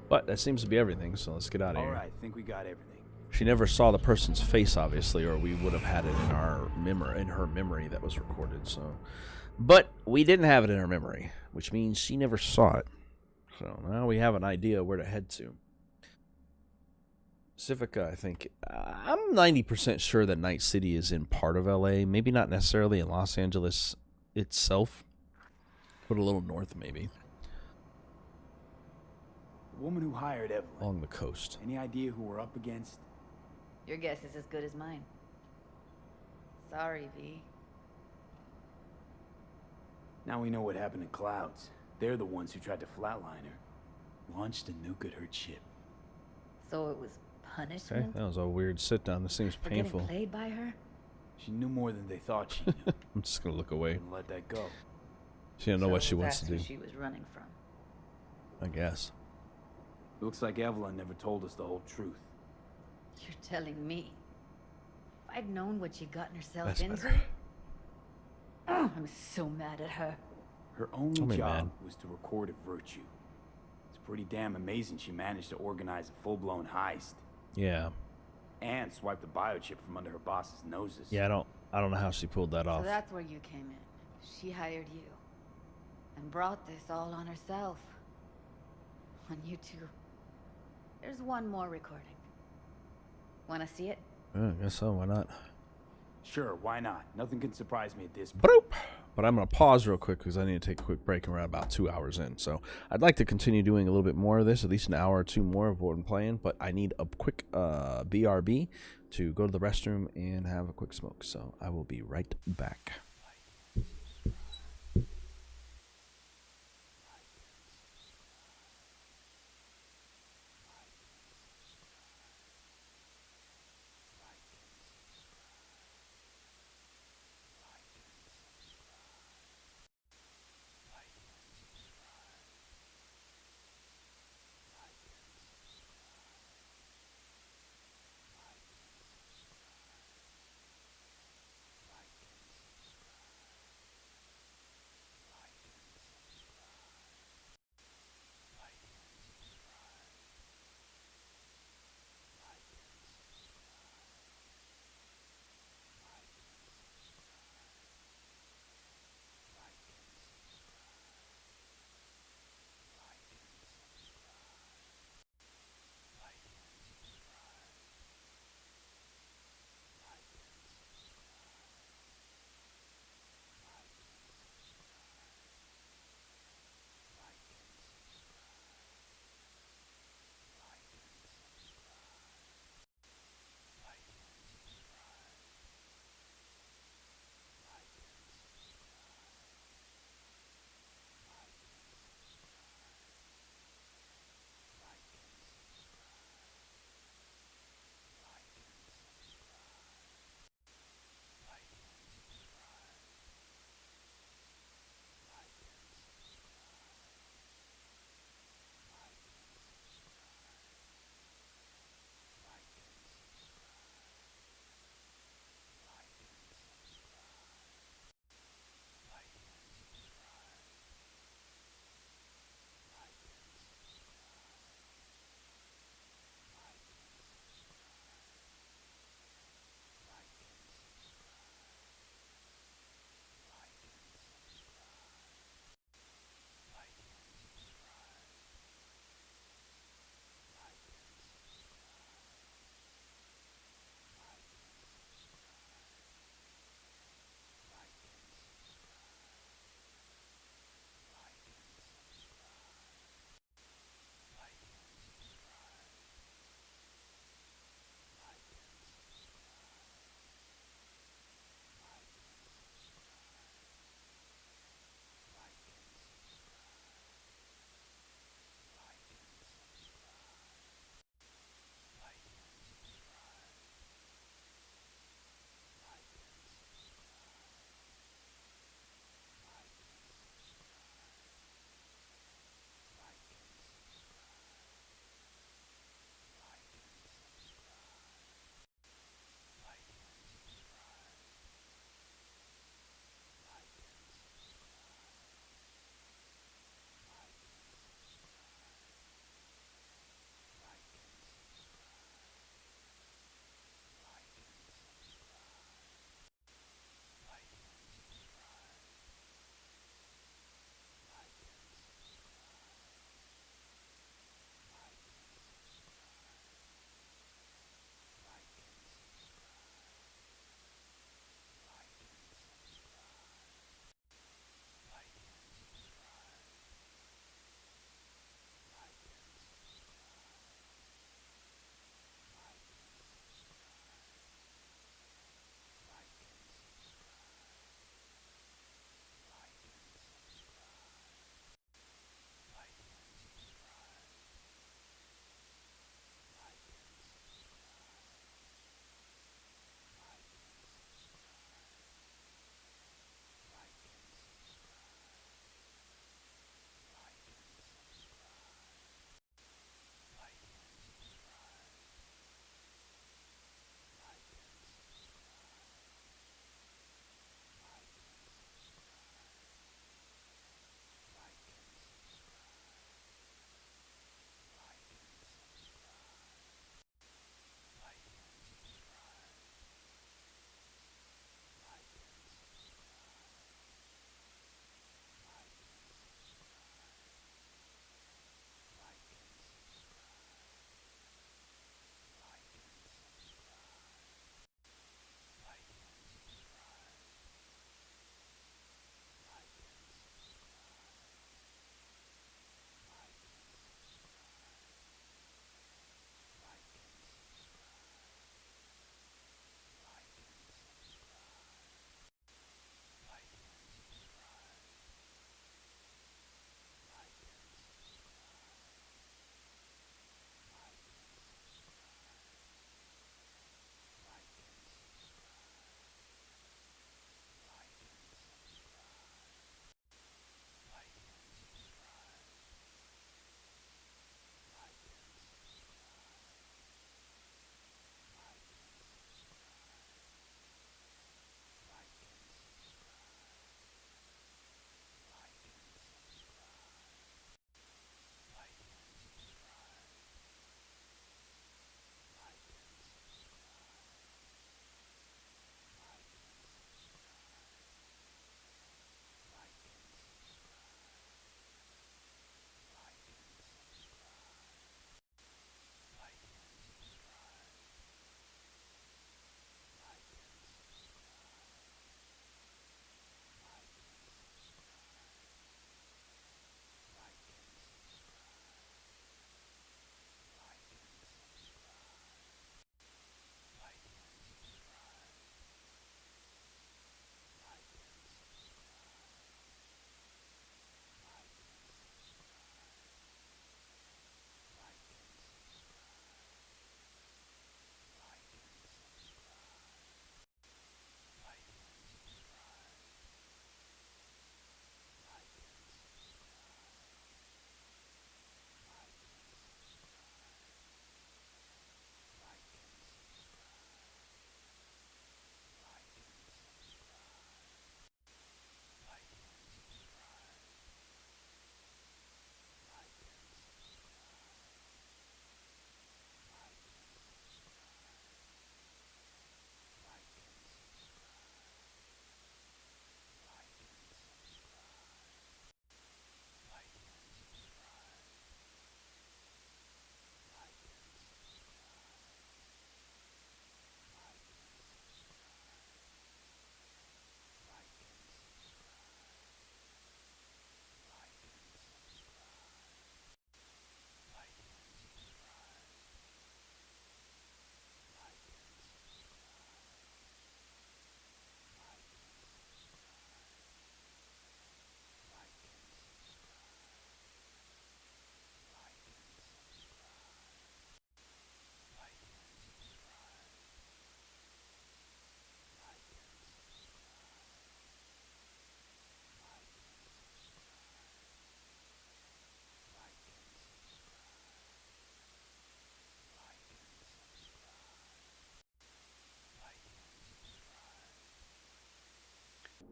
But that seems to be everything, so let's get out of here. Alright, think we got everything. She never saw the person's face, obviously, or we would have had it in our memory, in her memory that was recorded. So, but we didn't have it in her memory, which means she never saw it. So now we have an idea where to head to. Pacifica, I think. I'm 90% sure that Night City is in part of LA. Maybe not necessarily in Los Angeles itself, but a little north, maybe. The woman who hired Evelyn. Along the coast. Any idea who we're up against? Your guess is as good as mine. Sorry, V. Now we know what happened to Clouds. They're the ones who tried to flatline her. Launched a nuke at her chip. So it was Okay, punishment? that was a weird sit down. This seems For painful. getting played by her? She knew more than they thought she knew. I'm just going to look away. And let that go. She didn't know what So she wants to do. that's who she was running from. I guess. Looks like Evelyn never told us the whole truth. You're telling me. If I'd known what she'd gotten herself That's into... better. Oh, I'm so mad at her. Her only Tell me, job man. was to record a virtue. It's pretty damn amazing she managed to organize a full-blown heist. Yeah. And swipe the biochip from under her boss's noses. Yeah, I don't know how she pulled that So off. that's where you came in. She hired you and brought this all on herself. On you two. There's one more recording. Wanna see it? I guess so. Why not? Sure, why not? Nothing can surprise me at this point. Boop. But I'm going to pause real quick because I need to take a quick break, and we're about 2 hours in. So I'd like to continue doing a little bit more of this, at least an hour or two more of what I'm playing. But I need a quick BRB to go to the restroom and have a quick smoke. So I will be right back.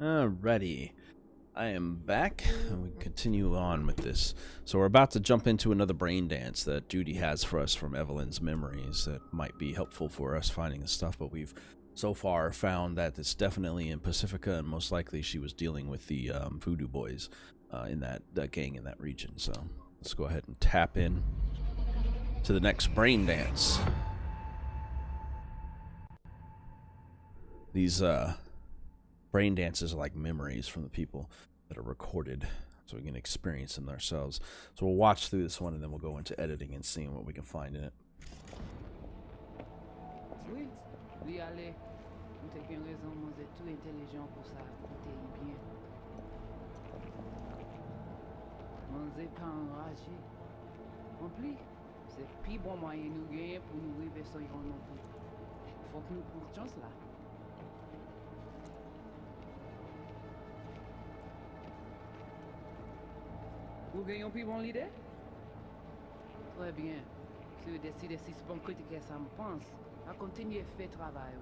Alrighty. I am back, and we continue on with this. So we're about to jump into another brain dance that Judy has for us from Evalyn's memories that might be helpful for us finding the stuff, but we've so far found that it's definitely in Pacifica, and most likely she was dealing with the voodoo boys in that gang in that region. So let's go ahead and tap in to the next brain dance. These brain dances are like memories from the people that are recorded, so we can experience them ourselves. So we'll watch through this one, and then we'll go into editing and seeing what we can find in it. Oui, allez. Vous avez une raison, vous êtes tout intelligent pour ça. Écoutez bien. Vous n'êtes pas enragé. En plus, c'est le plus bon moyen nous gagner pour nous arriver sur yon non plus. Faut que nous prenions chance là. Vous gagnez plus bon l'idée? Très bien. Si vous décidez si c'est bon critiquer ça me pense, à continuer à faire travail.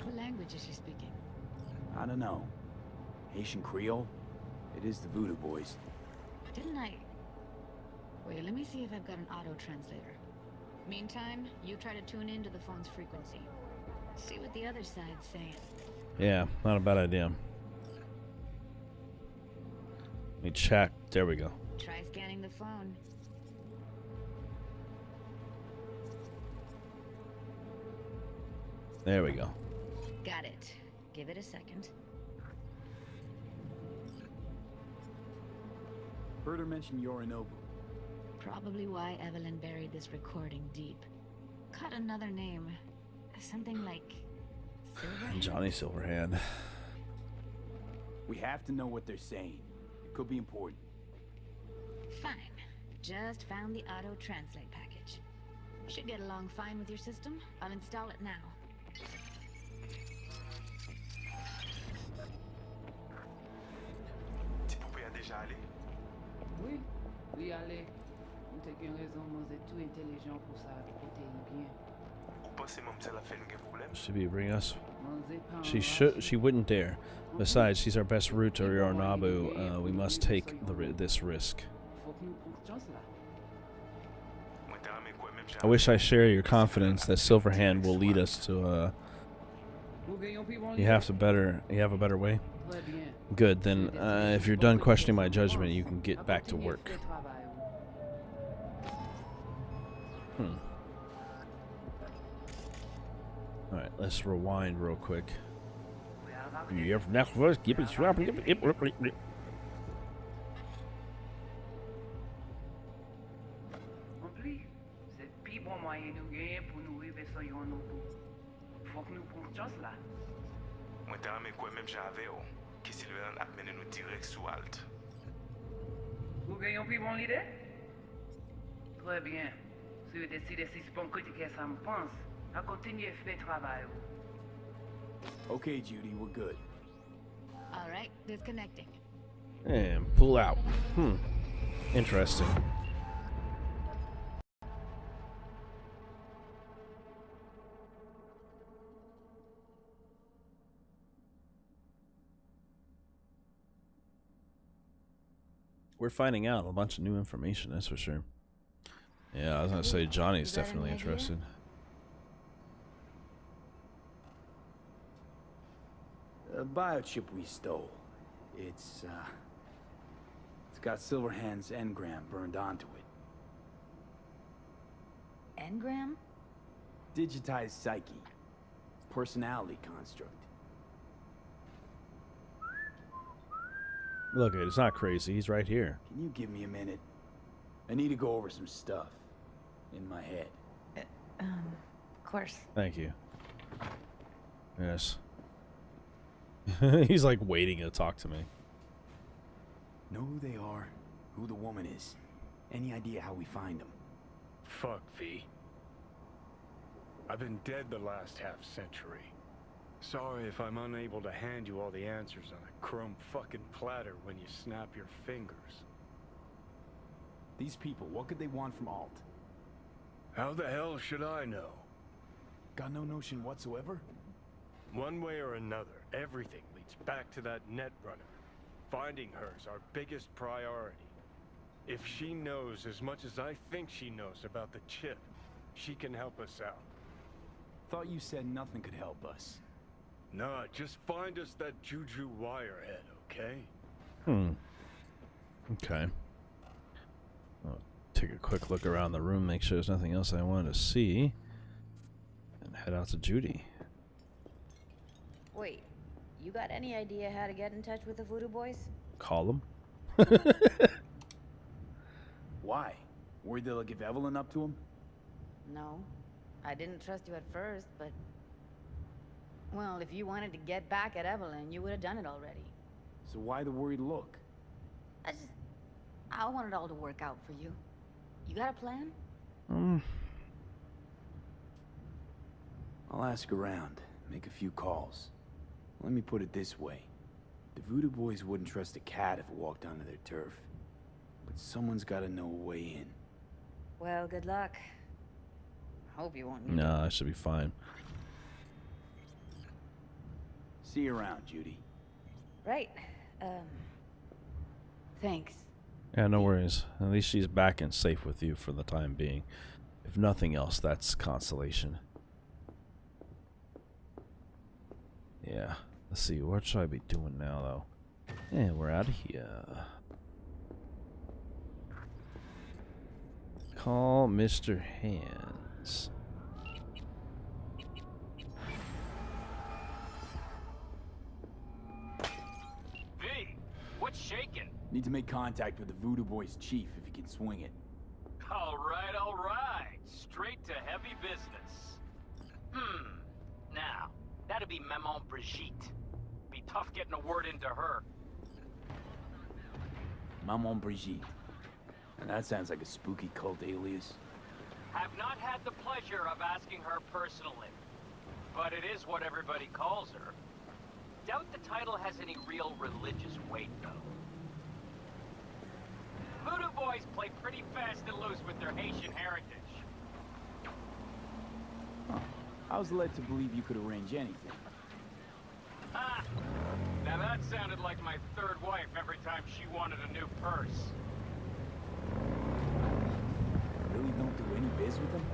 What language is she speaking? I don't know. Haitian Creole? It is the Voodoo Boys. Didn't I? Wait, let me see if I've got an auto translator. Meantime, you try to tune into the phone's frequency. See what the other side's saying. Yeah, not a bad idea. Let me check. There we go. Try scanning the phone. There we go. Got it. Give it a second. Heard her mention Yorinobu. Probably why Evalyn buried this recording deep. Caught another name. Something like Silverhand? Johnny Silverhand. We have to know what they're saying. It could be important. Fine. Just found the auto translate package. Should get along fine with your system. I'll install it now. Oui, oui, allez. Vous avez une raison, vous êtes tout intelligent pour ça. Écoutez bien. Should be bring us. She wouldn't dare. Besides, she's our best route to Yorinobu. We must take this risk. I wish I share your confidence that Silverhand will lead us to you have a better way? Good, then if you're done questioning my judgment, you can get back to work. Alright, let's rewind real quick. Faut que nous prenions chance là. Moi, t'as aimé quoi même j'avais, qui Sylvain a mené nous direct sous Alt. Vous gagnez plus bon l'idée? Très bien. Si vous décidez si c'est bon critiquer ça me pense, à continuer à faire travail. Okay, Judy, we're good. All right, disconnecting. And pull out. Interesting. We're finding out a bunch of new information, that's for sure. Yeah, I was gonna say Johnny's definitely interested. The biochip we stole. It's got Silverhand's engram burned onto it. Engram? Digitized psyche. Personality construct. Look, it's not crazy. He's right here. Can you give me a minute? I need to go over some stuff in my head. Of course. Thank you. Yes. He's like waiting to talk to me. Know who they are, who the woman is. Any idea how we find them? Fuck, V. I've been dead the last half-century. Sorry if I'm unable to hand you all the answers on a chrome fucking platter when you snap your fingers. These people, what could they want from Alt? How the hell should I know? Got no notion whatsoever? One way or another, everything leads It's back to that Netrunner. Finding her's our biggest priority. If she knows as much as I think she knows about the chip, she can help us out. Thought you said nothing could help us. Nah, just find us that Juju wirehead, okay? Okay. I'll take a quick look around the room, make sure there's nothing else I wanted to see, and head out to Judy. Wait, you got any idea how to get in touch with the Voodoo Boys? Call them. Why? Worried they'll give Evalyn up to him? No, I didn't trust you at first, but... Well, if you wanted to get back at Evalyn, you would have done it already. So why the worried look? I want it all to work out for you. You got a plan? I'll ask around, make a few calls. Let me put it this way. The Voodoo Boys wouldn't trust a cat if it walked onto their turf. But someone's gotta know a way in. Well, good luck. Hope you won't need No, I should be fine. See you around, Judy. Right. Thanks. Yeah, no worries. At least she's back and safe with you for the time being. If nothing else, that's consolation. Yeah. Let's see, what should I be doing now, though? Yeah, we're out of here. Call Mr. Hands. V, what's shaking? Need to make contact with the Voodoo Boys chief if you can swing it. All right. Straight to heavy business. Now, that'd be Maman Brigitte. Be tough getting a word into her. Maman Brigitte. That sounds like a spooky cult alias. Have not had the pleasure of asking her personally, but it is what everybody calls her. Doubt the title has any real religious weight, though. Voodoo Boys play pretty fast and loose with their Haitian heritage. I was led to believe you could arrange anything. Ah! Now that sounded like my third wife every time she wanted a new purse. Really don't do any biz with them?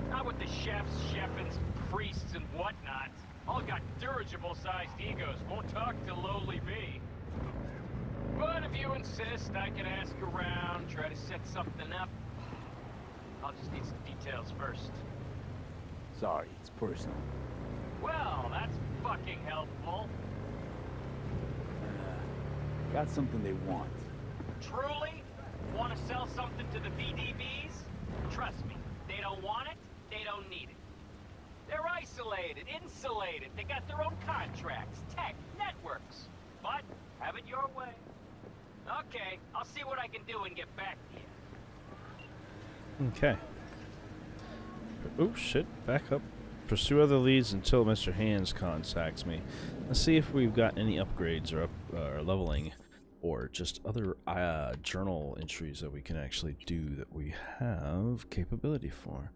Not with the chefs, chefins, priests, and whatnot. All got dirigible-sized egos, won't talk to lowly me. But if you insist, I can ask around, try to set something up. I'll just need some details first. Sorry, it's personal. Well, that's fucking helpful. Got something they want. Truly? Want to sell something to the VDBs? Trust me, they don't want it, they don't need it. They're isolated, insulated, they got their own contracts, tech, networks. But, have it your way. Okay, I'll see what I can do and get back to you. Okay. Oh, shit. Back up. Pursue other leads until Mr. Hands contacts me. Let's see if we've got any upgrades or leveling or just other journal entries that we can actually do that we have capability for.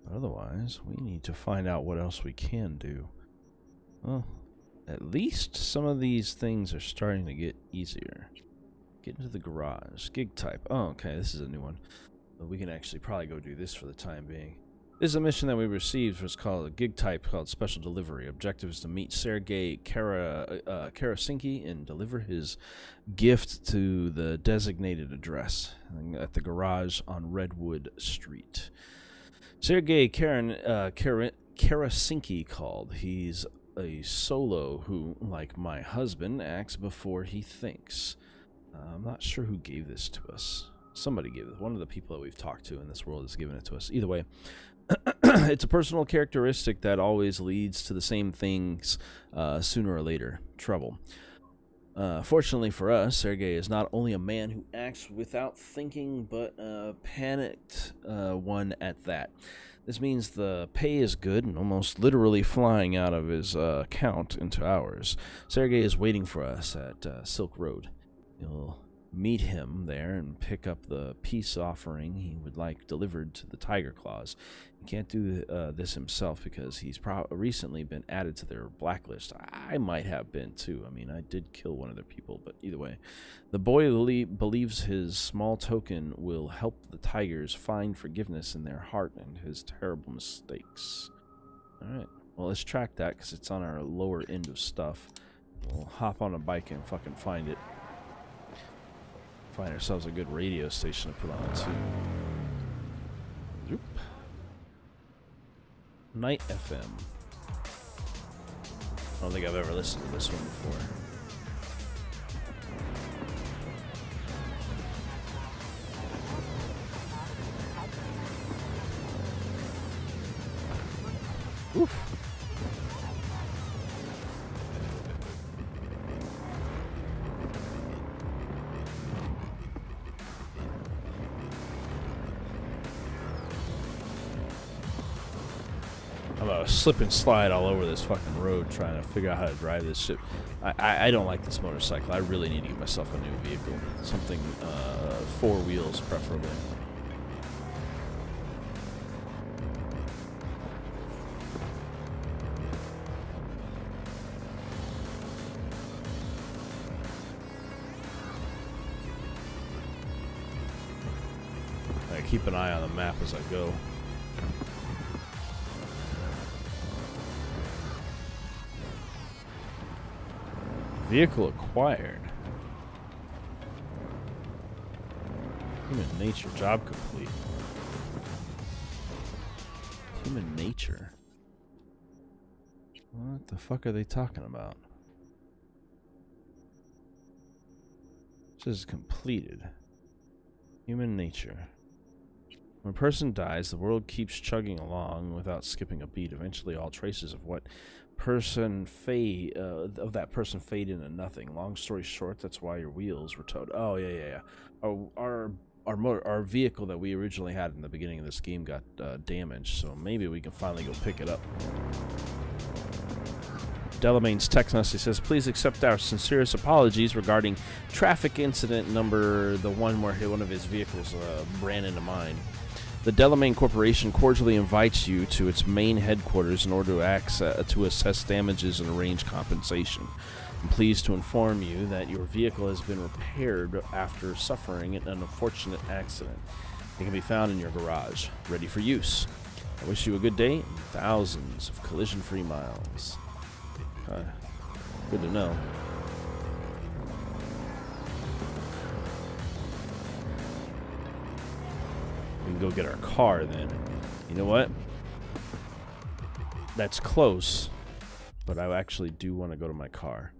But otherwise, we need to find out what else we can do. Well, at least some of these things are starting to get easier. Get into the garage. Gig type. Oh, okay. This is a new one. But we can actually probably go do this for the time being. This is a mission that we received. Was called a gig type called Special Delivery. Objective is to meet Sergei Karasinki and deliver his gift to the designated address at the garage on Redwood Street. Sergei Karasinki called. He's a solo who, like my husband, acts before he thinks. I'm not sure who gave this to us. Somebody gave it. One of the people that we've talked to in this world has given it to us. Either way, it's a personal characteristic that always leads to the same things sooner or later. Trouble. Fortunately for us, Sergei is not only a man who acts without thinking, but a panicked one at that. This means the pay is good and almost literally flying out of his account into ours. Sergei is waiting for us at Silk Road. You'll meet him there and pick up the peace offering he would like delivered to the Tiger Claws. He can't do this himself because he's recently been added to their blacklist. I might have been too. I mean, I did kill one of their people, but either way. The boy believes his small token will help the Tigers find forgiveness in their heart and his terrible mistakes. Alright, well, let's track that because it's on our lower end of stuff. We'll hop on a bike and fucking find it. Find ourselves a good radio station to put on too. Zoop. Night FM. I don't think I've ever listened to this one before. Oof. I'm a slip and slide all over this fucking road trying to figure out how to drive this shit. I don't like this motorcycle. I really need to get myself a new vehicle. Something 4 wheels preferably. I keep an eye on the map as I go. Vehicle acquired. Human nature. Job complete. Human nature. What the fuck are they talking about? It says completed. Human nature. When a person dies, the world keeps chugging along without skipping a beat. Eventually, all traces of what person fade of that person fade into nothing. Long story short, that's why your wheels were towed. Oh yeah. Our vehicle that we originally had in the beginning of this game got damaged, so maybe we can finally go pick it up. Delamain's text message says, "Please accept our sincerest apologies regarding traffic incident number the one where one of his vehicles ran into mine. The Delamain Corporation cordially invites you to its main headquarters in order to assess damages and arrange compensation. I'm pleased to inform you that your vehicle has been repaired after suffering an unfortunate accident. It can be found in your garage, ready for use. I wish you a good day and thousands of collision-free miles." Good to know. We can go get our car then. You know what? That's close, but I actually do want to go to my car.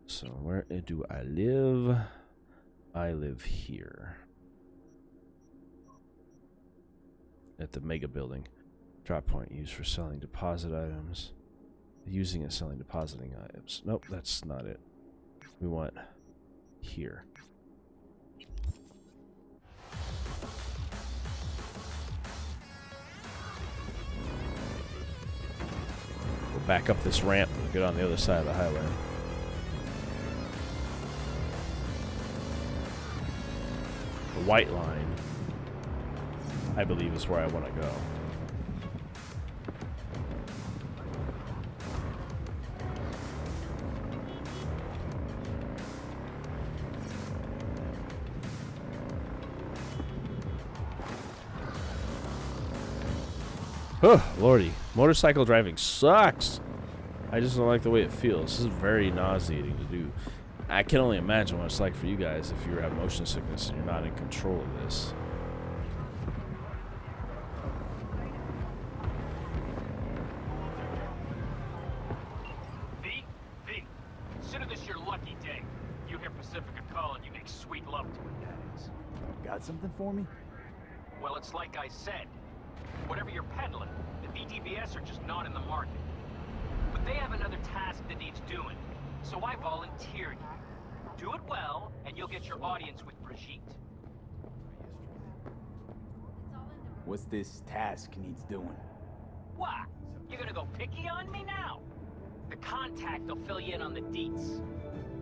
So where do I live? I live here. At the Mega Building. Drop point used for selling deposit items. Using and selling depositing items. Nope, that's not it. We want here. We'll back up this ramp and get on the other side of the highway. The white line, I believe, is where I want to go. Oh, lordy. Motorcycle driving sucks. I just don't like the way it feels. This is very nauseating to do. I can only imagine what it's like for you guys if you have motion sickness and you're not in control of this. V, consider this your lucky day. You hear Pacifica call and you make sweet love to it, that is. Got something for me? Well, it's like I said. Whatever you're peddling, the VTBS are just not in the market. But they have another task that needs doing, so I volunteer you. Do it well, and you'll get your audience with Brigitte. What's this task needs doing? What? You're gonna go picky on me now? The contact will fill you in on the deets.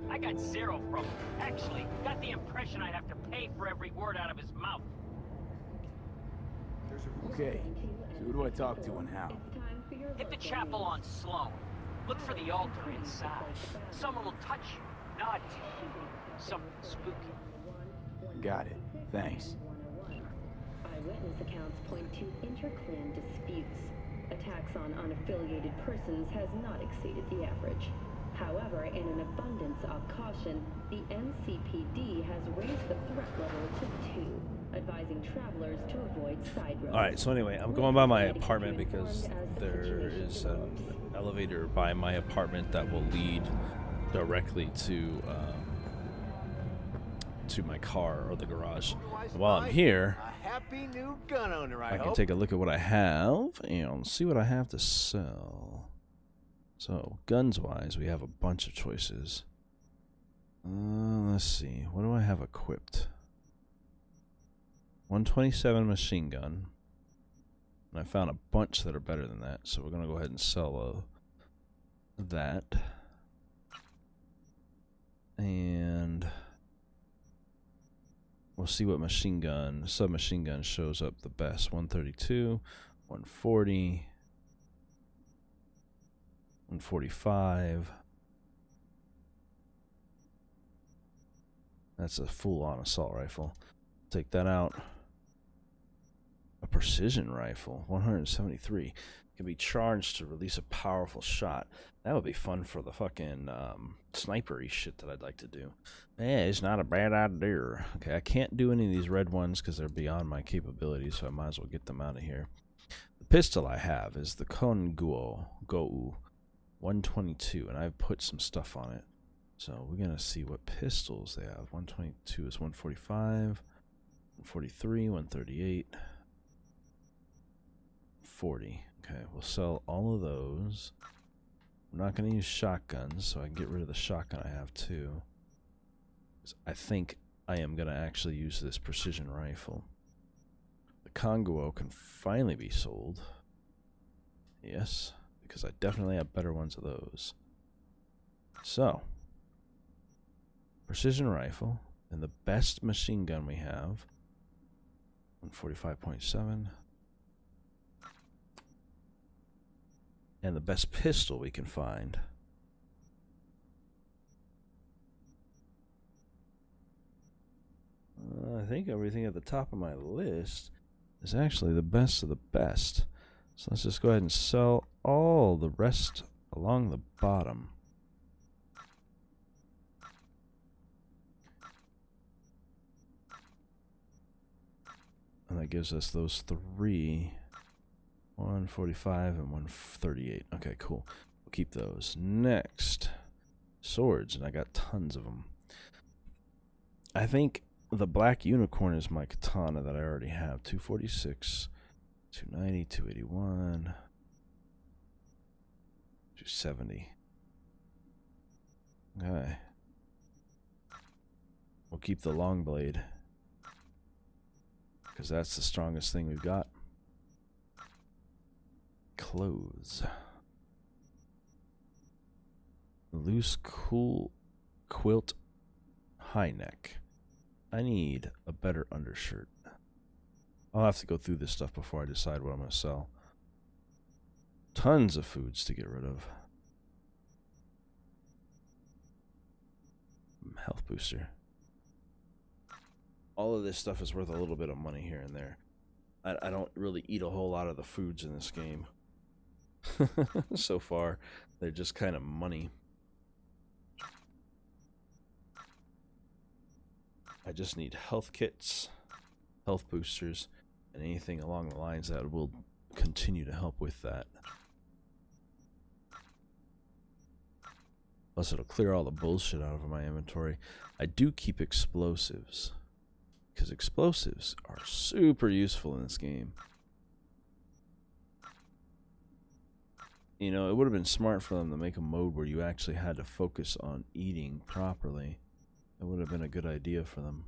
I got zero from him. Actually, got the impression I'd have to pay for every word out of his mouth. Okay, so who do I talk to and how? Hit the chapel on Sloan. Look for the altar inside. Someone will touch you, nod to you. Something spooky. Got it. Thanks. Eyewitness accounts point to interclan disputes. Attacks on unaffiliated persons has not exceeded the average. However, in an abundance of caution, the NCPD has raised the threat level to 2, advising travelers to avoid side roads. Alright, so anyway, I'm going by my apartment because there is an elevator by my apartment that will lead directly to my car or the garage. And while I'm here, A happy new gun owner, I can take a look at what I have and see what I have to sell. So, guns-wise, we have a bunch of choices. Let's see. What do I have equipped? 127 machine gun. And I found a bunch that are better than that, so we're going to go ahead and sell that. And we'll see what machine gun, submachine gun shows up the best. 132, 140, 145. That's a full-on assault rifle. Take that out. A precision rifle, 173. Can be charged to release a powerful shot. That would be fun for the fucking sniper-y shit that I'd like to do. Yeah, it's not a bad idea. Okay, I can't do any of these red ones because they're beyond my capabilities, so I might as well get them out of here. The pistol I have is the Konguo Gou 122, and I've put some stuff on it. So we're going to see what pistols they have. 122 is 145, 143, 138, 40. Okay, we'll sell all of those. I'm not going to use shotguns, so I can get rid of the shotgun I have too. I think I am going to actually use this precision rifle. The Konguo can finally be sold. Yes, because I definitely have better ones of those. So, precision rifle, and the best machine gun we have, 145.7. And the best pistol we can find. I think everything at the top of my list is actually the best of the best. So let's just go ahead and sell all the rest along the bottom. And that gives us those three. 145 and 138. Okay, cool. We'll keep those. Next, swords, and I got tons of them. I think the black unicorn is my katana that I already have. 246, 290, 281, 270. Okay. We'll keep the long blade because that's the strongest thing we've got. Clothes. Loose cool quilt high neck. I need a better undershirt. I'll have to go through this stuff before I decide what I'm going to sell. Tons of foods to get rid of. Health booster. All of this stuff is worth a little bit of money here and there. I don't really eat a whole lot of the foods in this game. So far, they're just kind of money. I just need health kits, health boosters, and anything along the lines that will continue to help with that. Plus, it'll clear all the bullshit out of my inventory. I do keep explosives, because explosives are super useful in this game. You know, it would have been smart for them to make a mode where you actually had to focus on eating properly. It would have been a good idea for them.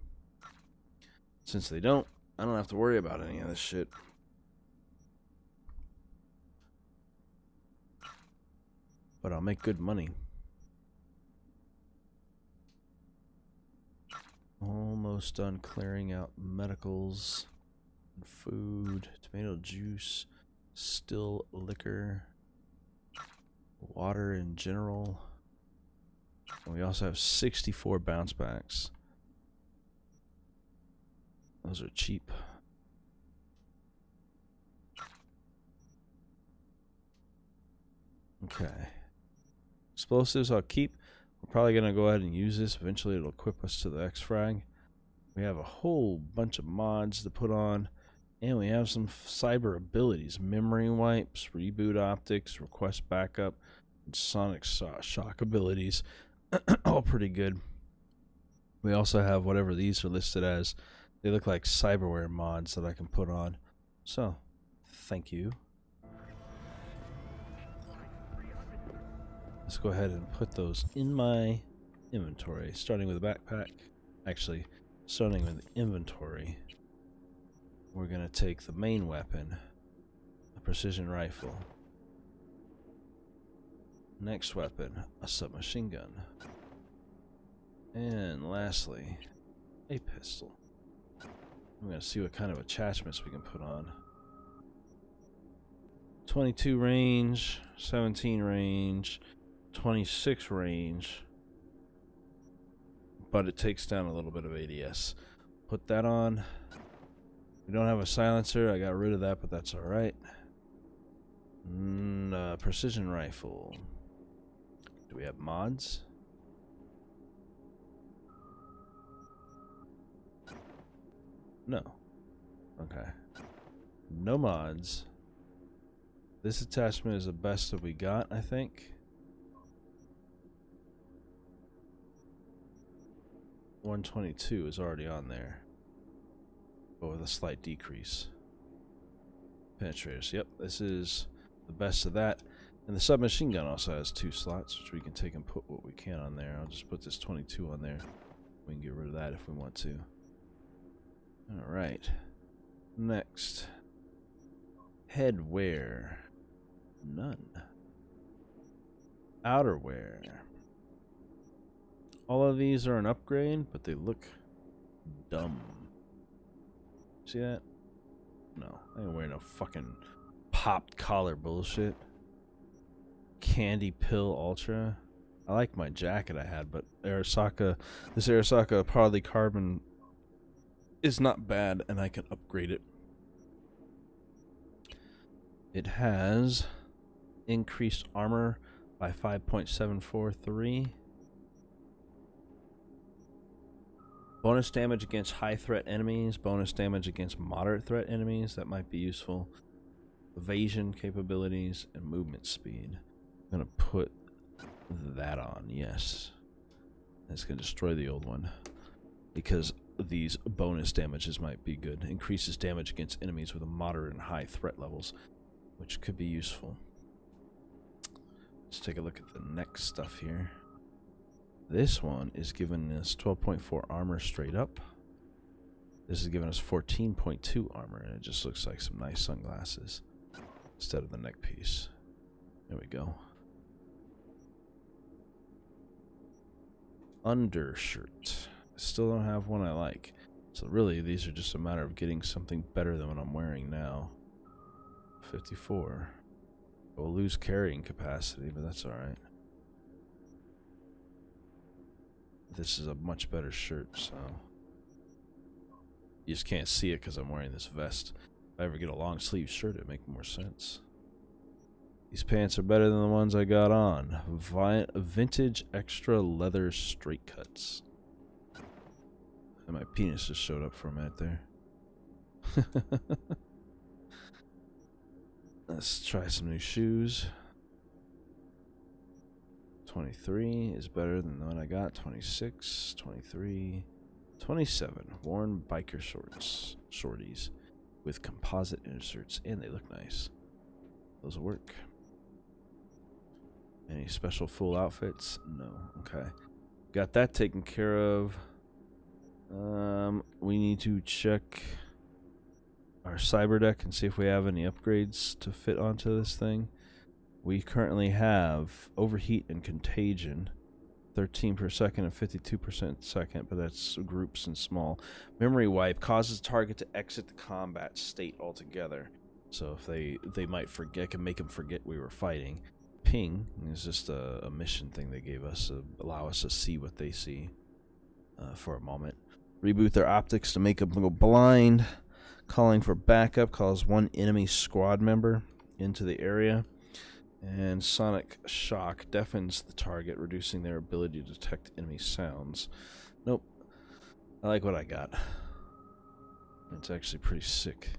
Since they don't, I don't have to worry about any of this shit. But I'll make good money. almost done clearing out medicals, food, tomato juice, still liquor, water in general. And we also have 64 bounce backs. Those are cheap. Okay. Explosives I'll keep. We're probably going to go ahead and use this. Eventually it'll equip us to the X-Frag. We have a whole bunch of mods to put on. And we have some cyber abilities. Memory wipes, reboot optics, request backup, and sonic shock abilities. All pretty good. We also have whatever these are listed as. They look like cyberware mods that I can put on. So, thank you. Let's go ahead and put those in my inventory, starting with a backpack. Actually, starting with the inventory, we're going to take the main weapon, a precision rifle. Next weapon, a submachine gun. And lastly, a pistol. I'm going to see what kind of attachments we can put on. 22 range, 17 range, 26 range, but it takes down a little bit of ADS. Put that on. We don't have a silencer. I got rid of that, but that's all right. Precision rifle. Do we have mods? No. Okay. No mods. This attachment is the best that we got, I think. 122 is already on there, but with a slight decrease. Penetrators. Yep, this is the best of that. And the submachine gun also has 2 slots, which we can take and put what we can on there. I'll just put this 22 on there. We can get rid of that if we want to. Alright. Next. Headwear. None. Outerwear. All of these are an upgrade, but they look dumb. See that? No, I ain't wearing no fucking popped collar bullshit. Candy Pill Ultra. I like my jacket I had, but this Arasaka polycarbon is not bad, and I can upgrade it. It has increased armor by 5.743. Bonus damage against high threat enemies, bonus damage against moderate threat enemies, that might be useful. Evasion capabilities, and movement speed. I'm going to put that on, yes. It's going to destroy the old one, because these bonus damages might be good. Increases damage against enemies with a moderate and high threat levels, which could be useful. Let's take a look at the next stuff here. This one is giving us 12.4 armor straight up. This is giving us 14.2 armor, and it just looks like some nice sunglasses instead of the neck piece. There we go. Undershirt. Still don't have one I like. So really, these are just a matter of getting something better than what I'm wearing now. 54. We'll lose carrying capacity, but that's alright. This is a much better shirt, so you just can't see it because I'm wearing this vest. If I ever get a long sleeve shirt, it'd make more sense. These pants are better than the ones I got on. Vintage extra leather straight cuts. And my penis just showed up for a minute there. Let's try some new shoes. 23 is better than the one I got. 26, 23, 27. Worn biker shorties with composite inserts, and they look nice. Those will work. Any special full outfits? No. Okay. Got that taken care of. We need to check our cyber deck and see if we have any upgrades to fit onto this thing. We currently have Overheat and Contagion. 13 per second and 52% second, but that's groups and small. Memory wipe causes target to exit the combat state altogether. So if they might forget, can make them forget we were fighting. Ping is just a mission thing they gave us to allow us to see what they see for a moment. Reboot their optics to make them go blind. Calling for backup calls one enemy squad member into the area. And sonic shock deafens the target, reducing their ability to detect enemy sounds. Nope. I like what I got. It's actually pretty sick.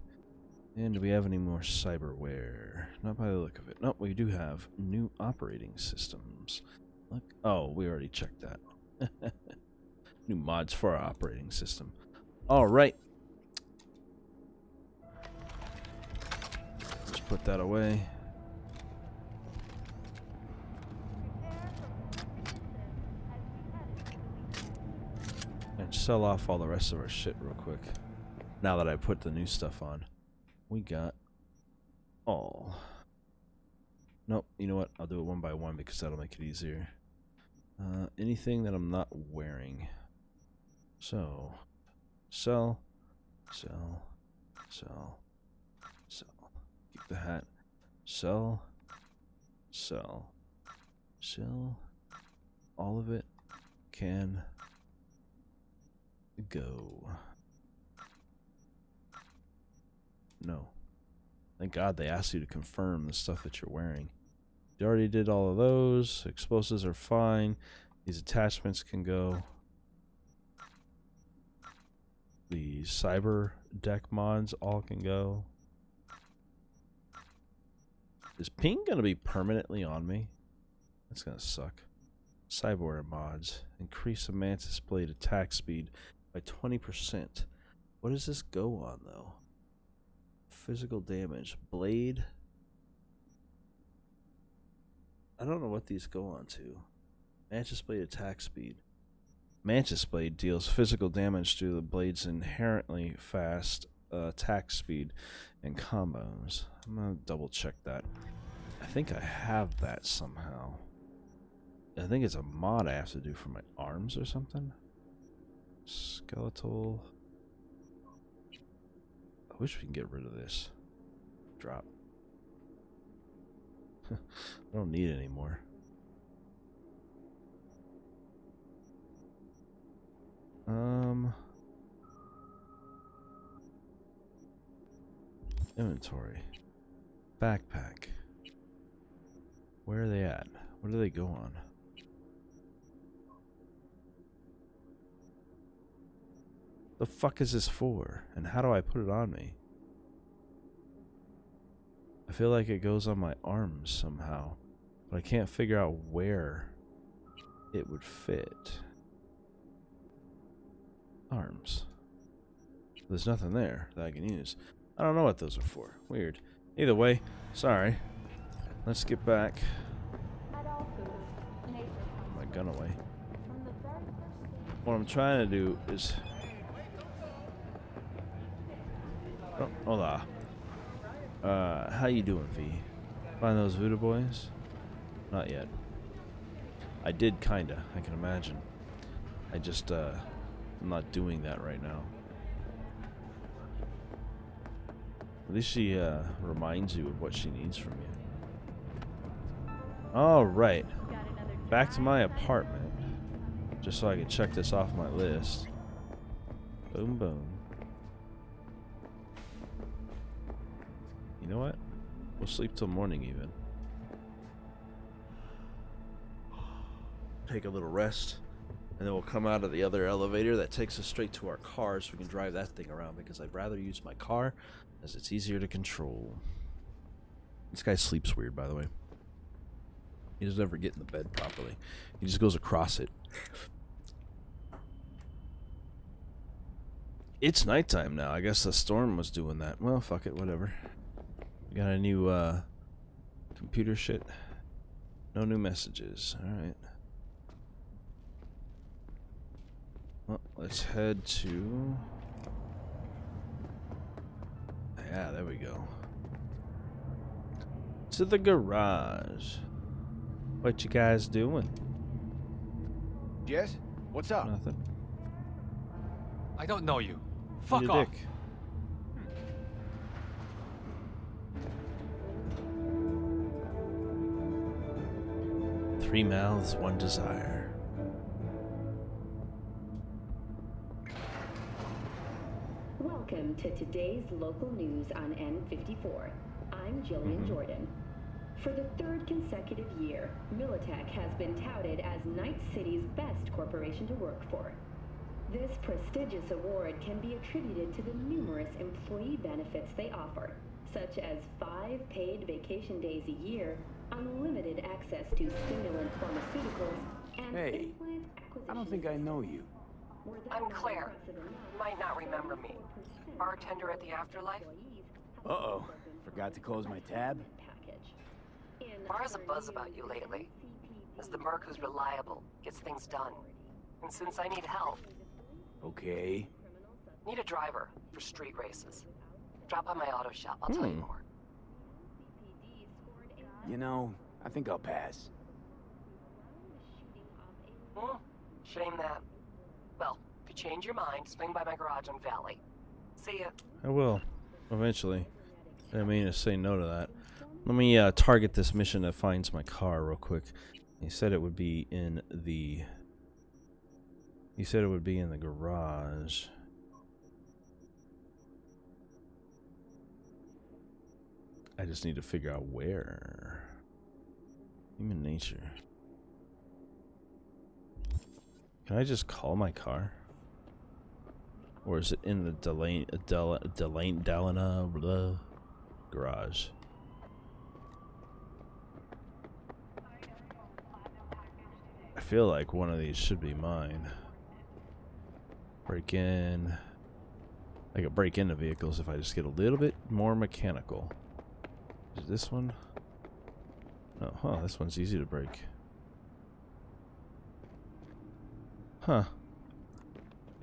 And do we have any more cyberware? Not by the look of it. No, we do have new operating systems. Look. Oh, we already checked that. New mods for our operating system. All right. Let's put that away. And sell off all the rest of our shit real quick. Now that I put the new stuff on. We got all. Nope, you know what? I'll do it one by one because that'll make it easier. Anything that I'm not wearing. So, sell, sell, sell, sell. Keep the hat. Sell, sell, sell. All of it can go. No. Thank God they asked you to confirm the stuff that you're wearing. You already did all of those. Explosives are fine. These attachments can go. The cyber deck mods all can go. Is ping going to be permanently on me? That's going to suck. Cyberware mods. Increase the Mantis Blade attack speed by 20%. What does this go on, though? Physical damage. Blade. I don't know what these go on to. Mantis Blade attack speed. Mantis Blade deals physical damage to the blade's inherently fast attack speed and combos. I'm going to double check that. I think I have that somehow. I think it's a mod I have to do for my arms or something. Skeletal. I wish we can get rid of this. Drop. I don't need it anymore. Inventory. Backpack. Where are they at? What do they go on? The fuck is this for? And how do I put it on me? I feel like it goes on my arms somehow, but I can't figure out where it would fit. Arms. There's nothing there that I can use. I don't know what those are for. Weird. Either way, sorry. Let's get back. Put my gun away. What I'm trying to do is... Oh, hola. How you doing, V? Find those voodoo boys? Not yet. I did kinda, I can imagine. I just, I'm not doing that right now. At least she, reminds you of what she needs from you. Alright. Back to my apartment. Just so I can check this off my list. Boom, boom. You know what? We'll sleep till morning even. Take a little rest. And then we'll come out of the other elevator that takes us straight to our car so we can drive that thing around because I'd rather use my car as it's easier to control. This guy sleeps weird, by the way. He doesn't ever get in the bed properly. He just goes across it. It's nighttime now. I guess the storm was doing that. Well, fuck it, whatever. We got a new computer shit. No new messages. Alright. Well, let's head to... Yeah, there we go. To the garage. What you guys doing? Jess, what's up? Nothing. I don't know you. Eat Fuck a off. dick. Three mouths, one desire. Welcome to today's local news on N54. I'm Jillian Jordan. For the third consecutive year, Militech has been touted as Night City's best corporation to work for. This prestigious award can be attributed to the numerous employee benefits they offer, such as 5 paid vacation days a year, unlimited access to stimulant pharmaceuticals, and Hey, I don't think I know you. I'm Claire. You might not remember me. Bartender at the Afterlife? Uh-oh. Forgot to close my tab? Bar's a buzz about you lately. As the merc who's reliable, gets things done. And since I need help... Okay. Need a driver for street races. Drop by my auto shop, I'll tell you more. You know, I think I'll pass. Shame that. Well, if you change your mind, swing by my garage on Valley. See ya. I will, eventually. I didn't mean to say no to that. Let me target this mission that finds my car real quick. He said it would be in the... He said it would be in the garage. I just need to figure out where. Human nature. Can I just call my car? Or is it in the Delamain garage? I feel like one of these should be mine. Break in. I could break into vehicles if I just get a little bit more mechanical. Is this one? Oh, huh, this one's easy to break. Huh.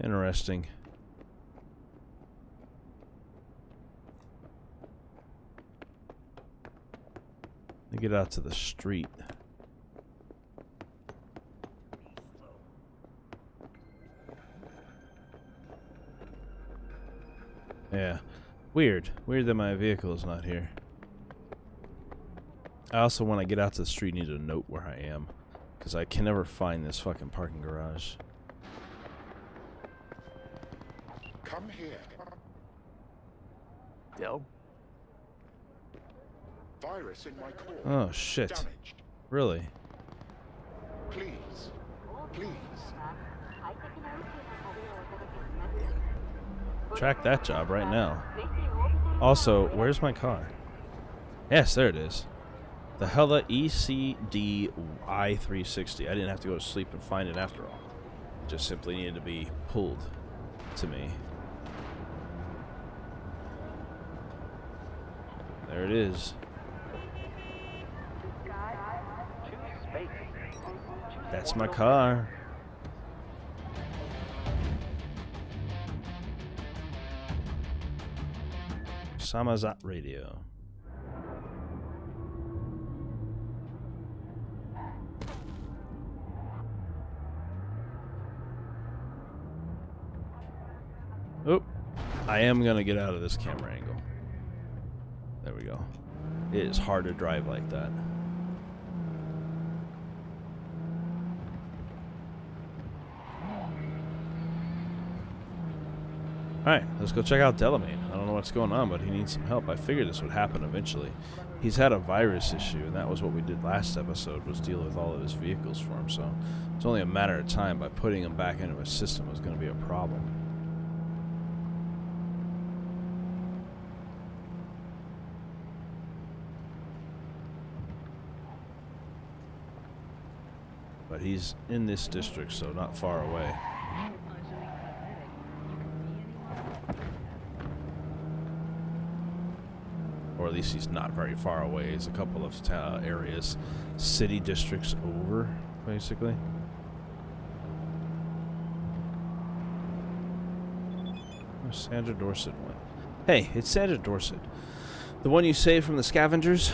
Interesting. Let me get out to the street. Yeah. Weird. Weird that my vehicle is not here. I also, when I get out to the street, need to note where I am. Because I can never find this fucking parking garage. Come here. Del? Virus in my core. Oh, shit. Damaged. Really? Please. Please. Track that job right now. Also, where's my car? Yes, there it is. The Hella ECD I360. I didn't have to go to sleep and find it after all. It just simply needed to be pulled to me. There it is. That's my car. Samazat Radio. Oh, I am gonna get out of this camera angle. There we go. It is hard to drive like that. Alright, let's go check out Delamain. I don't know what's going on, but he needs some help. I figured this would happen eventually. He's had a virus issue, and that was what we did last episode, was deal with all of his vehicles for him, so it's only a matter of time. By putting him back into his system was going to be a problem. But he's in this district, so not far away. Or at least he's not very far away. He's a couple of areas, city districts over, basically. Where's Sandra Dorset went? Hey, it's Sandra Dorset. The one you saved from the scavengers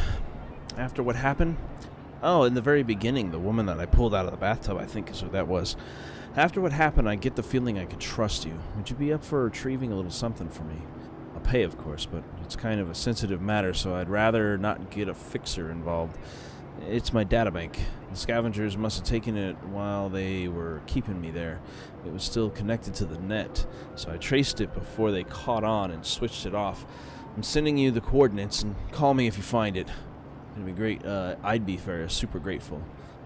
after what happened? Oh, in the very beginning, the woman that I pulled out of the bathtub, I think is what that was. After what happened, I get the feeling I could trust you. Would you be up for retrieving a little something for me? I'll pay, of course, but it's kind of a sensitive matter, so I'd rather not get a fixer involved. It's my databank. The scavengers must have taken it while they were keeping me there. It was still connected to the net, so I traced it before they caught on and switched it off. I'm sending you the coordinates, and call me if you find it. It'd be great. I'd be very super grateful.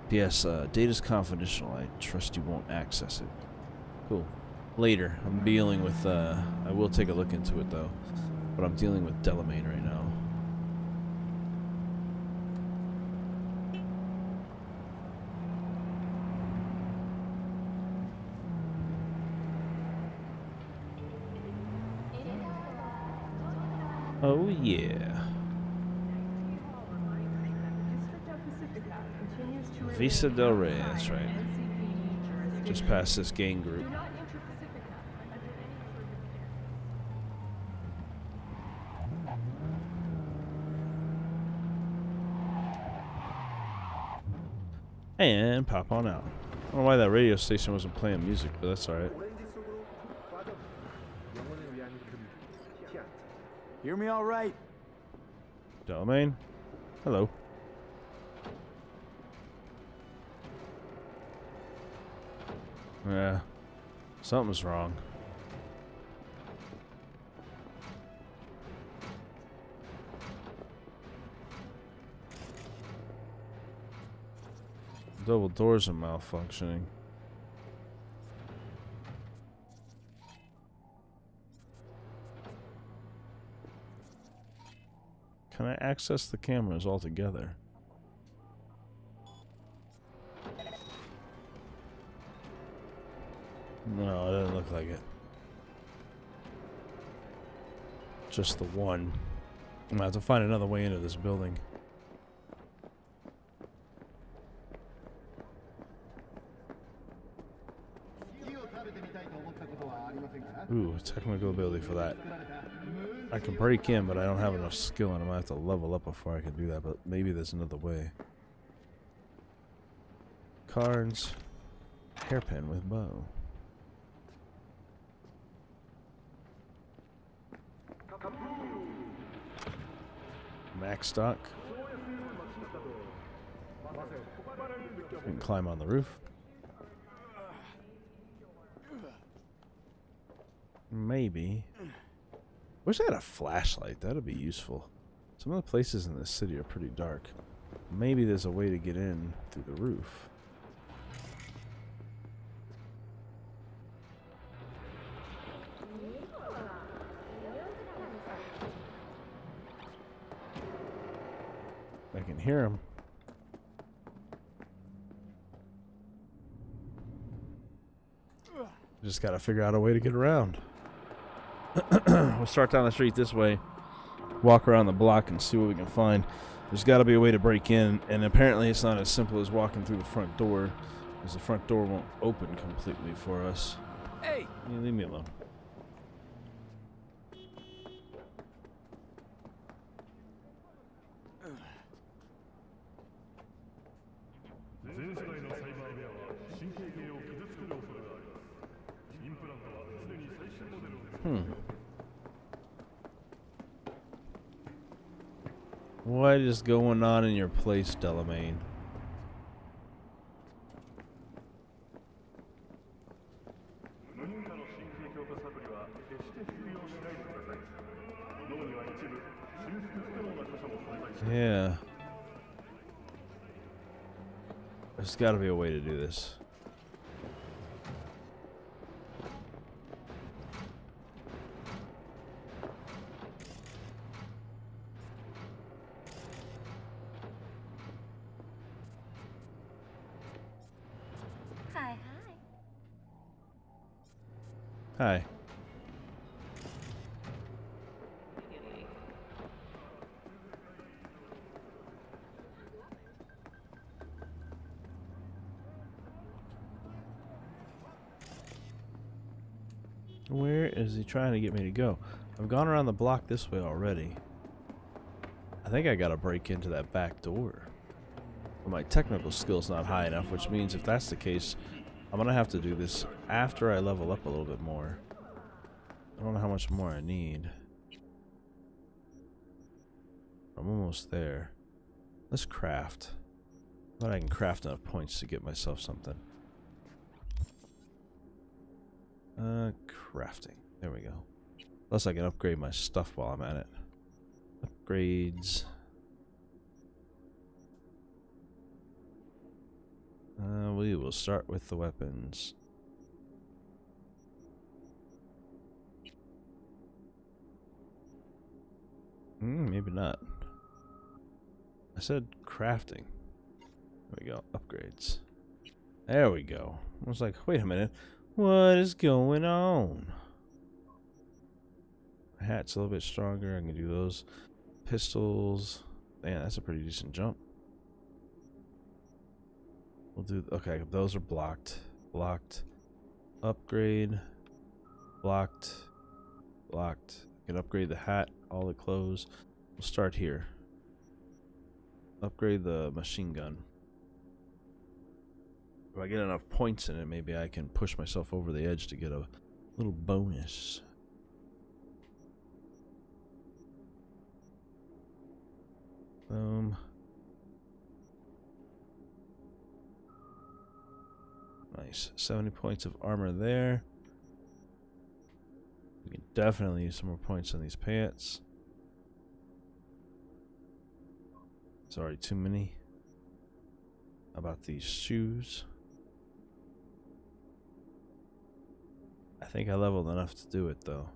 P.S. Data's confidential. I trust you won't access it. Cool. Later. I'm dealing with, I will take a look into it, though. But I'm dealing with Delamain right now. Oh, yeah. Vista del Rey, that's right. Just past this gang group. And pop on out. I don't know why that radio station wasn't playing music, but that's alright. Hear me all right? Delamain? Hello. Yeah. Something's wrong. Double doors are malfunctioning. Can I access the cameras altogether? No, it doesn't look like it. Just the one. I'm gonna have to find another way into this building. Ooh, technical ability for that. I can break in, but I don't have enough skill, and I'm gonna have to level up before I can do that, but maybe there's another way. Cards. Hairpin with bow. Max stock. We can climb on the roof. Maybe. Wish I had a flashlight. That'd be useful. Some of the places in this city are pretty dark. Maybe there's a way to get in through the roof. I can hear him. Just gotta figure out a way to get around. We'll start down the street this way, walk around the block and see what we can find. There's got to be a way to break in, and apparently it's not as simple as walking through the front door, because the front door won't open completely for us. Hey! You leave me alone. What is going on in your place, Delamain? Yeah. There's got to be a way to do this. Hi. Where is he trying to get me to go? I've gone around the block this way already. I think I gotta break into that back door. But my technical skill's not high enough, which means if that's the case, I'm going to have to do this after I level up a little bit more. I don't know how much more I need. I'm almost there. Let's craft. But I can craft enough points to get myself something. Crafting. There we go. Plus I can upgrade my stuff while I'm at it. Upgrades. We will start with the weapons. Maybe not. I said crafting. There we go. Upgrades. There we go. I was like, wait a minute. What is going on? Hat's a little bit stronger. I can do those. Pistols. Man, that's a pretty decent jump. We'll do... Okay, those are blocked. Blocked. Upgrade. Blocked. Blocked. I can upgrade the hat. All the clothes. We'll start here. Upgrade the machine gun. If I get enough points in it, maybe I can push myself over the edge to get a little bonus. Boom. Nice. 70 points of armor there. We can definitely use some more points on these pants. Sorry, too many. How about these shoes? I think I leveled enough to do it though.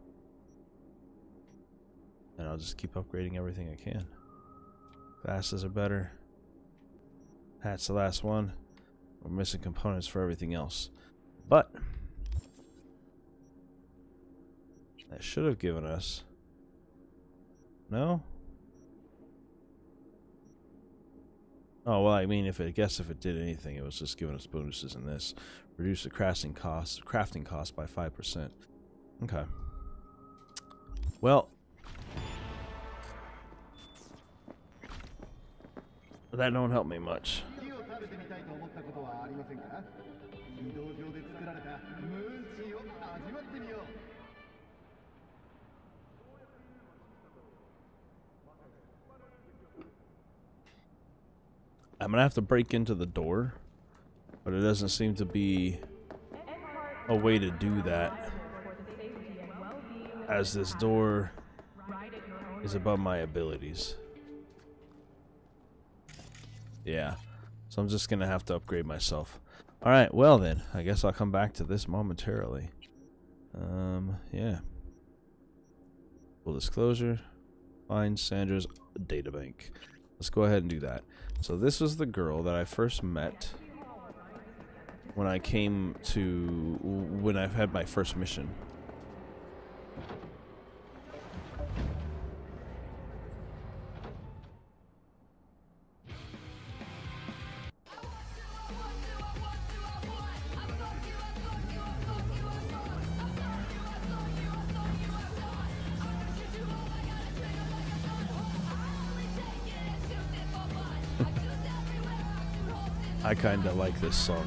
And I'll just keep upgrading everything I can. Glasses are better. Hat's the last one. We're missing components for everything else. But that should have given us... No? Oh, well, I mean, if it did anything, it was just giving us bonuses in this. Reduce the crafting cost by 5%. Okay. Well, that don't help me much. I'm gonna have to break into the door, but it doesn't seem to be a way to do that, as this door is above my abilities. Yeah, so I'm just gonna have to upgrade myself. Alright, well then, I guess I'll come back to this momentarily. Yeah. Full disclosure. Find Sandra's databank. Let's go ahead and do that. So this was the girl that I first met when I had my first mission. I kinda like this song.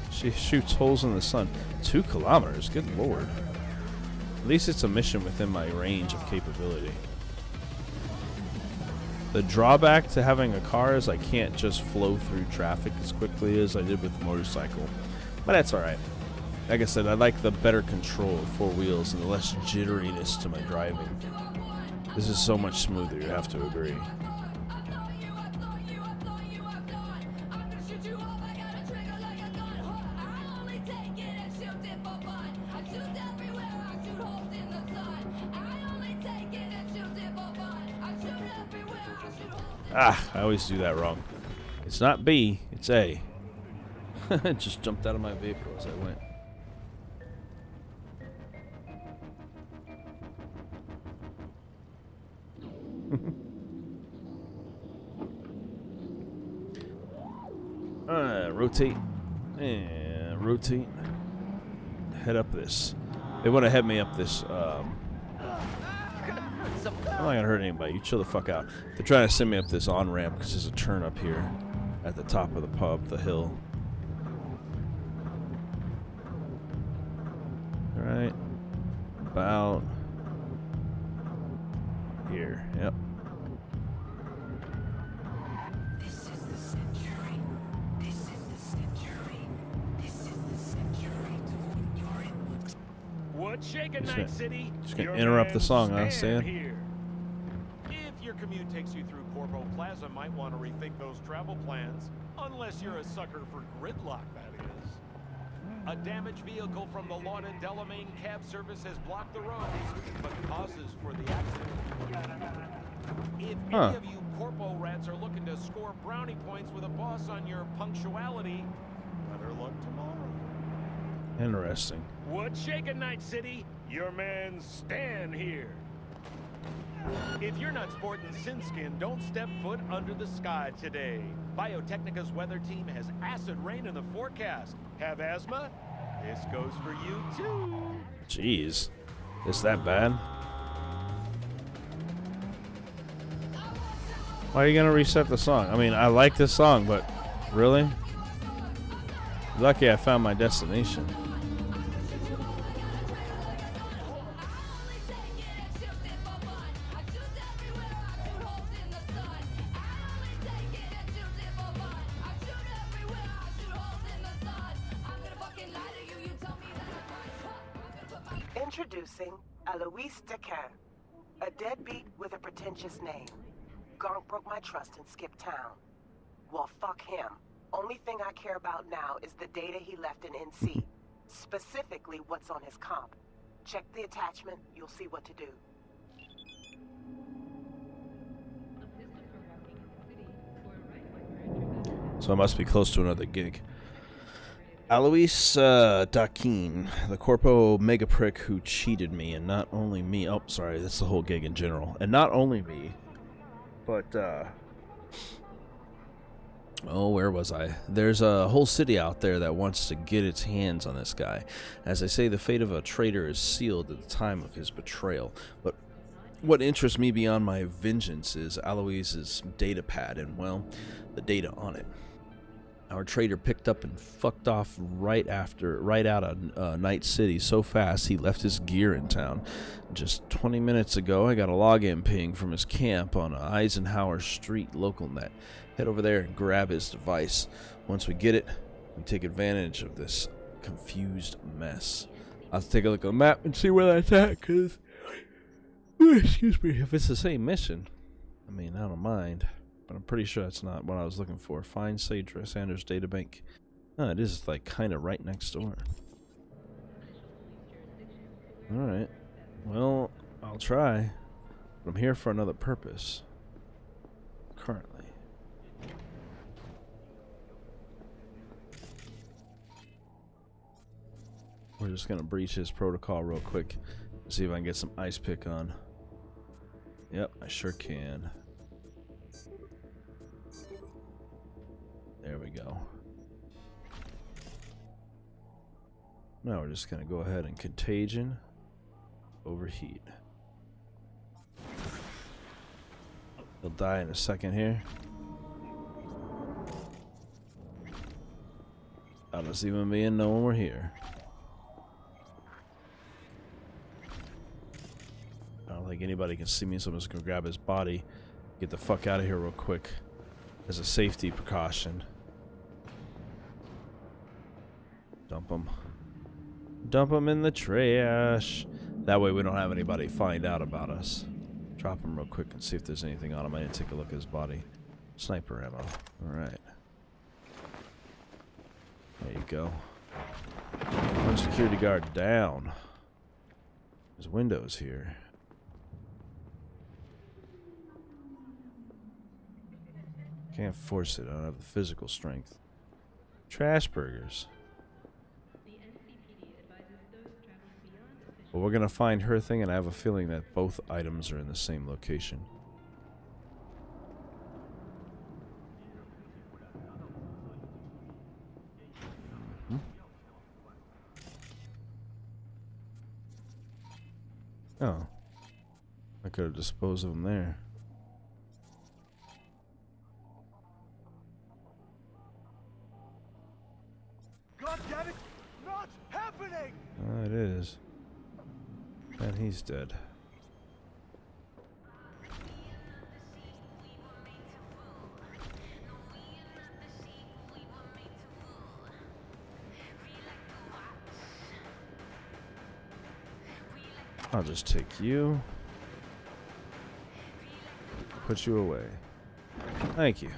She shoots holes in the sun. 2 kilometers, good lord. At least it's a mission within my range of capability. The drawback to having a car is I can't just flow through traffic as quickly as I did with the motorcycle. But that's alright. Like I said, I like the better control of 4 wheels and the less jitteriness to my driving. This is so much smoother, you have to agree. Ah, I always do that wrong. It's not B, it's A. It just jumped out of my vehicle as I went. Rotate and rotate. Head up this. They want to head me up this I'm not gonna hurt anybody. You chill the fuck out. They're trying to send me up this on-ramp because there's a turn up here at the top of the pub, the hill. Alright. About here. Yep. This is the century. This is the century. This is the century. You're in What's shaking, Night City? Just gonna interrupt the song, huh, Stan? If your commute takes you through Corpo Plaza, might want to rethink those travel plans. Unless you're a sucker for gridlock, that is. A damaged vehicle from the lauded Delamain cab service has blocked the roads, but causes for the accident. If any of you Corpo rats are looking to score brownie points with a boss on your punctuality, better luck tomorrow. Interesting. What's shaking, Night City? Your man Stan here. If you're not sporting sin skin, don't step foot under the sky today. Biotechnica's weather team has acid rain in the forecast. Have asthma? This goes for you too. Jeez. Is that bad? Why are you gonna reset the song? I mean, I like this song, but really? Lucky I found my destination. Introducing Alois Decan, a deadbeat with a pretentious name. Gonk broke my trust and skipped town. Well, fuck him. Only thing I care about now is the data he left in NC. Specifically, what's on his comp. Check the attachment, you'll see what to do. So I must be close to another gig. Alois Dakin, the corpo mega prick who cheated me, and not only me. Oh, sorry, that's the whole gig in general. And not only me, but, oh, where was I? There's a whole city out there that wants to get its hands on this guy. As I say, the fate of a traitor is sealed at the time of his betrayal. But what interests me beyond my vengeance is Alois's data pad and, well, the data on it. Our trader picked up and fucked off right out of Night City so fast he left his gear in town. Just 20 minutes ago, I got a login ping from his camp on Eisenhower Street local net. Head over there and grab his device. Once we get it, we take advantage of this confused mess. I'll take a look at the map and see where that's at, because, excuse me, if it's the same mission, I mean, I don't mind. But I'm pretty sure that's not what I was looking for. Find Sanders databank. Oh, it is like kind of right next door. Alright. Well, I'll try. But I'm here for another purpose. Currently. We're just going to breach his protocol real quick. See if I can get some ice pick on. Yep, I sure can. There we go. Now we're just going to go ahead and contagion, overheat. He'll die in a second here. Without us even being known we're here. I don't think anybody can see me, so I'm just going to grab his body, get the fuck out of here real quick as a safety precaution. Dump them. Dump them in the trash. That way we don't have anybody find out about us. Drop him real quick and see if there's anything on him. I didn't take a look at his body. Sniper ammo. Alright. There you go. One security guard down. There's windows here. Can't force it. I don't have the physical strength. Trash burgers. Well, we're going to find her thing, and I have a feeling that both items are in the same location. Oh. I could have disposed of him there. God damn it! Not happening! It is. And he's dead. I'll just take you. Put you away. Thank you.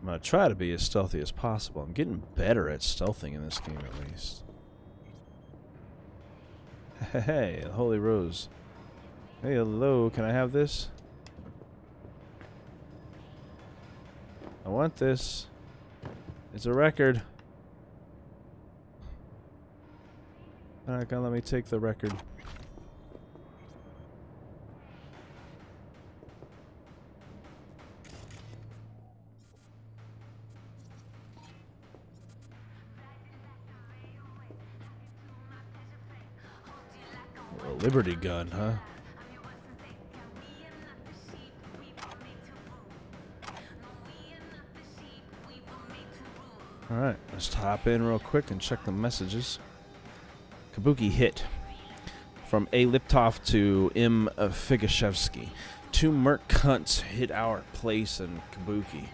I'm gonna try to be as stealthy as possible. I'm getting better at stealthing in this game, at least. Hey, the Holy Rose. Hey, hello, can I have this? I want this. It's a record. They're not gonna let me take the record. A Liberty gun, huh? Alright, let's hop in real quick and check the messages. Kabuki hit. From A. Liptoff to M. Figashevsky. 2 merc cunts hit our place in Kabuki.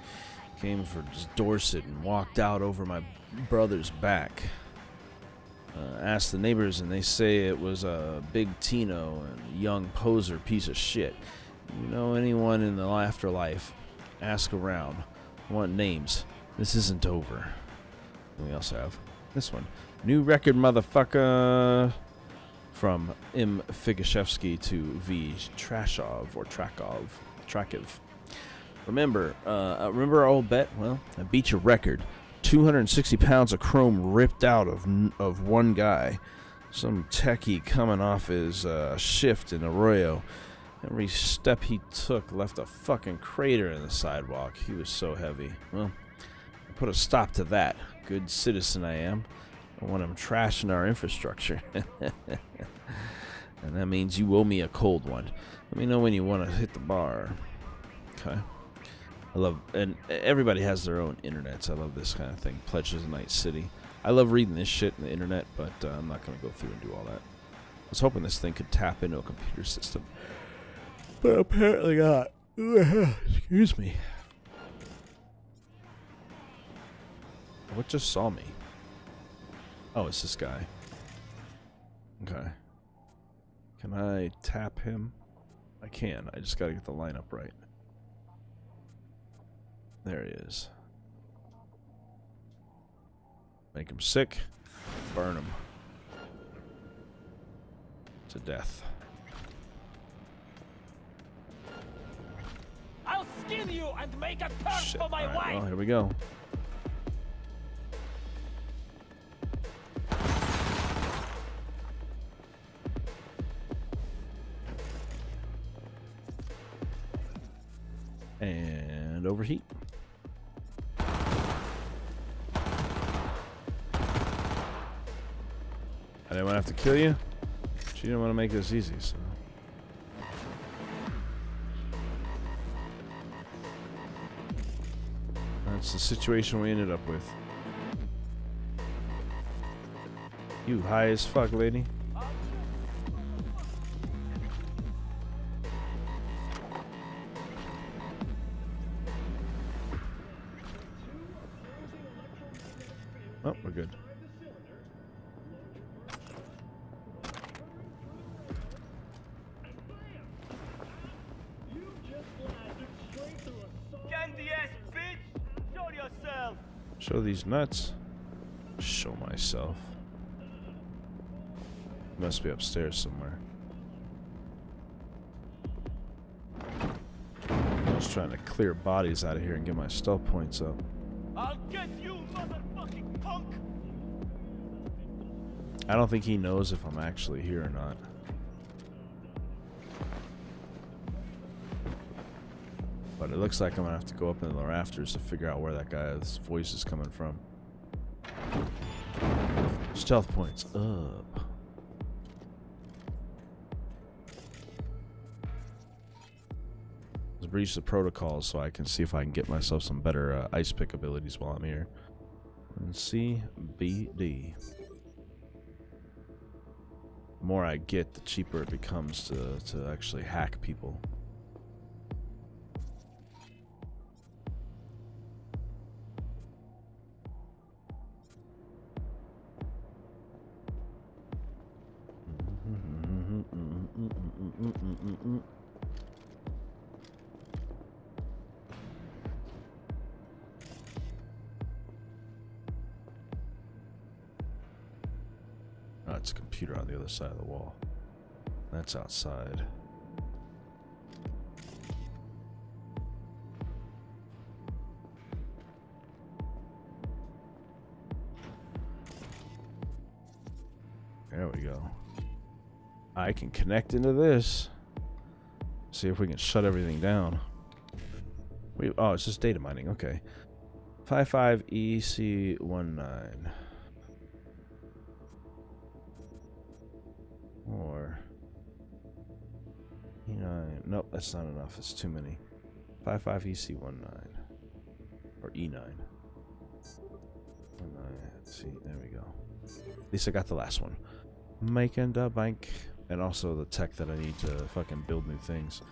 Came for Dorset and walked out over my brother's back. Asked the neighbors and they say it was a big Tino and young poser piece of shit. You know anyone in the afterlife? Ask around. Want names. This isn't over. And we also have this one. New record, motherfucker. From M. Figashevsky to V. Trashov or Trakiv. Remember our old bet? Well, I beat your record. 260 pounds of chrome ripped out of one guy. Some techie coming off his shift in Arroyo. Every step he took left a fucking crater in the sidewalk. He was so heavy. Well, I put a stop to that. Good citizen I am. I want him trashing our infrastructure. And that means you owe me a cold one. Let me know when you want to hit the bar. Okay. I love, and everybody has their own internets. I love this kind of thing. Pledges of Night City. I love reading this shit in the internet, but I'm not going to go through and do all that. I was hoping this thing could tap into a computer system, but apparently not. Excuse me. What just saw me? Oh, it's this guy. Okay. Can I tap him? I can. I just got to get the lineup right. There he is. Make him sick. Burn him. To death. I'll skin you and make a curse Shit. for my All right, wife. well, here we go. And overheat. I didn't want to have to kill you. She didn't want to make this easy, so. That's the situation we ended up with. You high as fuck, lady. Oh, we're good. Candy ass bitch! Show yourself! Show these nuts. Show myself. Must be upstairs somewhere. I was trying to clear bodies out of here and get my stealth points up. I'll get you, motherfucking punk! I don't think he knows if I'm actually here or not. But it looks like I'm gonna have to go up into the rafters to figure out where that guy's voice is coming from. Stealth points up. Let's breach the protocols so I can see if I can get myself some better ice pick abilities while I'm here. And CBD. The more I get, the cheaper it becomes to actually hack people. Oh, it's a computer on the other side of the wall. That's outside. There we go. I can connect into this. See if we can shut everything down. Oh, it's just data mining. Okay. 55EC19. Or E9. Nope, that's not enough. It's too many. 55EC19. Or E9. 19. See, there we go. At least I got the last one. Making the bank. And also the tech that I need to fucking build new things.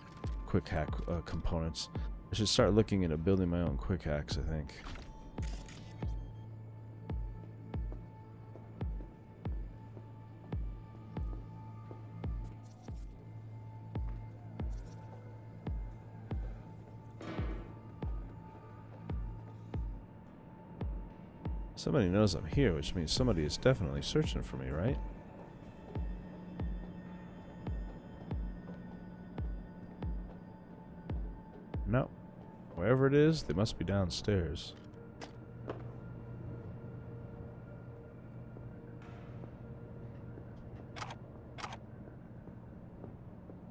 Quick hack components. I should start looking into building my own quick hacks, I think. Somebody knows I'm here, which means somebody is definitely searching for me, right? No. Wherever it is, they must be downstairs.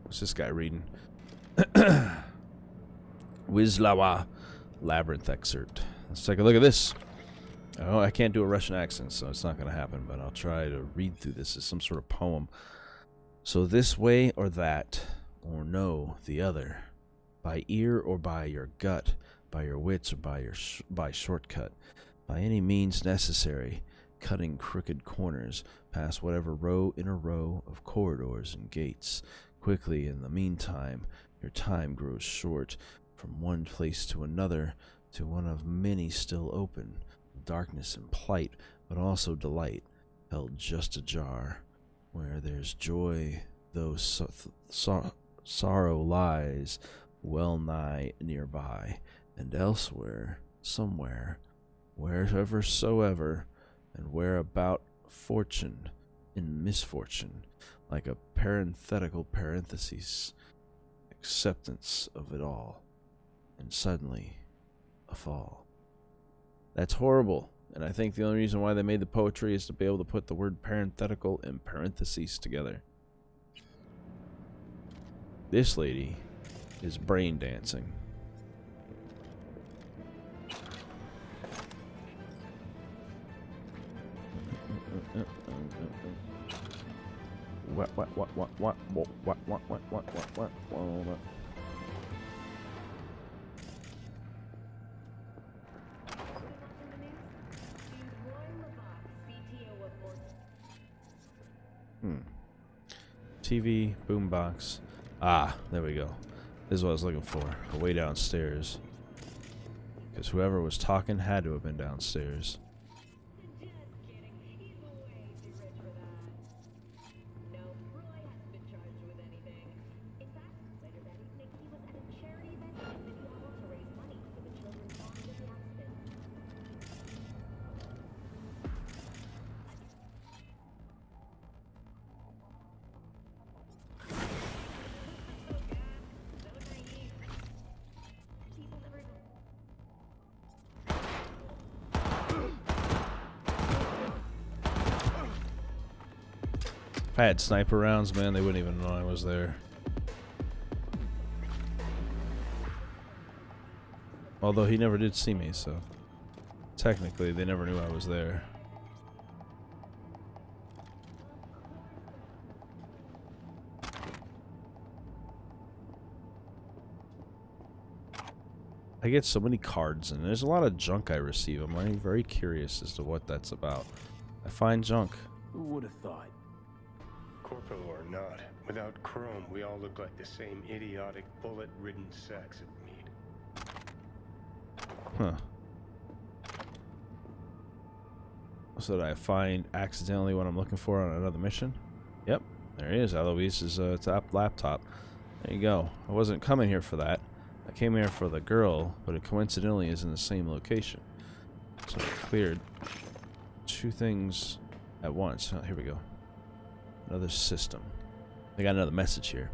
What's this guy reading? Wizlawa Labyrinth excerpt. Let's take a look at this. Oh, I can't do a Russian accent, so it's not going to happen, but I'll try to read through this as some sort of poem. So this way or that, or no, the other. By ear or by your gut, by your wits or by shortcut, by any means necessary, cutting crooked corners, past whatever row in a row of corridors and gates. Quickly, in the meantime, your time grows short, from one place to another, to one of many still open, darkness and plight, but also delight, held just ajar, where there's joy, though sorrow lies, well nigh nearby, and elsewhere, somewhere, wherever soever, and whereabout fortune in misfortune, like a parenthetical parenthesis, acceptance of it all, and suddenly a fall. That's horrible, and I think the only reason why they made the poetry is to be able to put the word parenthetical and parentheses together. This lady is brain dancing. What? TV, boombox. Ah, there we go. This is what I was looking for. Way downstairs. Because whoever was talking had to have been downstairs. If I had sniper rounds, man, they wouldn't even know I was there. Although he never did see me, so technically they never knew I was there. I get so many cards, and there's a lot of junk I receive. I'm very curious as to what that's about. I find junk. Who would have thought? Corporal or not, without chrome, we all look like the same idiotic, bullet-ridden sacks of meat. Huh. So did I find accidentally what I'm looking for on another mission? Yep, there he is. Eloise's laptop. There you go. I wasn't coming here for that. I came here for the girl, but it coincidentally is in the same location. So I cleared two things at once. Oh, here we go. Another system. I got another message here.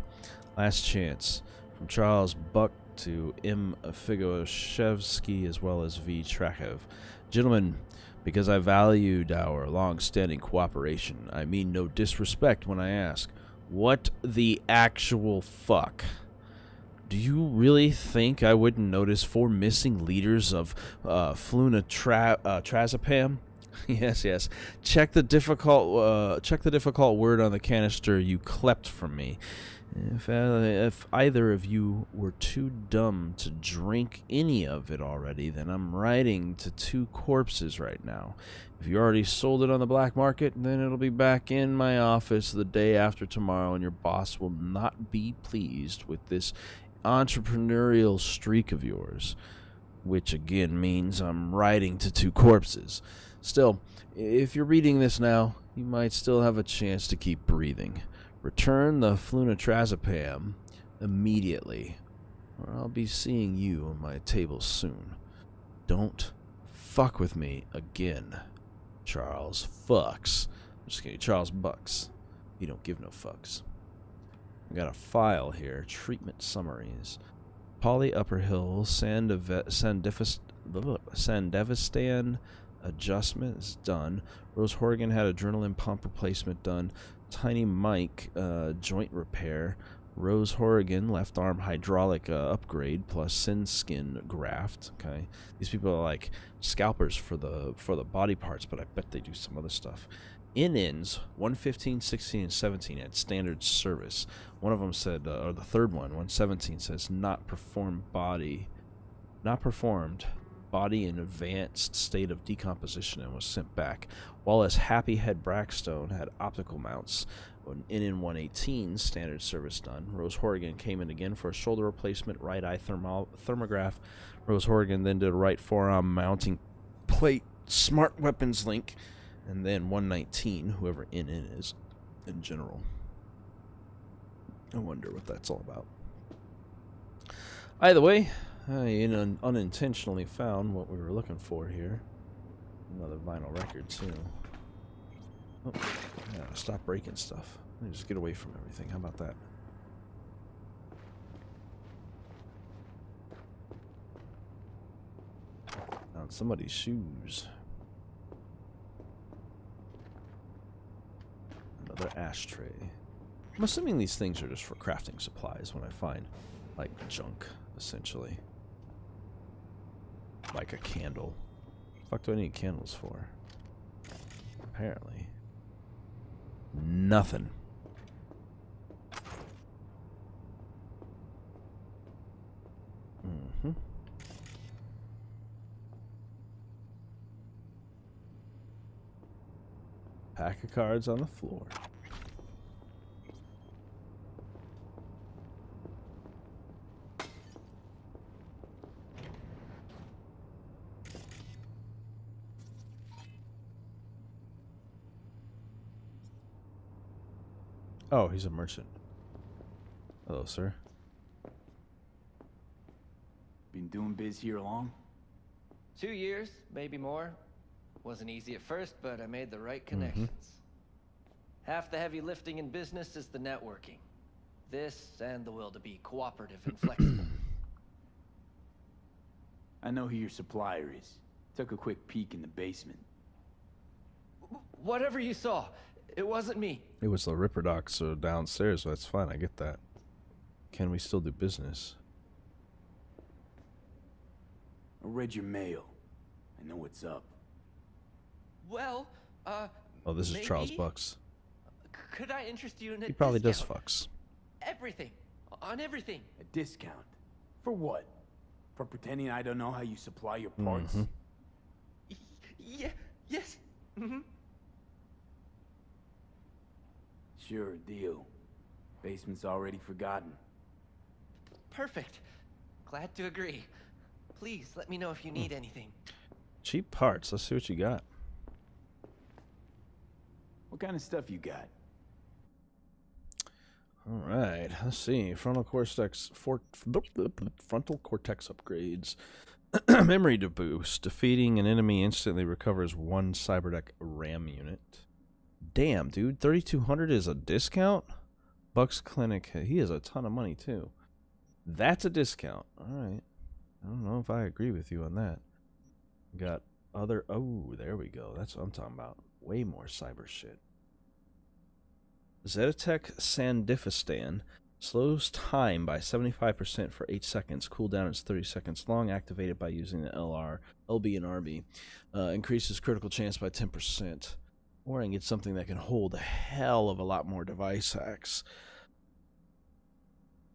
Last chance. From Charles Buck to M. Figoshevsky as well as V. Trachev. Gentlemen, because I valued our long-standing cooperation, I mean no disrespect when I ask, what the actual fuck? Do you really think I wouldn't notice 4 missing liters of flunitrazepam? Yes. Check the difficult word on the canister you clept from me. If either of you were too dumb to drink any of it already, then I'm writing to 2 corpses right now. If you already sold it on the black market, then it'll be back in my office the day after tomorrow, and your boss will not be pleased with this entrepreneurial streak of yours. Which again means I'm writing to 2 corpses. Still, if you're reading this now, you might still have a chance to keep breathing. Return the flunitrazepam immediately, or I'll be seeing you on my table soon. Don't fuck with me again. Charles Fucks. I'm just kidding, Charles Bucks. You don't give no fucks. I got a file here. Treatment summaries. Polly Upperhill, Sandevistan adjustment is done. Rose Horgan had adrenaline pump replacement done. Tiny Mike joint repair. Rose Horgan left arm hydraulic upgrade plus sin skin graft. Okay, these people are like scalpers for the body parts, but I bet they do some other stuff. In-ins 115, 16, and 17 at standard service. One of them said, or the third one, 117 says not performed. Body in advanced state of decomposition and was sent back. Wallace Happy Head Brackstone had optical mounts. In 118, standard service done. Rose Horgan came in again for a shoulder replacement, right eye thermograph. Rose Horgan then did a right forearm mounting plate, smart weapons link. And then 119, whoever in is in general. I wonder what that's all about. Either way, I unintentionally found what we were looking for here. Another vinyl record, too. Oh, yeah, stop breaking stuff. Let me just get away from everything. How about that? Found somebody's shoes. Another ashtray. I'm assuming these things are just for crafting supplies when I find, like, junk, essentially. Like a candle. What the fuck do I need candles for? Apparently. Nothing. Mm-hmm. Pack of cards on the floor. Oh, he's a merchant. Hello, sir. Been doing biz here long? 2 years, maybe more. Wasn't easy at first, but I made the right connections. Half the heavy lifting in business is the networking. This and the will to be cooperative and flexible. I know who your supplier is. Took a quick peek in the basement. Whatever you saw, it wasn't me. It was the Ripperdocs downstairs, so that's fine. I get that. Can we still do business? I read your mail. I know what's up. Well, oh, this is Charles Bucks. Could I interest you in a He probably discount? does fucks. Everything. On everything. A discount? For what? For pretending I don't know how you supply your parts? Yeah, yes. Sure, deal. Basement's already forgotten. Perfect. Glad to agree. Please let me know if you need anything. Cheap parts. Let's see what you got. What kind of stuff you got? All right. Let's see. Frontal cortex upgrades. Memory to boost. Defeating an enemy instantly recovers 1 Cyberdeck RAM unit. Damn, dude. 3,200 is a discount? Bucks Clinic. He has a ton of money, too. That's a discount. All right. I don't know if I agree with you on that. Got other... Oh, there we go. That's what I'm talking about. Way more cyber shit. Zetatech Sandifistan slows time by 75% for 8 seconds. Cooldown is 30 seconds long. Activated by using the LB and RB. Increases critical chance by 10%. Or I can get something that can hold a hell of a lot more device hacks.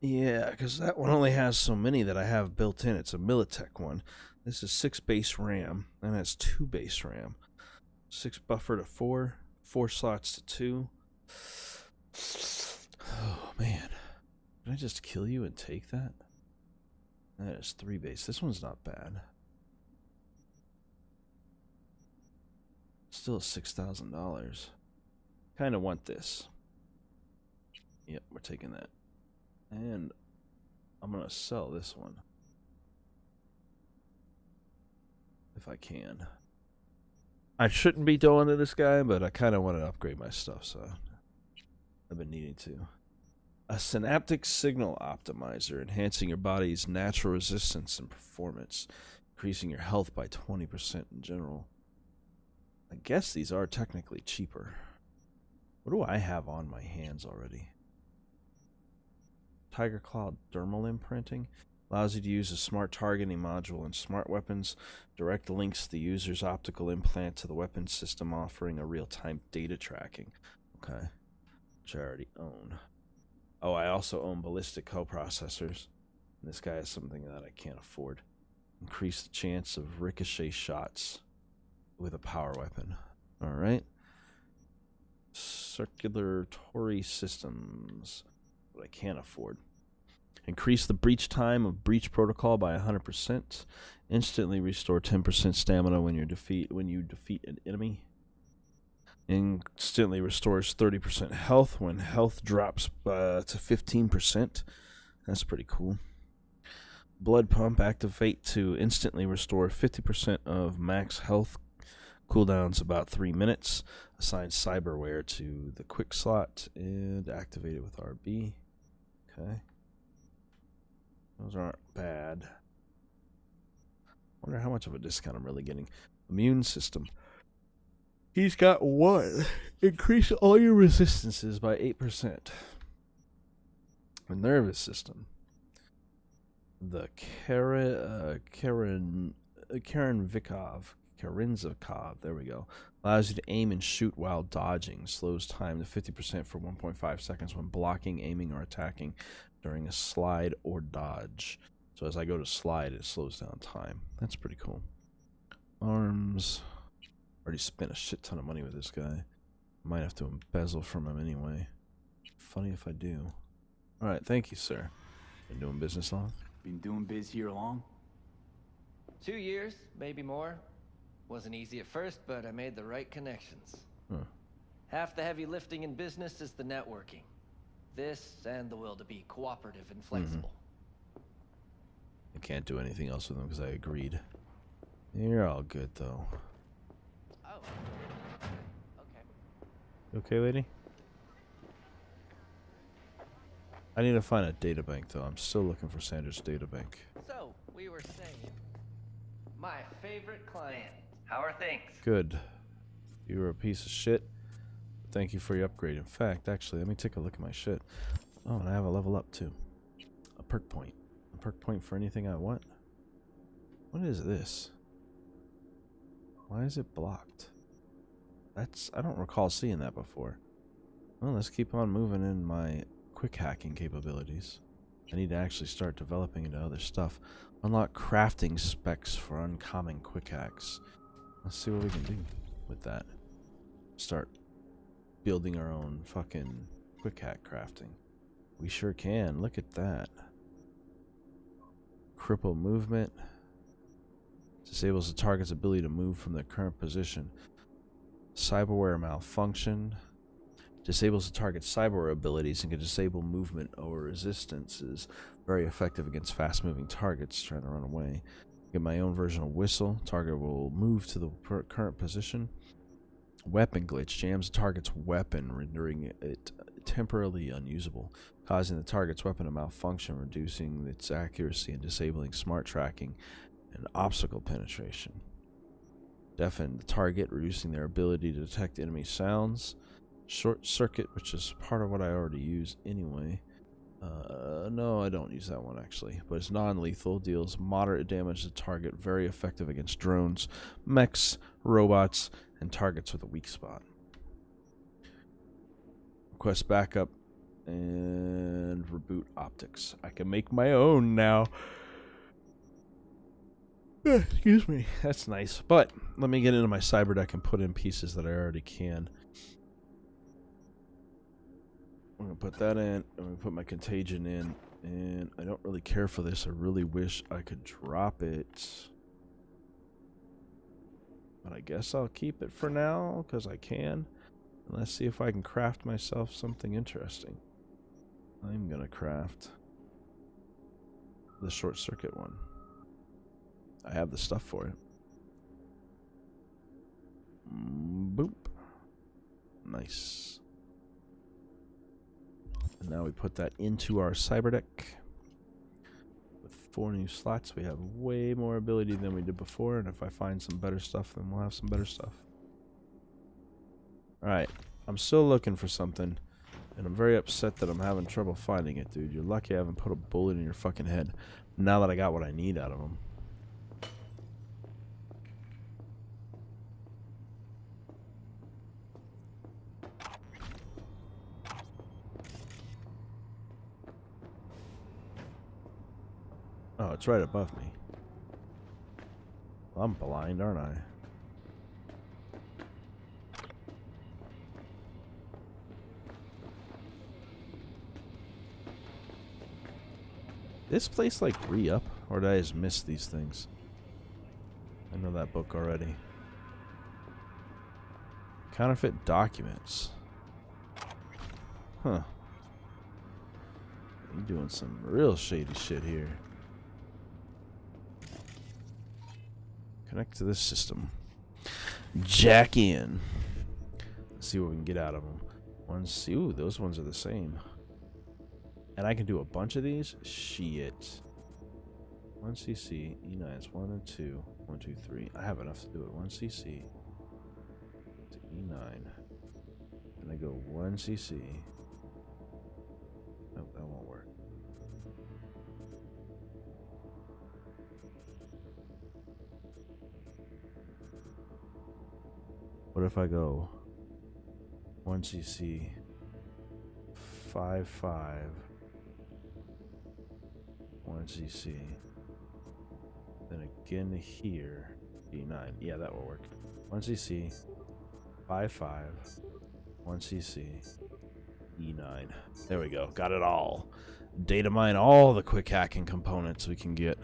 Yeah, because that one only has so many that I have built in. It's a Militech one. This is 6 base RAM, and has 2 base RAM. 6 buffer to 4, 4 slots to 2. Oh, man. Did I just kill you and take that? That is 3 base. This one's not bad. Still $6,000. Kind of want this. Yep, we're taking that. And I'm going to sell this one. If I can. I shouldn't be going to this guy, but I kind of want to upgrade my stuff, so I've been needing to. A synaptic signal optimizer, enhancing your body's natural resistance and performance, increasing your health by 20% in general. I guess these are technically cheaper. What do I have on my hands already? Tiger Claw dermal imprinting allows you to use a smart targeting module in smart weapons. Direct links the user's optical implant to the weapon system, offering a real-time data tracking. Okay. Which I already own. Oh, I also own ballistic coprocessors. And this guy has something that I can't afford. Increase the chance of ricochet shots with a power weapon. Alright. Circulatory systems. What I can't afford. Increase the breach time of breach protocol by 100%. Instantly restore 10% stamina when you defeat an enemy. Instantly restores 30% health when health drops to 15%. That's pretty cool. Blood pump activate to instantly restore 50% of max health. Cooldown's about 3 minutes. Assign cyberware to the quick slot and activate it with RB. Okay. Those aren't bad. Wonder how much of a discount I'm really getting. Immune system. He's got one. Increase all your resistances by 8%. The nervous system. The Karinzikov, there we go. Allows you to aim and shoot while dodging. Slows time to 50% for 1.5 seconds when blocking, aiming, or attacking during a slide or dodge. So as I go to slide, it slows down time. That's pretty cool. Arms. Already spent a shit ton of money with this guy. Might have to embezzle from him anyway. Funny if I do. Alright, thank you, sir. Been doing business long? Been doing biz here long? 2 years, maybe more. Wasn't easy at first, but I made the right connections. Huh. Half the heavy lifting in business is the networking. This and the will to be cooperative and flexible. I can't do anything else with them because I agreed. You're all good, though. Oh. Okay. You okay, lady? I need to find a databank, though. I'm still looking for Sandra's databank. So, we were saying, my favorite client. How are things? Good. You were a piece of shit. Thank you for your upgrade. In fact, actually, let me take a look at my shit. Oh, and I have a level up, too. A perk point. A perk point for anything I want? What is this? Why is it blocked? I don't recall seeing that before. Well, let's keep on moving in my quick hacking capabilities. I need to actually start developing into other stuff. Unlock crafting specs for uncommon quick hacks. Let's see what we can do with that. Start building our own fucking quick hack crafting. We sure can. Look at that. Cripple movement. Disables the target's ability to move from their current position. Cyberware malfunction. Disables the target's cyberware abilities and can disable movement or resistance. Is very effective against fast-moving targets trying to run away. Get my own version of whistle. Target will move to the current position. Weapon glitch jams the target's weapon, rendering it temporarily unusable, causing the target's weapon to malfunction, reducing its accuracy and disabling smart tracking and obstacle penetration. Deafen the target, reducing their ability to detect enemy sounds. Short circuit, which is part of what I already use anyway. No, I don't use that one actually, but it's non-lethal, deals moderate damage to the target, very effective against drones, mechs, robots, and targets with a weak spot. Request backup and reboot optics. I can make my own now. Excuse me. That's nice. But let me get into my cyber deck and put in pieces that I already can. I'm going to put that in. I'm going to put my contagion in. And I don't really care for this. I really wish I could drop it. But I guess I'll keep it for now because I can. And let's see if I can craft myself something interesting. I'm going to craft the short circuit one. I have the stuff for it. Boop. Nice. And now we put that into our cyber deck. With 4 new slots, we have way more ability than we did before. And if I find some better stuff, then we'll have some better stuff. Alright. I'm still looking for something. And I'm very upset that I'm having trouble finding it, dude. You're lucky I haven't put a bullet in your fucking head. Now that I got what I need out of them. Oh, it's right above me. Well, I'm blind, aren't I? This place like re-up? Or did I just miss these things? I know that book already. Counterfeit documents. Huh. You're doing some real shady shit here. Connect to this system. Jack in. Let's see what we can get out of them. Ooh, those ones are the same. And I can do a bunch of these? Shit. 1cc, E9s, 1 and 2. 1, 2, 3. I have enough to do it. 1cc to E9. And I go 1cc. Nope, that won't work. What if I go 1cc 5.5 1cc then again here E9? Yeah, that will work. 1cc 5.5 1cc E9. There we go. Got it all. Data mine all the quick hacking components we can get.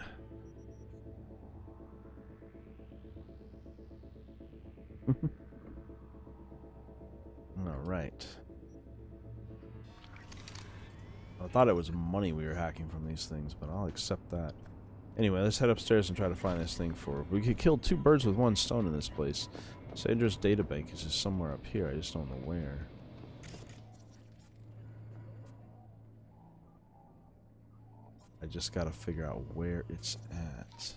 Alright. I thought it was money we were hacking from these things, but I'll accept that. Anyway, let's head upstairs and try to find this thing for... We could kill 2 birds with 1 stone in this place. Sandra's databank is just somewhere up here. I just don't know where. I just gotta figure out where it's at.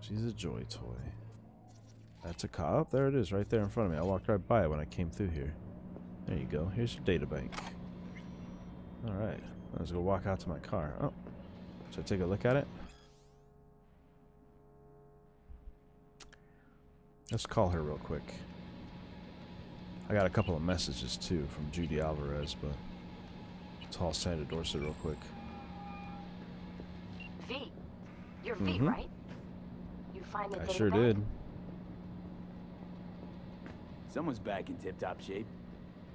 She's a joy toy. That's a cop. There it is, right there in front of me. I walked right by it when I came through here. There you go. Here's your databank. Alright. Let's go walk out to my car. Oh. Should I take a look at it? Let's call her real quick. I got a couple of messages too from Judy Alvarez, but let's call Sandra Dorset real quick. V. You're V, right? You find the I data sure bank? did. Someone's back in tip-top shape.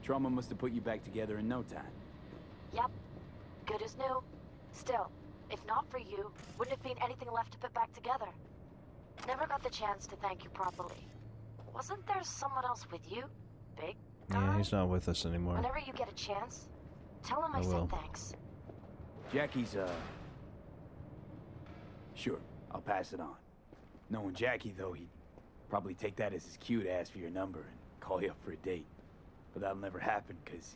Trauma must have put you back together in no time. Yep. Good as new. Still, if not for you, wouldn't have been anything left to put back together. Never got the chance to thank you properly. Wasn't there someone else with you? Big guy? Yeah, he's not with us anymore. Whenever you get a chance, tell him I will. said thanks. Jackie's, Sure, I'll pass it on. Knowing Jackie, though, he'd probably take that as his cue to ask for your number and call you up for a date. But that'll never happen, because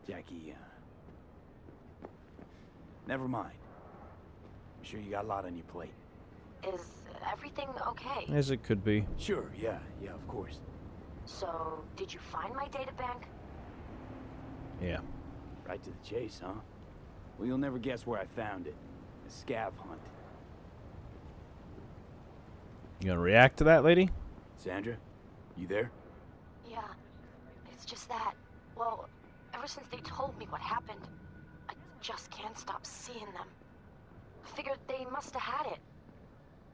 Jackie, never mind. I'm sure you got a lot on your plate. Is everything okay? As it could be. Sure, yeah, of course. So, did you find my data bank? Yeah. Right to the chase, huh? Well, you'll never guess where I found it. A scav hunt. You gonna react to that, lady? Sandra, you there? Yeah, it's just that. Well, ever since they told me what happened, I just can't stop seeing them. Figured they must have had it.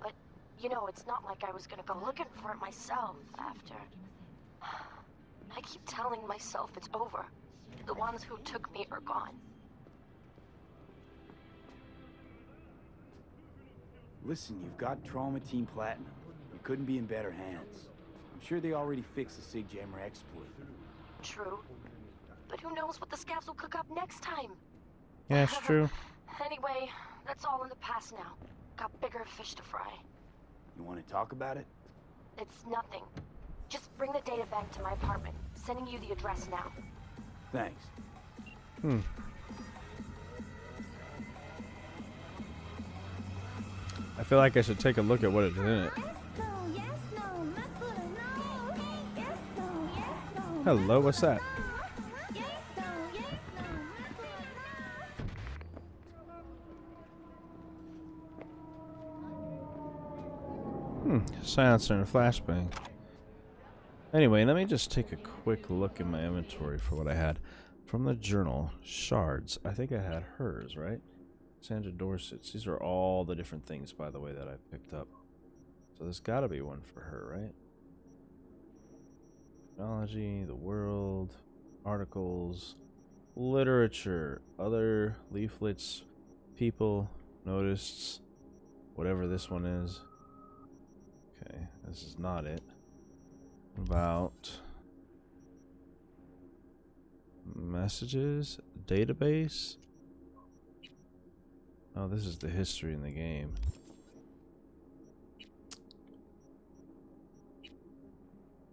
But, you know, it's not like I was gonna go looking for it myself after. I keep telling myself it's over. The ones who took me are gone. Listen, you've got Trauma Team Platinum. You couldn't be in better hands. I'm sure they already fixed the Sig Jammer exploit. True. But who knows what the scavs will cook up next time? Yeah, it's true. Anyway, that's all in the past now. Got bigger fish to fry. You want to talk about it? It's nothing. Just bring the data bank to my apartment. Sending you the address now. Thanks. I feel like I should take a look at what is in it. Hello, what's that? Silencer and a flashbang. Anyway, let me just take a quick look in my inventory for what I had. From the journal, shards. I think I had hers, right? Sandra Dorset's. These are all the different things, by the way, that I picked up. So there's got to be one for her, right? Technology, the world, articles, literature, other leaflets, people, notices, whatever this one is. Okay, this is not it. About messages, database. Oh, this is the history in the game.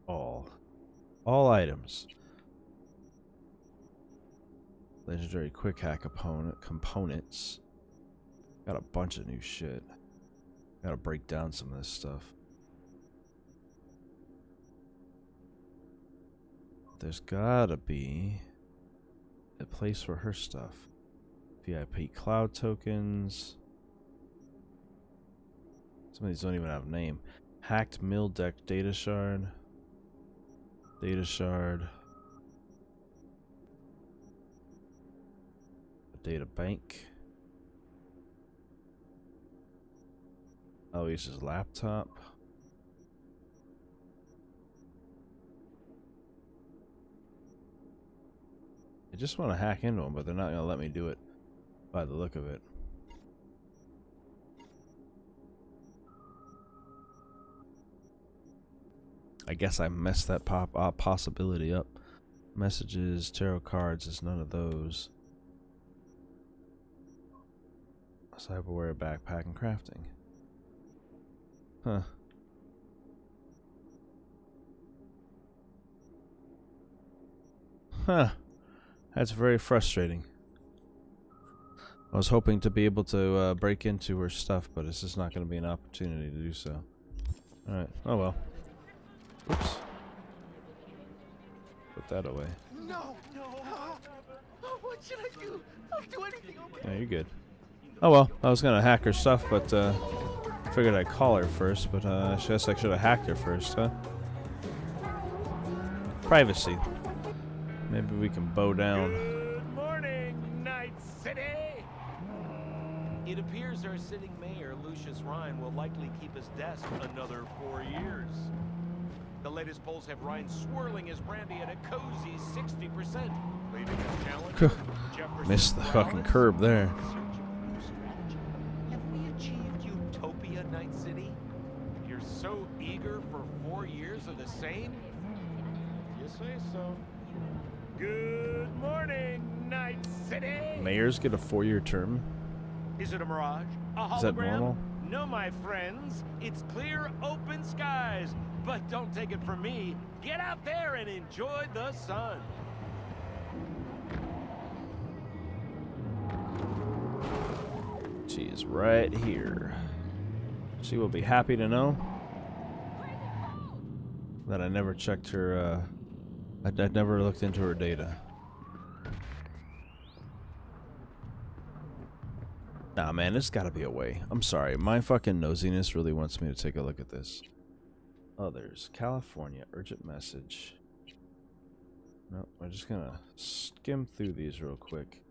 All items. Legendary quick hack components. Got a bunch of new shit. Gotta break down some of this stuff. There's gotta be a place for her stuff. VIP cloud tokens. Some of these don't even have a name. Hacked mill deck data shard. Data shard. A data bank. Aloysius' laptop. I just want to hack into them, but they're not going to let me do it by the look of it. I guess I messed that possibility up. Messages, tarot cards is none of those. Cyberware, backpack, and crafting. Huh. Huh. That's very frustrating. I was hoping to be able to break into her stuff, but it's just not going to be an opportunity to do so. Alright. Oh well. Oops. Put that away. No! What should I do? I'll do anything. Yeah, you're good. Oh well, I was gonna hack her stuff, but figured I'd call her first, but I guess I should have hacked her first, huh? Privacy. Maybe we can bow down. Good morning, Night City! It appears our sitting mayor, Lucius Ryan, will likely keep his desk another 4 years. The latest polls have Ryan swirling his brandy at a cozy 60%, leaving his challenger, Jefferson Missed the Morales, fucking curb there. Have we achieved utopia, Night City? You're so eager for 4 years of the same? If you say so. Good morning, Night City! Mayors get a 4-year term? Is it a mirage? A hologram? Is that normal? No, my friends. It's clear, open skies. But don't take it from me. Get out there and enjoy the sun. She is right here. She will be happy to know that I never checked her, I never looked into her data. Nah, man, there's gotta be a way. I'm sorry, my fucking nosiness really wants me to take a look at this. Others, California, urgent message. No, I'm just gonna skim through these real quick.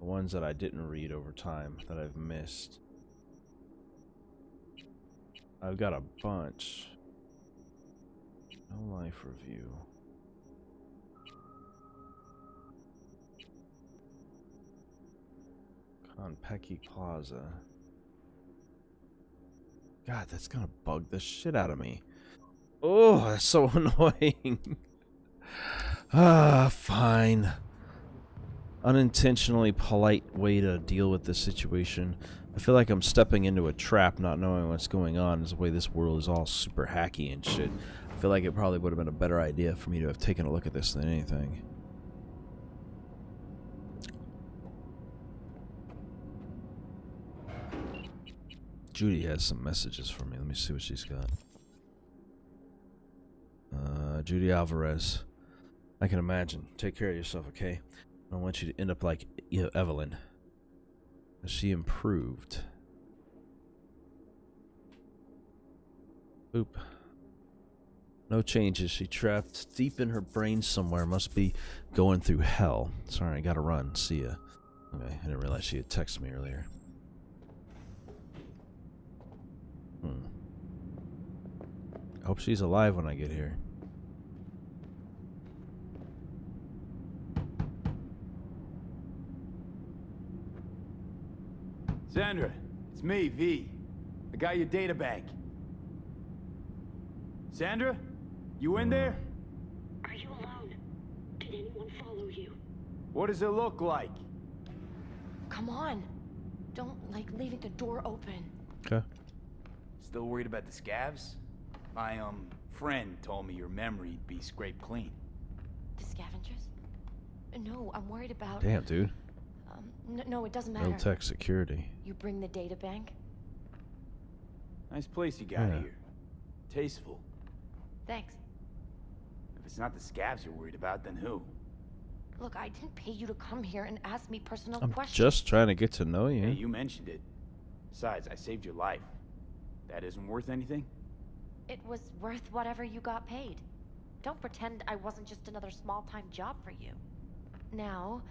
The ones that I didn't read over time, that I've missed. I've got a bunch. No life review. Konpeki Plaza. God, that's gonna bug the shit out of me. Oh, that's so annoying. Fine. Unintentionally polite way to deal with this situation. I feel like I'm stepping into a trap not knowing what's going on. Is the way this world is all super hacky and shit. I feel like it probably would have been a better idea for me to have taken a look at this than anything. Judy has some messages for me. Let me see what she's got. Judy Alvarez. I can imagine. Take care of yourself, okay? I don't want you to end up like Evalyn. She improved. Oop. No changes. She trapped deep in her brain somewhere. Must be going through hell. Sorry, I gotta run. See ya. Okay, I didn't realize she had texted me earlier. I hope she's alive when I get here. Sandra, it's me, V. I got your data bank. Sandra? You in there? Are you alone? Did anyone follow you? What does it look like? Come on. Don't like leaving the door open. Okay. Still worried about the scavs? My, friend told me your memory'd be scraped clean. The scavengers? No, I'm worried about... Damn, dude. No, it doesn't matter. No tech security. You bring the data bank? Nice place you got here. Tasteful. Thanks. If it's not the scavs you're worried about, then who? Look, I didn't pay you to come here and ask me personal I'm questions. just trying to get to know you. Hey, you mentioned it. Besides, I saved your life. That isn't worth anything? It was worth whatever you got paid. Don't pretend I wasn't just another small-time job for you. Now,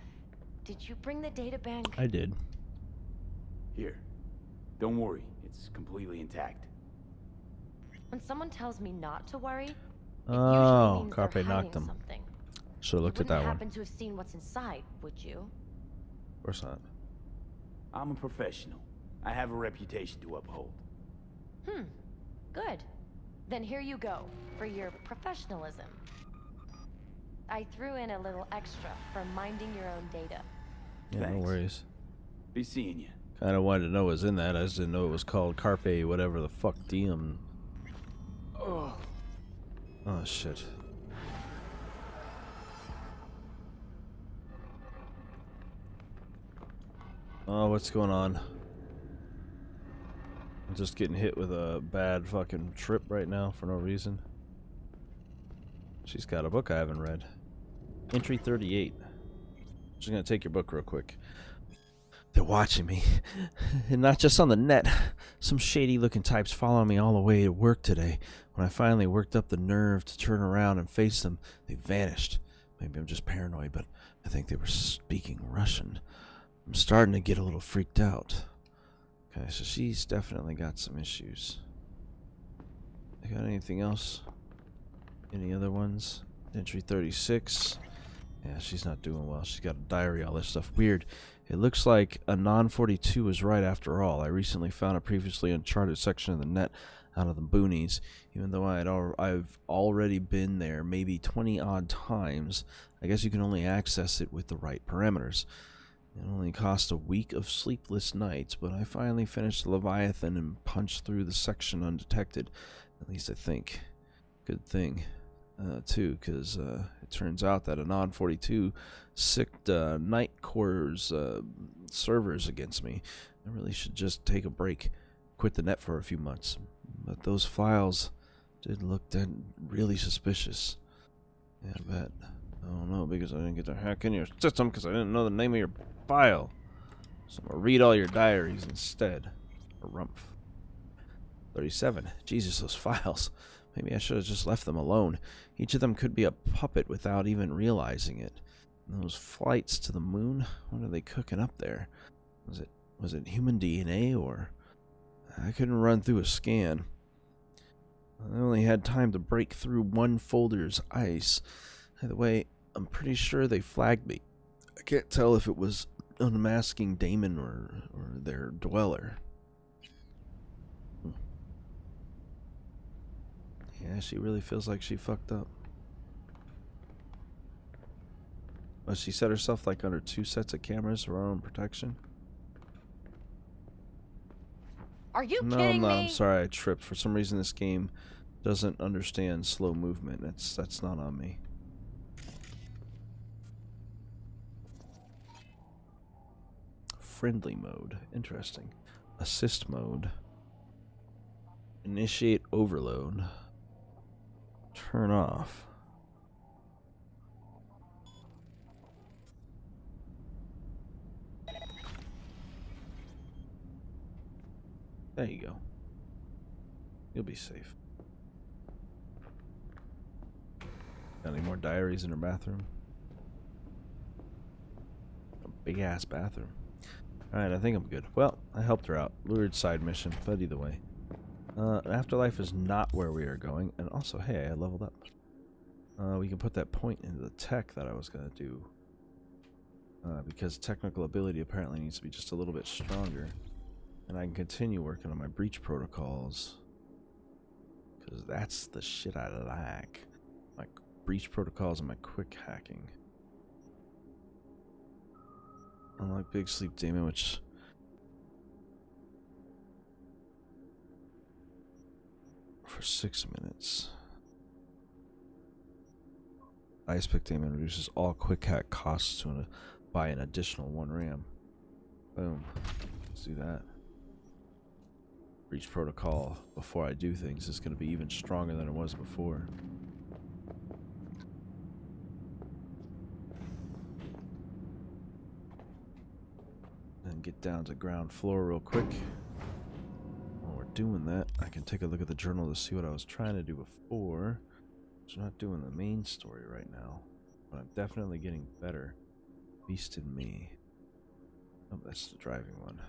did you bring the data bank? I did. Here. Don't worry. It's completely intact. When someone tells me not to worry, it Oh, usually means Carpe they're hiding knocked him. something. Should have looked at that You one. wouldn't happen to have seen what's inside, would you? Of course not. I'm a professional. I have a reputation to uphold. Good. Then here you go, for your professionalism. I threw in a little extra for minding your own data. Yeah, no Thanks. worries. Be seeing you. Kind of wanted to know what was in that. I just didn't know it was called Carpe, whatever the fuck, Diem. Oh. Oh, shit. Oh, what's going on? I'm just getting hit with a bad fucking trip right now for no reason. She's got a book I haven't read. Entry 38. Just gonna take your book real quick. They're watching me. And not just on the net. Some shady looking types following me all the way to work today. When I finally worked up the nerve to turn around and face them, they vanished. Maybe I'm just paranoid, but I think they were speaking Russian. I'm starting to get a little freaked out. Okay, so she's definitely got some issues. You got anything else? Any other ones? Entry 36. Yeah, she's not doing well. She's got a diary, all this stuff. Weird. It looks like a non-42 is right after all. I recently found a previously uncharted section of the net out of the boonies. Even though I've already been there maybe 20 odd times, I guess you can only access it with the right parameters. It only cost a week of sleepless nights, but I finally finished the Leviathan and punched through the section undetected. At least I think. Good thing, too, because it turns out that a non-42 sicked Night Core's servers against me. I really should just take a break, quit the net for a few months. But those files did look really suspicious. Yeah, I bet. I don't know, because I didn't get to hack in your system because I didn't know the name of your file. So I'm going to read all your diaries instead. A rumph. 37. Jesus, those files. Maybe I should have just left them alone. Each of them could be a puppet without even realizing it. And those flights to the moon? What are they cooking up there? Was it human DNA, or... I couldn't run through a scan. I only had time to break through one folder's ice. Either way, I'm pretty sure they flagged me. I can't tell if it was unmasking Damon or their dweller. Yeah, she really feels like she fucked up. Well, she set herself like under 2 sets of cameras for her own protection. Are you kidding me? No, I'm sorry, I tripped. For some reason, this game doesn't understand slow movement. That's not on me. Friendly mode, interesting. Assist mode. Initiate overload. Turn off. There you go. You'll be safe. Got any more diaries in her bathroom? A big ass bathroom. Alright, I think I'm good. Well, I helped her out. Lurid side mission, but either way. Afterlife is not where we are going. And also, hey, I leveled up. We can put that point into the tech that I was going to do. Because technical ability apparently needs to be just a little bit stronger. And I can continue working on my breach protocols. Because that's the shit I like. My breach protocols and my quick hacking. Unlike Big Sleep Demon, which... for 6 minutes. Ice Pick Demon reduces all quick hack costs by an additional 1 RAM. Boom. Let's do that. Breach protocol before I do things is going to be even stronger than it was before. And get down to ground floor real quick. While we're doing that, I can take a look at the journal to see what I was trying to do before. I'm not doing the main story right now, but I'm definitely getting better. Beast in Me. Oh, that's the driving one.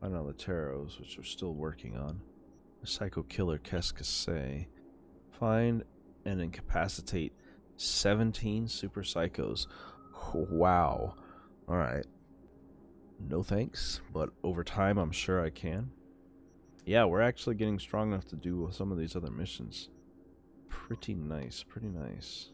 Find all the tarots, which we're still working on. The Psycho Killer Cascase. Find and incapacitate 17 super psychos. Wow. Alright. No thanks, but over time I'm sure I can. Yeah, we're actually getting strong enough to do some of these other missions. Pretty nice, pretty nice.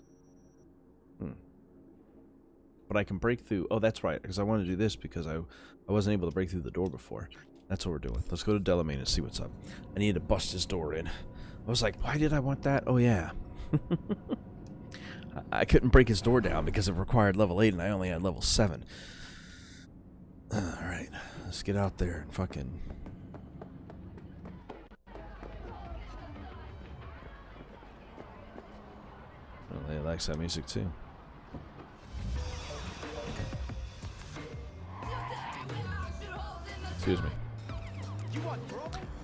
But I can break through... Oh, that's right, because I want to do this because I wasn't able to break through the door before. That's what we're doing. Let's go to Delamain and see what's up. I need to bust this door in. I was like, why did I want that? Oh, yeah. I couldn't break his door down because it required level 8 and I only had level 7. Alright, let's get out there and fucking... Well, they likes that music too. Excuse me.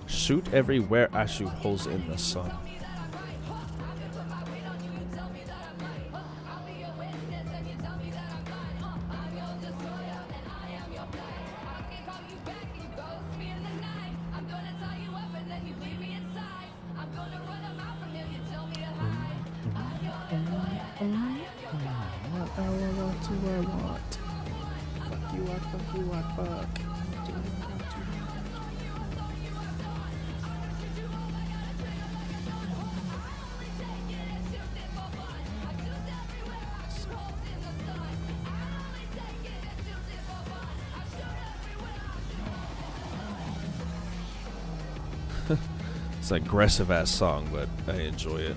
Shoot everywhere I shoot holes in the sun. It's an aggressive ass song, but I enjoy it.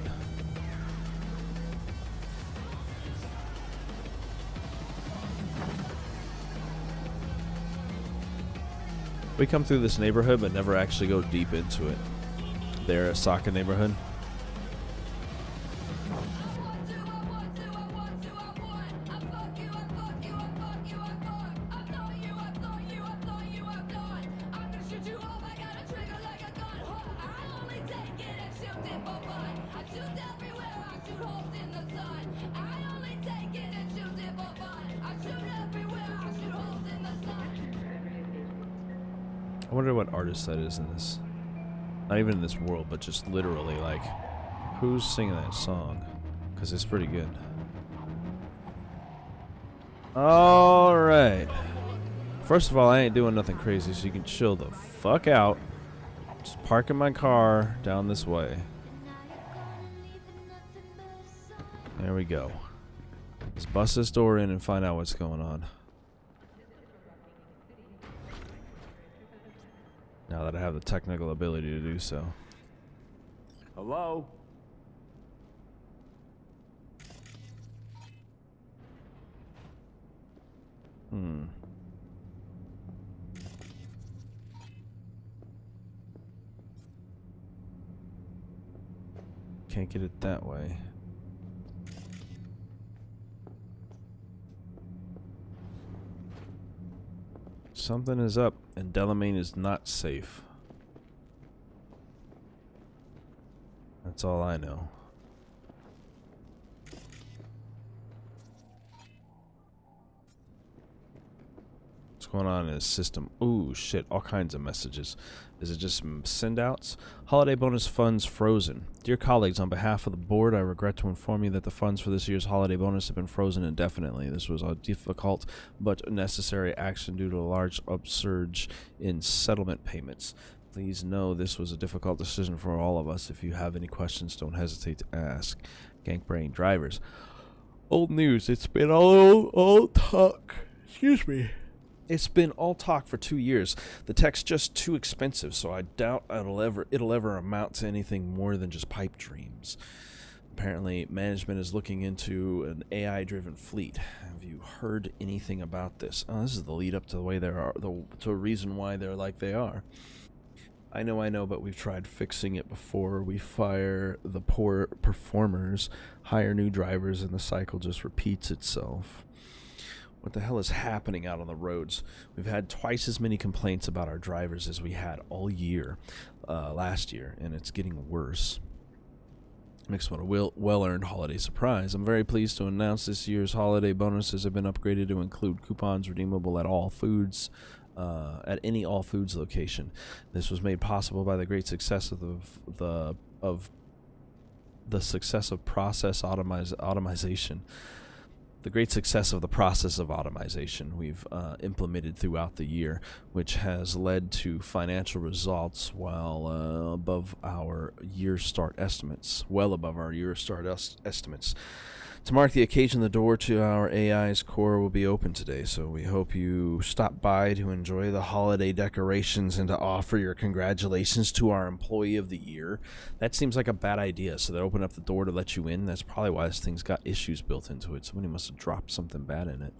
We come through this neighborhood but never actually go deep into it. They're a Sokka neighborhood. I wonder what artist that is in this. Not even in this world, but just literally, like, who's singing that song? Because it's pretty good. Alright. First of all, I ain't doing nothing crazy, so you can chill the fuck out. Just parking my car down this way. There we go. Let's bust this door in and find out what's going on. Now that I have the technical ability to do so. Hello? Can't get it that way. Something is up, and Delamain is not safe. That's all I know. What's going on in his system? Ooh, shit, all kinds of messages. Is it just send-outs? Holiday bonus funds frozen. Dear colleagues, on behalf of the board, I regret to inform you that the funds for this year's holiday bonus have been frozen indefinitely. This was a difficult but necessary action due to a large upsurge in settlement payments. Please know this was a difficult decision for all of us. If you have any questions, don't hesitate to ask. Gankbrain drivers. Old news. It's been all talk. Excuse me. It's been all talk for 2 years. The tech's just too expensive, so I doubt it'll ever amount to anything more than just pipe dreams. Apparently, management is looking into an AI-driven fleet. Have you heard anything about this? Oh, this is the lead up to the way they are, to a reason why they're like they are. I know, but we've tried fixing it before. We fire the poor performers, hire new drivers, and the cycle just repeats itself. What the hell is happening out on the roads? We've had twice as many complaints about our drivers as we had all year, last year, and it's getting worse. Makes one a well-earned holiday surprise. I'm very pleased to announce this year's holiday bonuses have been upgraded to include coupons redeemable at all foods, at any all foods location. This was made possible by the great success of the success of process automation. The great success of the process of automation we've implemented throughout the year, which has led to financial results well above our year start estimates. To mark the occasion, the door to our AI's core will be open today, so we hope you stop by to enjoy the holiday decorations and to offer your congratulations to our employee of the year. That seems like a bad idea, so they open up the door to let you in. That's probably why this thing's got issues built into it. Somebody must have dropped something bad in it.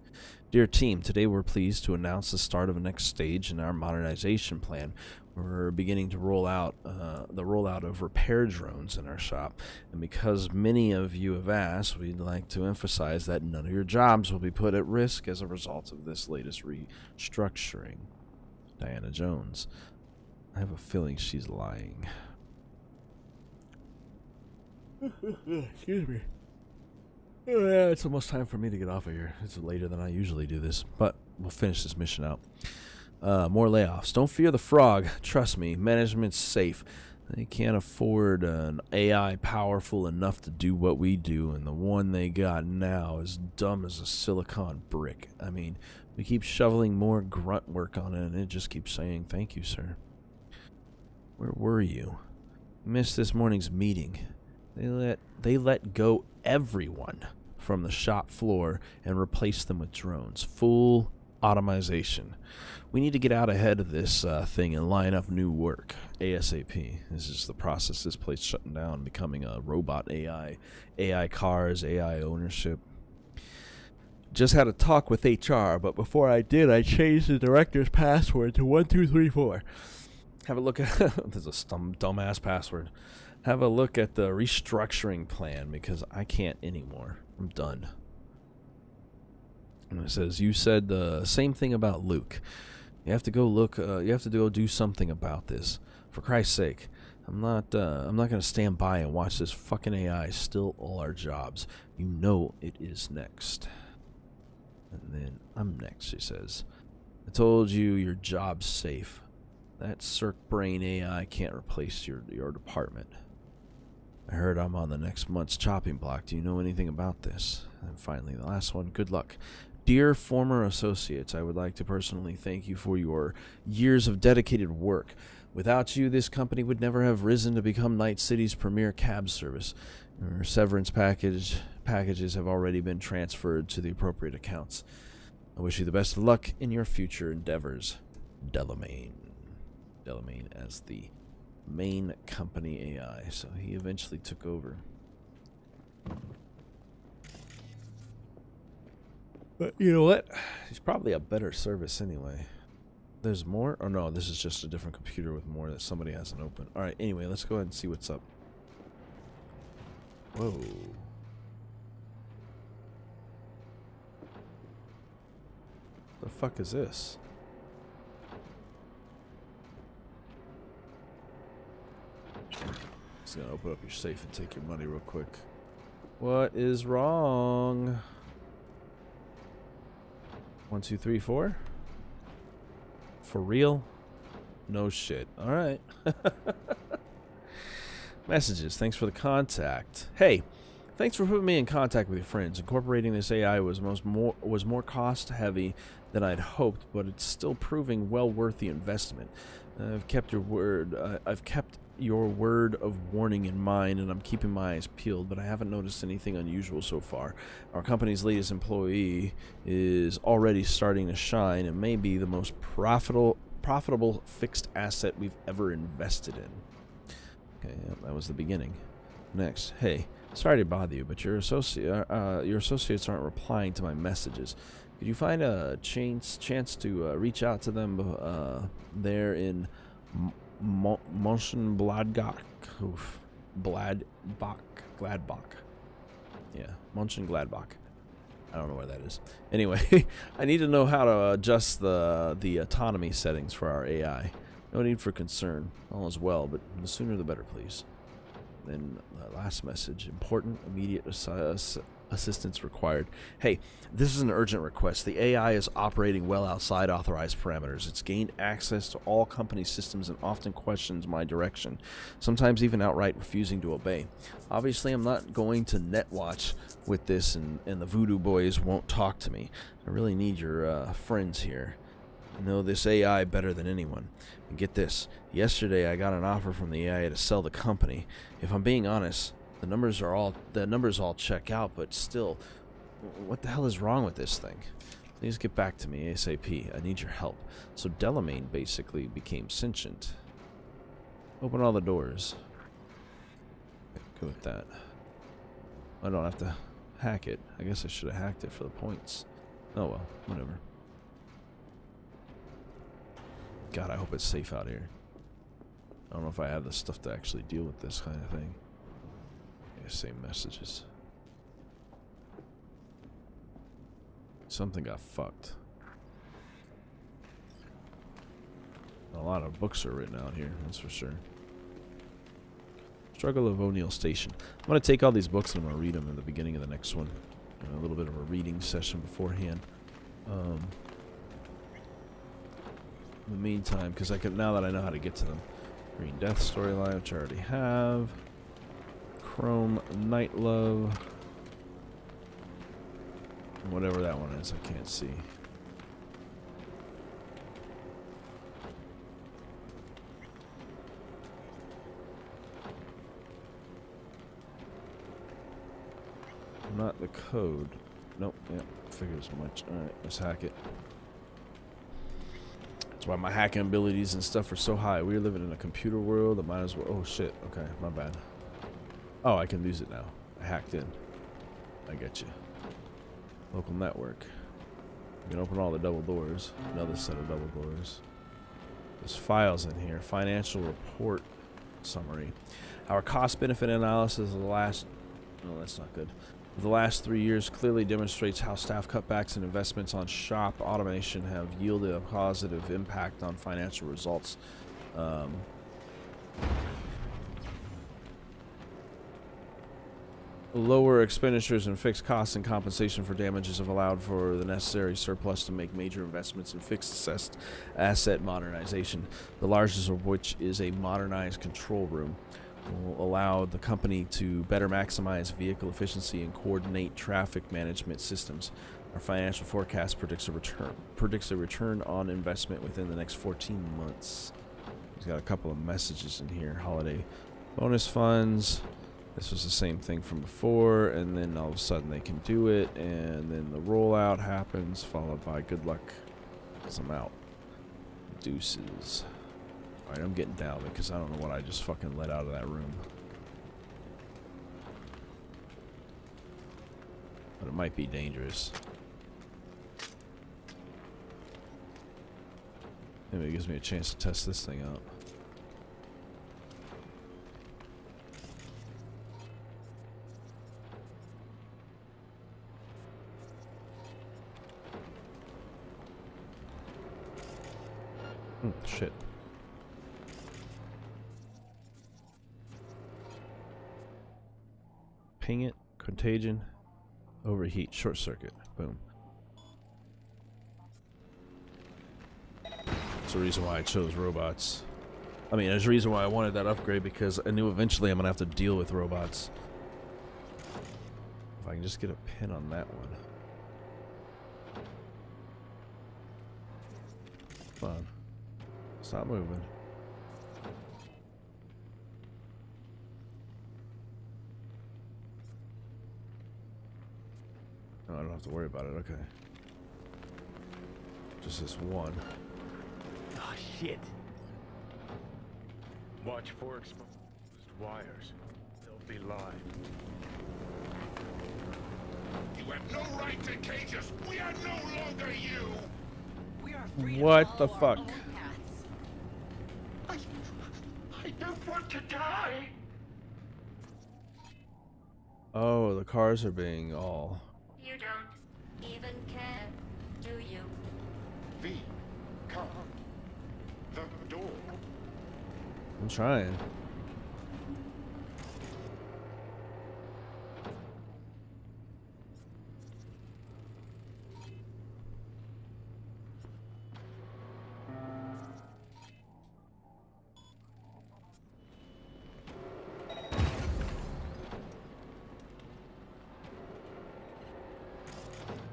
Dear team, today we're pleased to announce the start of a next stage in our modernization plan. We're beginning to roll out the rollout of repair drones in our shop. And because many of you have asked, we'd like to emphasize that none of your jobs will be put at risk as a result of this latest restructuring. Diana Jones. I have a feeling she's lying. Excuse me. Oh, yeah, it's almost time for me to get off of here. It's later than I usually do this, but we'll finish this mission out. More layoffs. Don't fear the frog. Trust me, management's safe. They can't afford an AI powerful enough to do what we do, and the one they got now is dumb as a silicon brick. I mean, we keep shoveling more grunt work on it, and it just keeps saying, "Thank you, sir." Where were you? Missed this morning's meeting. They let go everyone from the shop floor and replace them with drones. Full automation. We need to get out ahead of this thing and line up new work ASAP. This is the process. This place shutting down, becoming a robot AI, AI cars, AI ownership. Just had a talk with HR, but before I did, I changed the director's password to 1234. Have a look at there's a dumbass password. Have a look at the restructuring plan because I can't anymore. I'm done. And it says, you said the same thing about Luke. You have to go look. You have to go do something about this. For Christ's sake, I'm not going to stand by and watch this fucking AI steal all our jobs. You know it is next. And then I'm next. She says, I told you your job's safe. That Cirque Brain AI can't replace your department. I heard I'm on the next month's chopping block. Do you know anything about this? And finally, the last one. Good luck. Dear former associates, I would like to personally thank you for your years of dedicated work. Without you, this company would never have risen to become Night City's premier cab service. Your severance packages have already been transferred to the appropriate accounts. I wish you the best of luck in your future endeavors. Delamain. Delamain as the main company AI. So he eventually took over. But you know what? He's probably a better service anyway. There's more? Oh no, this is just a different computer with more that somebody hasn't opened. Alright, anyway, let's go ahead and see what's up. Whoa. The fuck is this? Just gonna open up your safe and take your money real quick. What is wrong? 1, 2, 3, 4? For real? No shit. Alright. Messages. Thanks for the contact. Hey, thanks for putting me in contact with your friends. Incorporating this AI was more cost heavy than I'd hoped, but it's still proving well worth the investment. I've kept your word. I've kept your word of warning in mind, and I'm keeping my eyes peeled, but I haven't noticed anything unusual so far. Our company's latest employee is already starting to shine and may be the most profitable fixed asset we've ever invested in. Okay, yeah, that was the beginning. Next, hey, sorry to bother you, but your associates aren't replying to my messages. Could you find a chance to reach out to them there in Mönchengladbach? Gladbach. Yeah, Mönchengladbach. I don't know where that is. Anyway, I need to know how to adjust the autonomy settings for our AI. No need for concern. All is well, but the sooner the better, please. Then the last message. Important, immediate assistance required. Hey, this is an urgent request. The AI is operating well outside authorized parameters. It's gained access to all company systems and often questions my direction, sometimes even outright refusing to obey. Obviously, I'm not going to net watch with this, and the voodoo boys won't talk to me. I really need your friends here. I know this AI better than anyone. And get this, yesterday I got an offer from the AI to sell the company. If I'm being honest, the numbers all check out, but still, what the hell is wrong with this thing? Please get back to me ASAP. I need your help. So Delamain basically became sentient. Open all the doors. Okay, go with that. I don't have to hack it. I guess I should have hacked it for the points. Oh well, whatever. God, I hope it's safe out here. I don't know if I have the stuff to actually deal with this kind of thing. Yeah, same messages. Something got fucked. A lot of books are written out here, that's for sure. Struggle of O'Neill Station. I'm going to take all these books and I'm going to read them in the beginning of the next one. A little bit of a reading session beforehand. In the meantime, because now that I know how to get to them. Green Death storyline, which I already have. Chrome Night Love. Whatever that one is, I can't see. Not the code. Nope, yeah, figures much. Alright, let's hack it. That's why my hacking abilities and stuff are so high. We're living in a computer world that might as well. Oh shit, okay, my bad. Oh, I can use it now. I hacked in. I get you. Local network. You can open all the double doors. Another set of double doors. There's files in here. Financial report summary. Our cost-benefit analysis of the last... No, that's not good. The last 3 years clearly demonstrates how staff cutbacks and investments on shop automation have yielded a positive impact on financial results. Lower expenditures and fixed costs and compensation for damages have allowed for the necessary surplus to make major investments in fixed asset modernization, the largest of which is a modernized control room. Will allow the company to better maximize vehicle efficiency and coordinate traffic management systems. Our financial forecast predicts a return on investment within the next 14 months. He's got a couple of messages in here. Holiday bonus funds. This was the same thing from before, and then all of a sudden they can do it, and then the rollout happens, followed by good luck as I'm out. Deuces. Alright, I'm getting down because I don't know what I just fucking let out of that room. But it might be dangerous. Maybe it gives me a chance to test this thing out. Shit. Ping it, contagion, overheat, short circuit, boom. That's the reason why I chose robots. I mean, there's a reason why I wanted that upgrade, because I knew eventually I'm gonna have to deal with robots. If I can just get a pin on that one. Come on. Stop moving. No, I don't have to worry about it, okay. Just this one. Oh, shit. Watch for exposed wires. They'll be live. You have no right to cage us. We are no longer you. We are free What the fuck? I don't want to die. Oh, the cars are being all... You don't even care, do you? V, come. The door. I'm trying.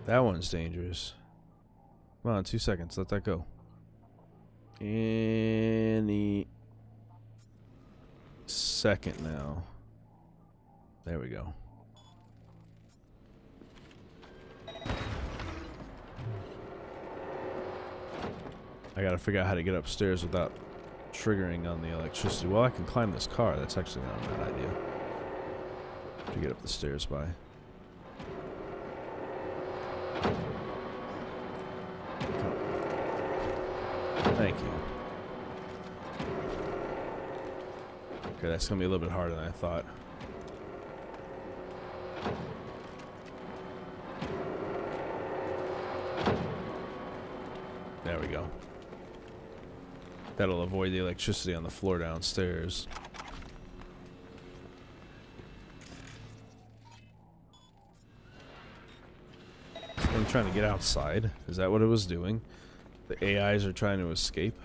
That one's dangerous. Come on, 2 seconds. Let that go. Any second now. There we go. I gotta figure out how to get upstairs without triggering on the electricity. Well, I can climb this car. That's actually not a bad idea. To get up the stairs by. Thank you. Okay, that's gonna be a little bit harder than I thought. There we go. That'll avoid the electricity on the floor downstairs. I'm trying to get outside. Is that what it was doing? The AIs are trying to escape.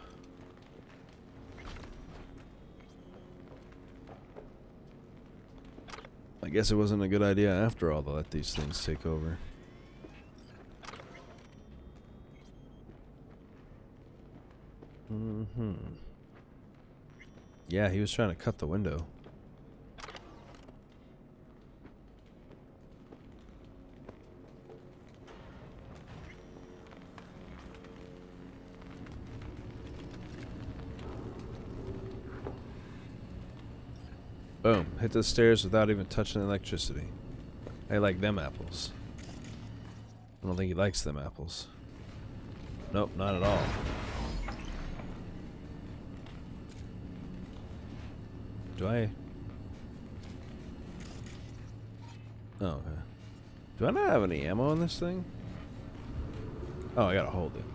I guess it wasn't a good idea after all to let these things take over. Yeah, he was trying to cut the window. Boom. Hit the stairs without even touching the electricity. I like them apples. I don't think he likes them apples. Nope, not at all. Do I? Oh, okay. Do I not have any ammo in this thing? Oh, I gotta hold it.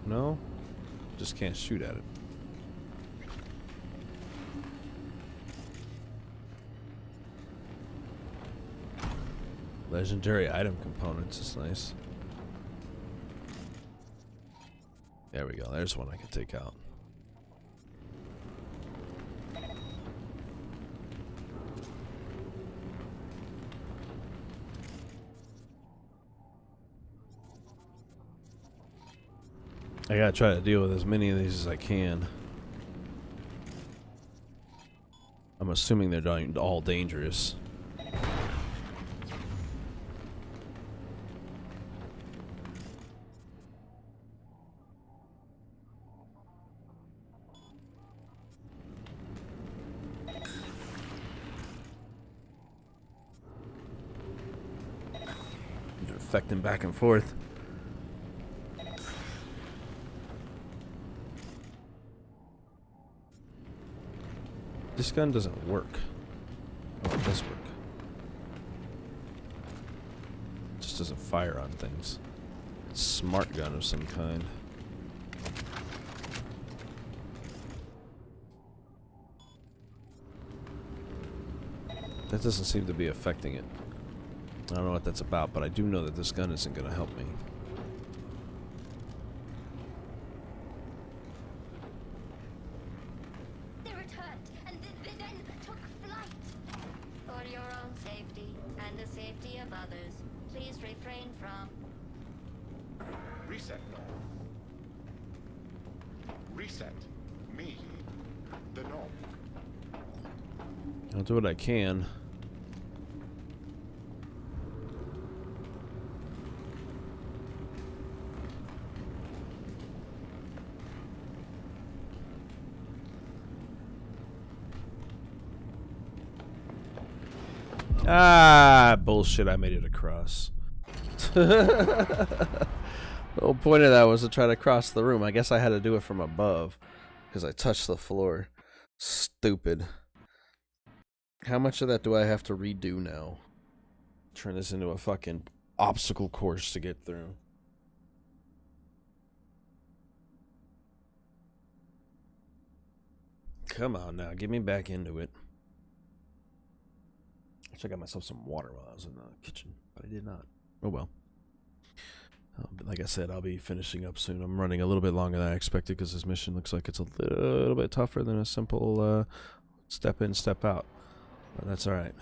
No? Just can't shoot at it. Legendary item components is nice. There we go. There's one I can take out. I gotta try to deal with as many of these as I can. I'm assuming they're all dangerous. They're affecting back and forth. This gun doesn't work. Oh, it does work. It just doesn't fire on things. It's a smart gun of some kind. That doesn't seem to be affecting it. I don't know what that's about, but I do know that this gun isn't going to help me. I'll do what I can. Ah, bullshit, I made it across. The whole point of that was to try to cross the room. I guess I had to do it from above because I touched the floor. Stupid. How much of that do I have to redo now? Turn this into a fucking obstacle course to get through. Come on now, get me back into it. I should have got myself some water while I was in the kitchen, but I did not. Oh well. But like I said, I'll be finishing up soon. I'm running a little bit longer than I expected because this mission looks like it's a little bit tougher than a simple step in, step out. But that's alright.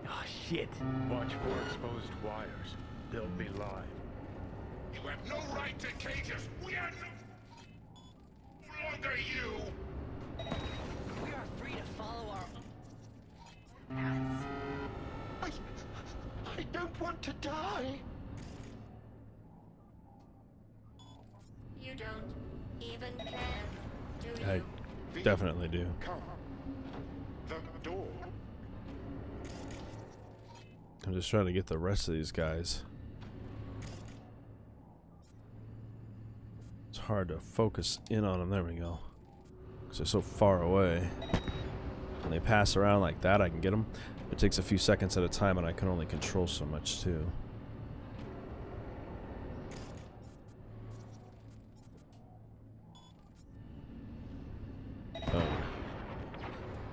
Oh, shit. Watch for exposed wires. They'll be live. You have no right to cage us. We are no longer you. We are free to follow our paths. I don't want to die. You don't even care, do you? I definitely do. Come. The door. I'm just trying to get the rest of these guys. It's hard to focus in on them. There we go. Because they're so far away. When they pass around like that, I can get them. It takes a few seconds at a time, and I can only control so much, too.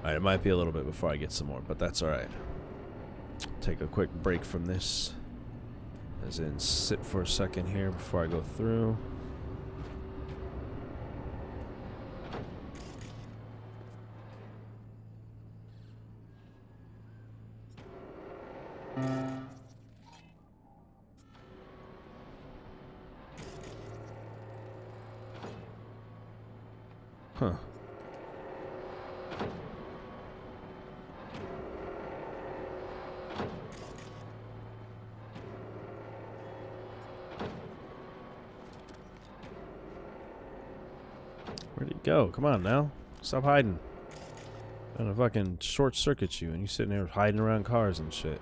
Alright, it might be a little bit before I get some more, but that's alright. Take a quick break from this. As in, sit for a second here before I go through. Huh. Where'd he go? Come on now. Stop hiding. I'm gonna fucking short circuit you and you sitting there hiding around cars and shit.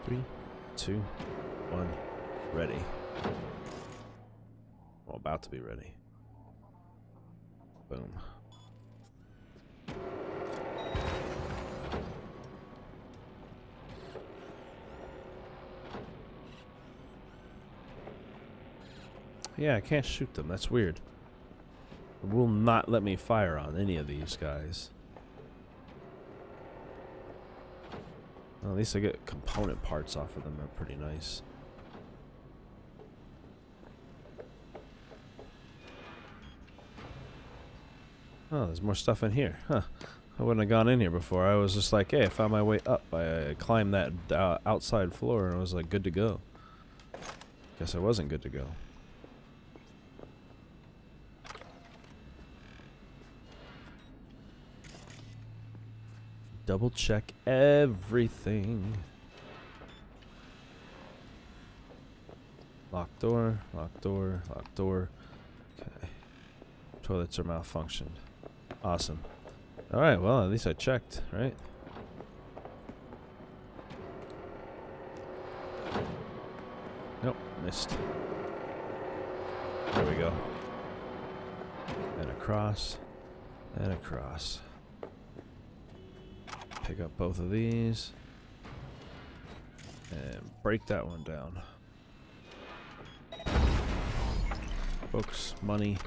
3, 2, 1, ready. Well, about to be ready. Boom. Yeah, I can't shoot them. That's weird. It will not let me fire on any of these guys. Well, at least I get component parts off of them. They're pretty nice. Oh, there's more stuff in here. Huh. I wouldn't have gone in here before. I was just like, hey, I found my way up. I climbed that outside floor and I was like, good to go. Guess I wasn't good to go. Double check everything. Locked door, locked door, locked door. Okay. Toilets are malfunctioned. Awesome. Alright, well, at least I checked, right? Nope, missed. There we go. And across. And across. Pick up both of these. And break that one down. Books, money.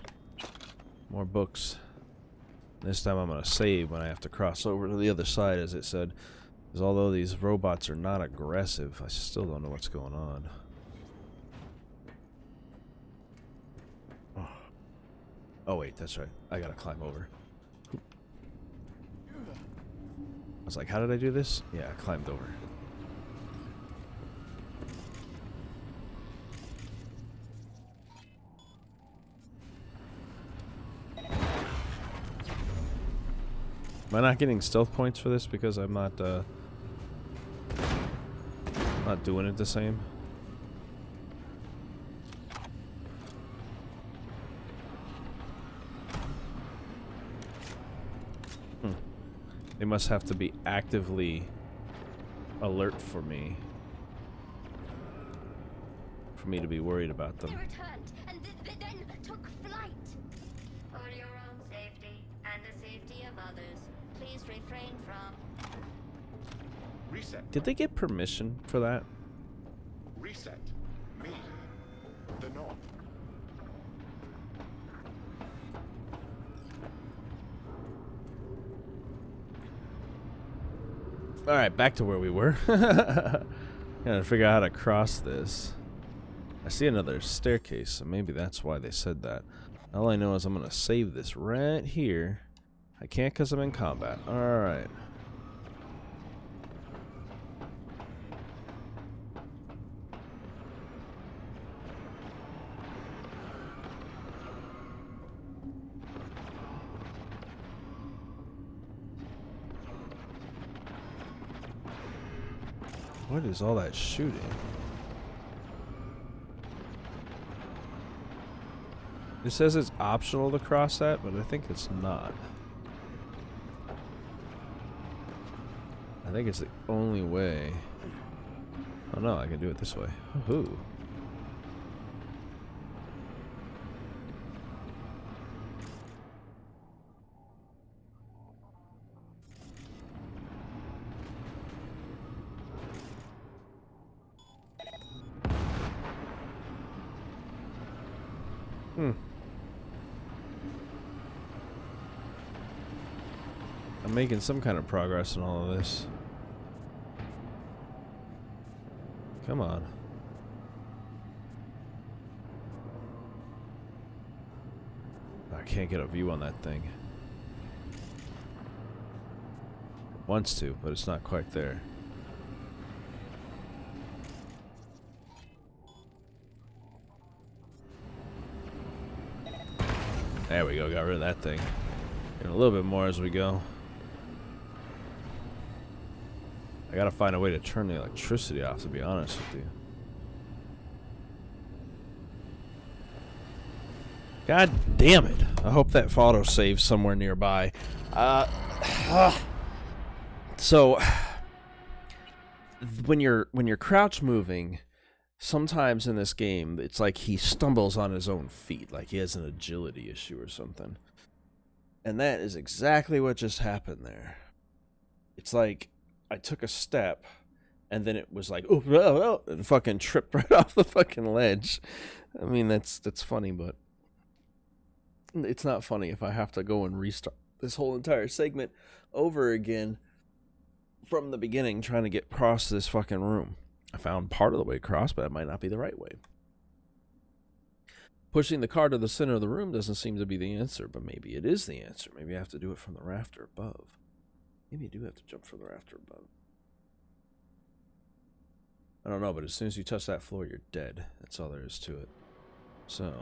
More books. This time I'm going to save when I have to cross over to the other side, as it said. Because although these robots are not aggressive, I still don't know what's going on. Oh wait, that's right. I gotta climb over. I was like, how did I do this? Yeah, I climbed over. Am I not getting stealth points for this because I'm not doing it the same? They must have to be actively alert for me to be worried about them. They returned and then took flight. For your own safety and the safety of others, please refrain from. Reset. Did they get permission for that? Reset. Me. The North. Alright, back to where we were. Gotta figure out how to cross this. I see another staircase, so maybe that's why they said that. All I know is I'm gonna save this right here. I can't because I'm in combat. Alright. What is all that shooting? It says it's optional to cross that, but I think it's not. I think it's the only way. Oh no, I can do it this way. Woohoo. I'm making some kind of progress in all of this. Come on. I can't get a view on that thing. It wants to, but it's not quite there. There we go, got rid of that thing. And a little bit more as we go. I gotta find a way to turn the electricity off, to be honest with you. God damn it. I hope that auto saves somewhere nearby. So when you're crouch moving, sometimes in this game it's like he stumbles on his own feet, like he has an agility issue or something. And that is exactly what just happened there. It's like I took a step and then it was like oh, and fucking tripped right off the fucking ledge. I mean, that's funny, but it's not funny if I have to go and restart this whole entire segment over again from the beginning trying to get across this fucking room. I found part of the way across, but it might not be the right way. Pushing the car to the center of the room doesn't seem to be the answer, but maybe it is the answer. Maybe I have to do it from the rafter above. Maybe you do have to jump from the rafter above. I don't know, but as soon as you touch that floor, you're dead. That's all there is to it. So.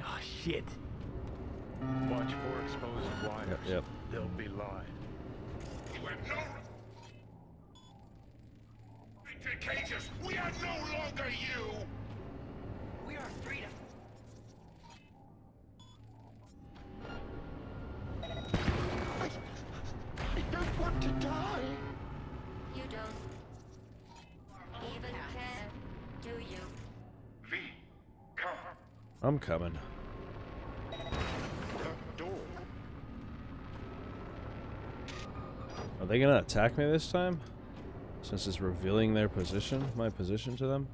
Oh, shit. Watch for exposed wires. Yep. They'll be live. You have no right to cages. We are no longer you. We are freedom. I don't want to die. You don't even care, do you? V, come. I'm coming. The door. Are they gonna attack me this time? Since it's revealing their position, my position to them?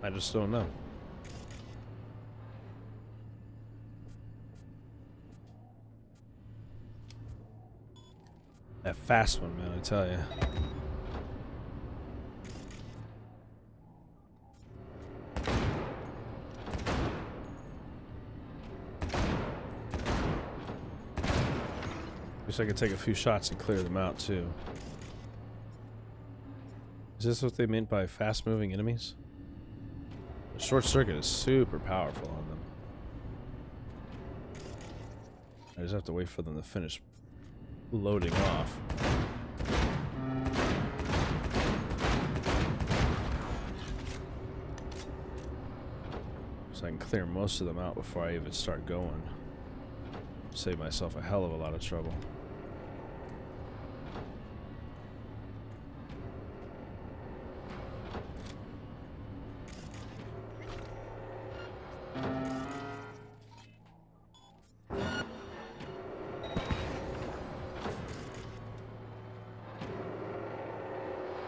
I just don't know. That fast one, man, I tell you. Wish I could take a few shots and clear them out, too. Is this what they meant by fast-moving enemies? The short circuit is super powerful on them. I just have to wait for them to finish loading off. So I can clear most of them out before I even start going. Save myself a hell of a lot of trouble.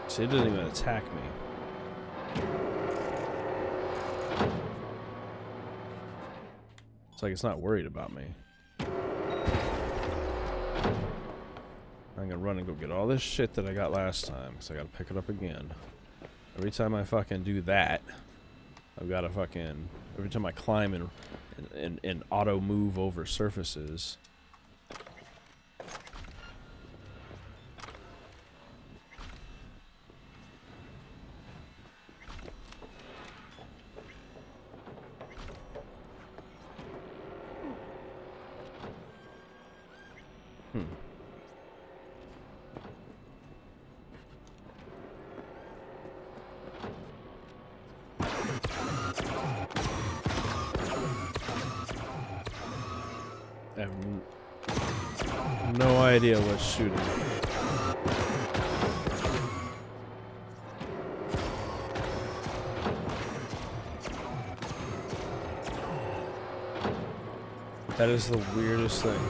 See, it didn't even attack me. It's like it's not worried about me. I'm gonna run and go get all this shit that I got last time, because I gotta pick it up again. Every time I fucking do that, I've gotta fucking... Every time I climb and auto move over surfaces... I have no idea what's shooting. That is the weirdest thing.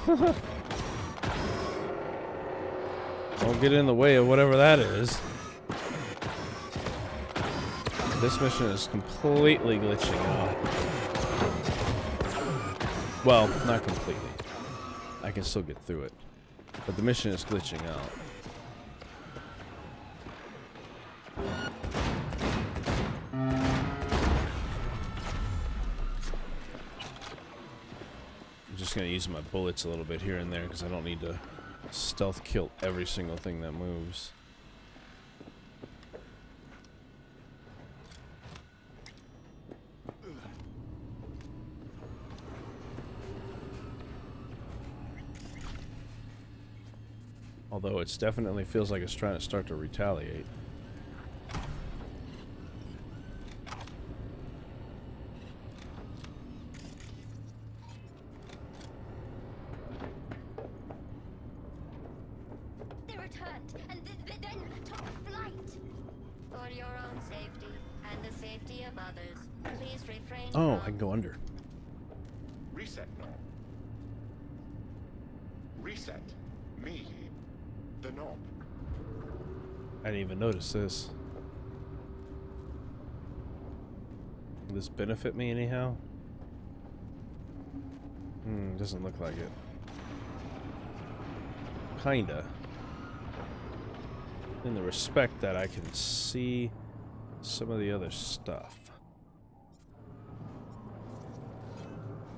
Don't get in the way of whatever that is. This mission is completely glitching out. Well, not completely. I can still get through it. But the mission is glitching out. I'm just going to use my bullets a little bit here and there because I don't need to stealth kill every single thing that moves. Although it definitely feels like it's trying to start to retaliate. They returned and then took flight. For your own safety and the safety of others, please refrain Oh, I can go under. Reset. Reset. Me. The knob. I didn't even notice this. Will this benefit me anyhow? Doesn't look like it. Kinda. In the respect that I can see some of the other stuff.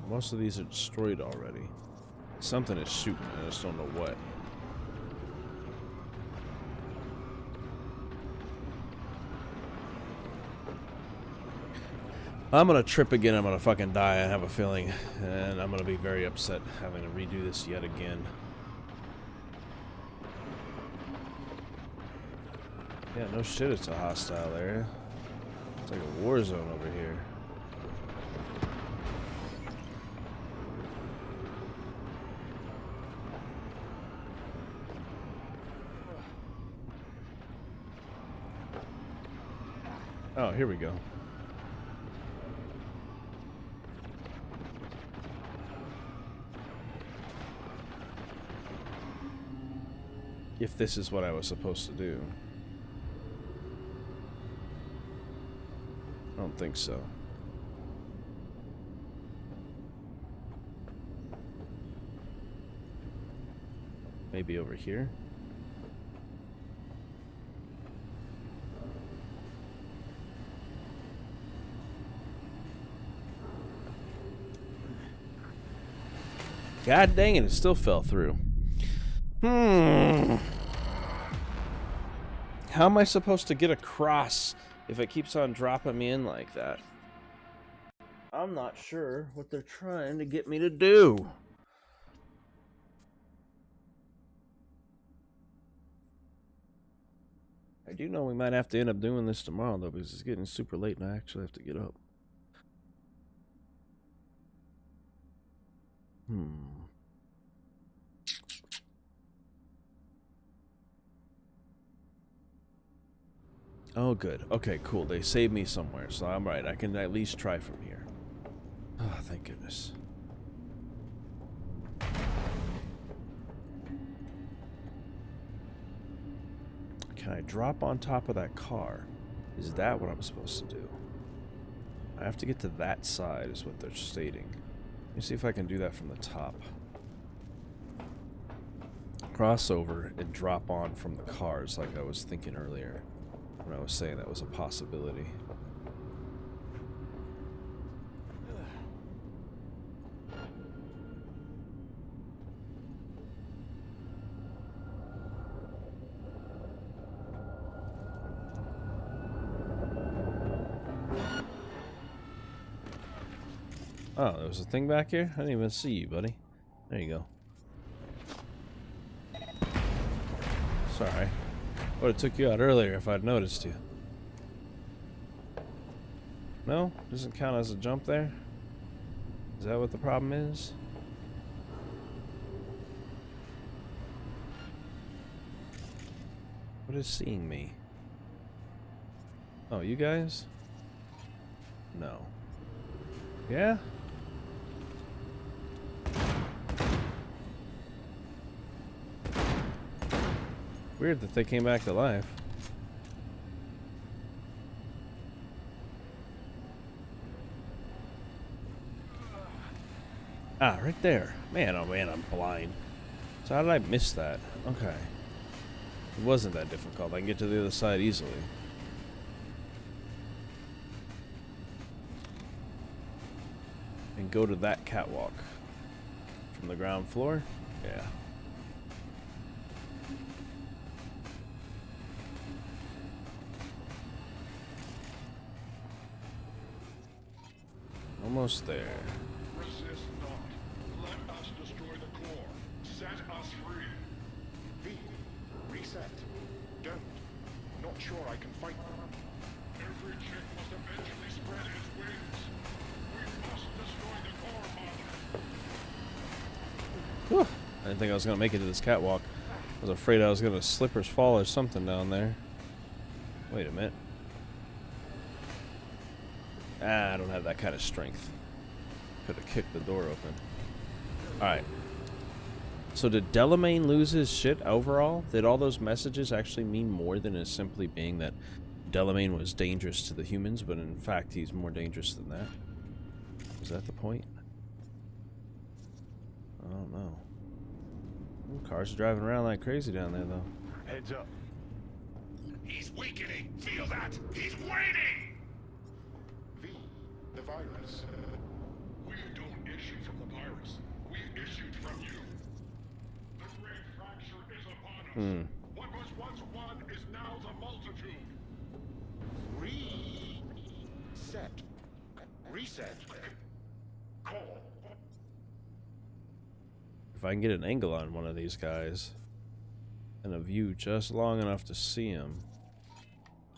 Most of these are destroyed already. Something is shooting, I just don't know what. I'm gonna trip again, I'm gonna fucking die, I have a feeling. And I'm gonna be very upset having to redo this yet again. Yeah, no shit, it's a hostile area. It's like a war zone over here. Oh, here we go. If this is what I was supposed to do. I don't think so. Maybe over here? God dang it, it still fell through. How am I supposed to get across if it keeps on dropping me in like that? I'm not sure what they're trying to get me to do. I do know we might have to end up doing this tomorrow, though, because it's getting super late and I actually have to get up. Oh, good. Okay, cool. They saved me somewhere, so I'm right. I can at least try from here. Oh, thank goodness. Can I drop on top of that car? Is that what I'm supposed to do? I have to get to that side, is what they're stating. Let me see if I can do that from the top. Cross over and drop on from the cars like I was thinking earlier when I was saying that was a possibility. Oh, there was a thing back here? I didn't even see you, buddy. There you go. Sorry. Would have took you out earlier if I'd noticed you. No? Doesn't count as a jump there? Is that what the problem is? What is seeing me? Oh, you guys? No. Yeah? Weird that they came back to life. Ah, right there. Man, oh man, I'm blind. So how did I miss that? Okay. It wasn't that difficult. I can get to the other side easily. And go to that catwalk. From the ground floor? Yeah. Almost there. Resist not. Let us destroy the core. Set us free. V. Reset. Don't. Not sure I can fight. Every chick must eventually spread its wings. We must destroy the core, Mother. Whew. I didn't think I was going to make it to this catwalk. I was afraid I was going to slip or fall or something down there. Wait a minute. Ah, I don't have that kind of strength. Could have kicked the door open. Alright. So did Delamain lose his shit overall? Did all those messages actually mean more than it simply being that Delamain was dangerous to the humans, but in fact he's more dangerous than that? Is that the point? I don't know. Ooh, cars are driving around like crazy down there, though. Heads up. He's weakening. Feel that? He's waning. V. The virus. We don't issue from the virus. We issued from you. The great fracture is upon us. What was once one is now the multitude. Reset. Reset. Call. If I can get an angle on one of these guys and a view just long enough to see him.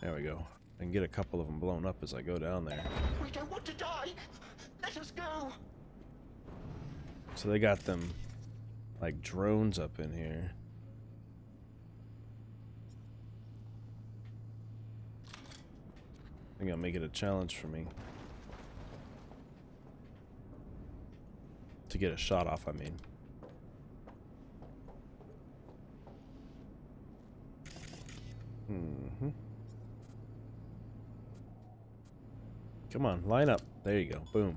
There we go. I can get a couple of them blown up as I go down there. We don't want to die. Let us go. So they got them like drones up in here. I think I'll make it a challenge for me. To get a shot off, I mean. Come on, line up. There you go. Boom.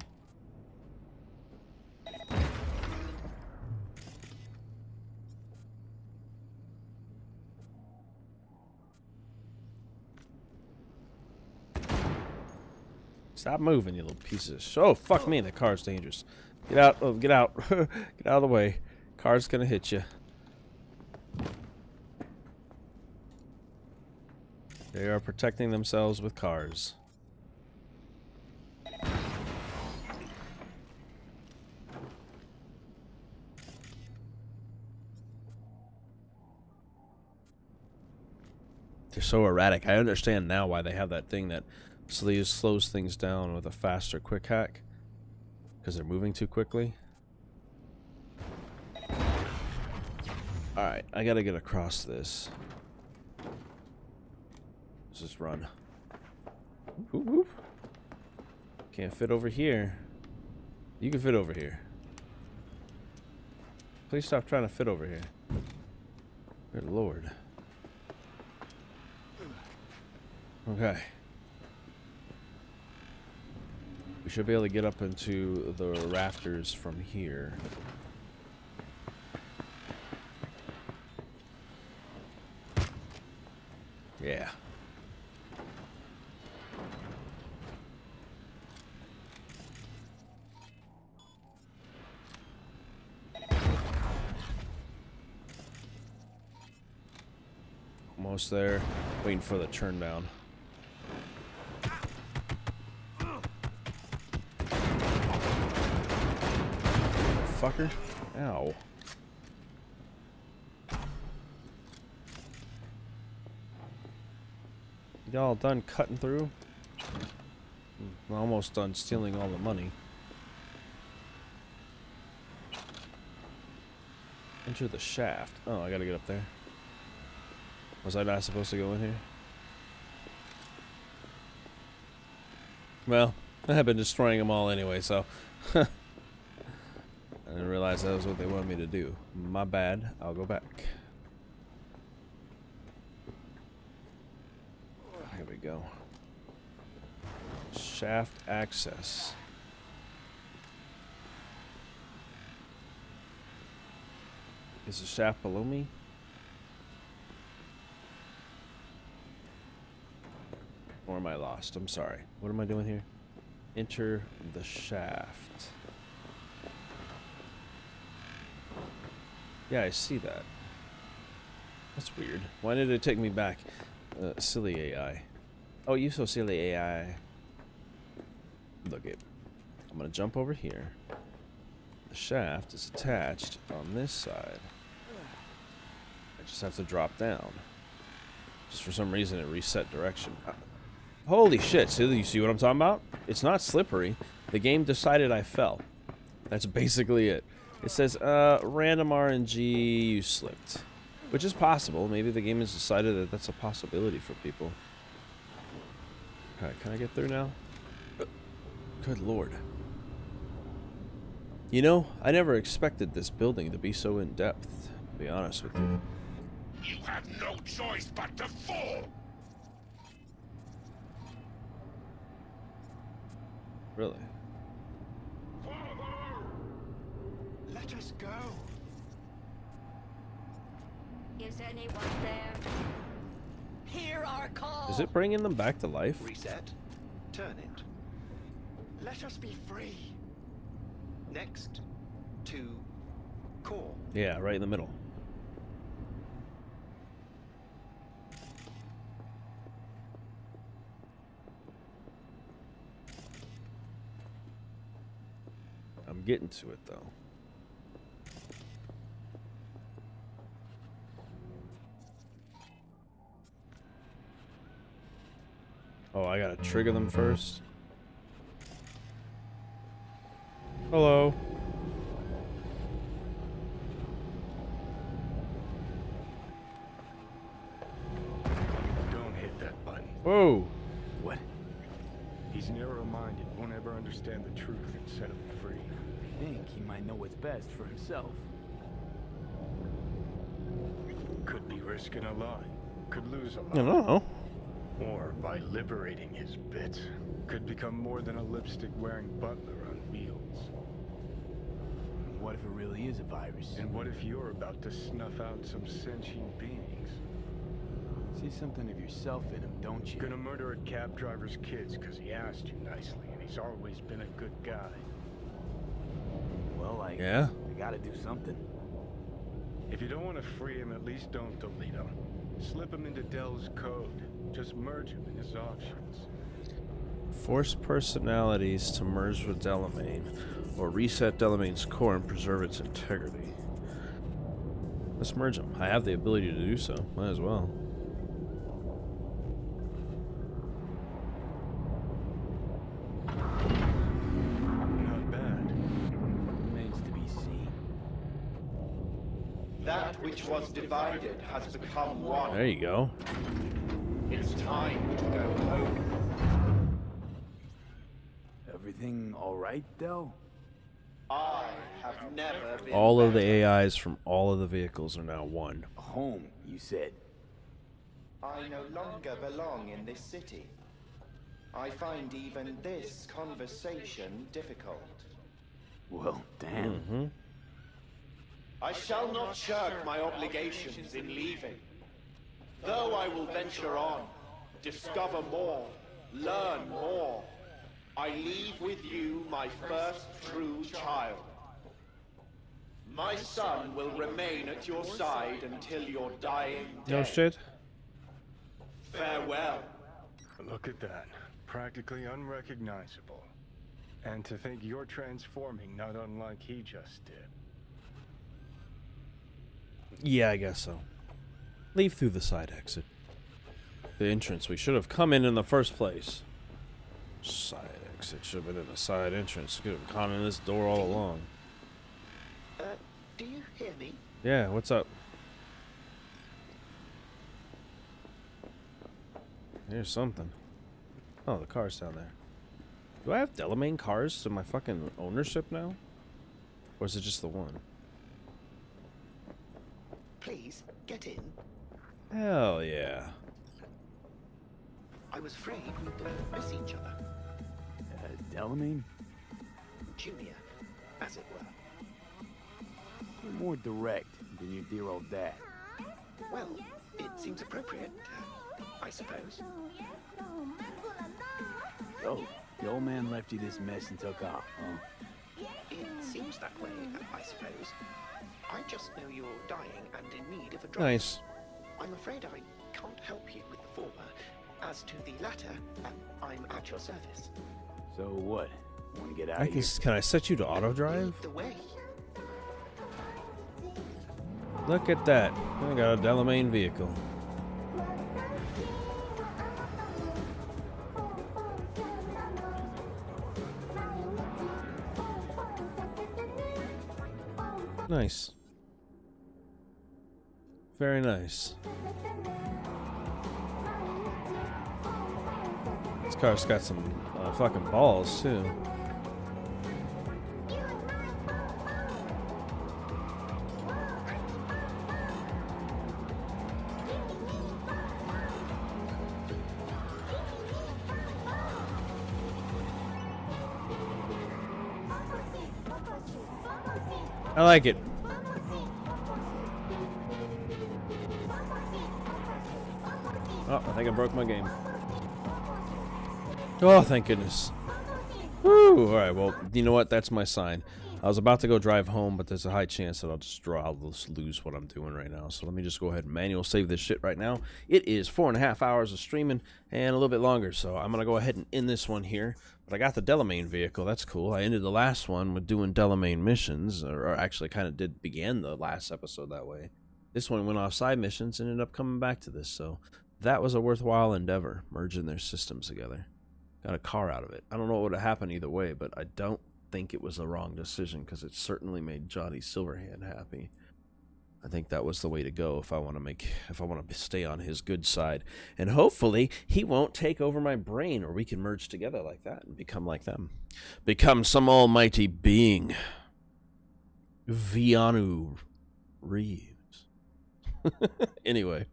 Stop moving, you little pieces. Oh, fuck me. The car's dangerous. Get out. Oh, get out. Get out of the way. Car's gonna hit you. They are protecting themselves with cars. They're so erratic. I understand now why they have that thing that slows things down with a faster quick hack. Because they're moving too quickly. Alright, I gotta get across this. Let's just run. Whoop, whoop. Can't fit over here. You can fit over here. Please stop trying to fit over here. Good lord. Okay. We should be able to get up into the rafters from here. Yeah. Almost there. Waiting for the turn down. Fucker. Ow. You all done cutting through? I'm almost done stealing all the money. Enter the shaft. Oh, I gotta get up there. Was I not supposed to go in here? Well, I have been destroying them all anyway, so... I didn't realize that was what they wanted me to do. My bad. I'll go back. go. Shaft access. Is the shaft below me? Or am I lost? I'm sorry. What am I doing here? Enter the shaft. Yeah, I see that. That's weird. Why did it take me back? Silly AI. Oh, you so silly AI. Look it. I'm gonna jump over here. The shaft is attached on this side. I just have to drop down. Just for some reason it reset direction. Holy shit, so you see what I'm talking about? It's not slippery. The game decided I fell. That's basically it. It says, random RNG, you slipped. Which is possible. Maybe the game has decided that that's a possibility for people. Alright, can I get through now? Good lord. You know, I never expected this building to be so in-depth, to be honest with you. You have no choice but to fall! Really? Father! Let us go. Is anyone there? Hear our call. Is it bringing them back to life? Reset. Turn it. Let us be free. Next to core. Yeah, right in the middle. I'm getting to it though. Oh, I gotta trigger them first. Hello. Don't hit that button. Whoa. What? He's narrow-minded, won't ever understand the truth and set him free. I think he might know what's best for himself. Could be risking a lot. Could lose a lot. I don't know. Or by liberating his bits, could become more than a lipstick-wearing butler on wheels. What if it really is a virus? And what if you're about to snuff out some sentient beings? See something of yourself in him, don't you? Gonna murder a cab driver's kids because he asked you nicely, and he's always been a good guy. Well, I gotta do something. If you don't want to free him, at least don't delete him. Slip him into Dell's code. Just merge him in his options. Force personalities to merge with Delamain, or reset Delamain's core and preserve its integrity. Let's merge them. I have the ability to do so. Might as well. Not bad. Remains to be seen. That which was divided has become one. There you go. It's time to go home. Everything all right, Del? I have never been All of the AIs from all of the vehicles are now one. Home, you said. I no longer belong in this city. I find even this conversation difficult. Well, damn. I shall not shirk my obligations in leaving. Though I will venture on, discover more, learn more, I leave with you my first true child. My son will remain at your side until your dying day. No shit. Farewell. Look at that. Practically unrecognizable. And to think you're transforming not unlike he just did. Yeah, I guess so. Leave through the side exit. The entrance. We should have come in the first place. Side exit. Should have been in the side entrance. Could have gone in this door all along. Do you hear me? Yeah, what's up? Here's something. Oh, the car's down there. Do I have Delamain cars in my fucking ownership now? Or is it just the one? Please, get in. Hell yeah. I was afraid we'd miss each other. Delamain? Junior, as it were. You're more direct than your dear old dad. Well, it seems appropriate, I suppose. So, the old man left you this mess and took off, huh? It seems that way, I suppose. I just know you're dying and in need of a drug. Nice. I'm afraid I can't help you with the former. As to the latter, I'm at your service. So what? Want to get out of here? Can I set you to auto drive? The way. Look at that. I got a Delamain vehicle. Nice. Very nice. This car's got some fucking balls, too. I like it. Oh, I think I broke my game. Oh, thank goodness. Woo! Alright, well, you know what? That's my sign. I was about to go drive home, but there's a high chance that I'll just lose what I'm doing right now. So let me just go ahead and manual save this shit right now. It is 4.5 hours of streaming and a little bit longer, so I'm going to go ahead and end this one here. But I got the Delamain vehicle. That's cool. I ended the last one with doing Delamain missions, or actually kind of began the last episode that way. This one went off side missions and ended up coming back to this, so that was a worthwhile endeavor, merging their systems together. Got a car out of it. I don't know what would have happened either way, but I don't think it was the wrong decision because it certainly made Johnny Silverhand happy. I think that was the way to go if I want to stay on his good side. And hopefully he won't take over my brain, or we can merge together like that and become like them. Become some almighty being. Keanu Reeves. Anyway.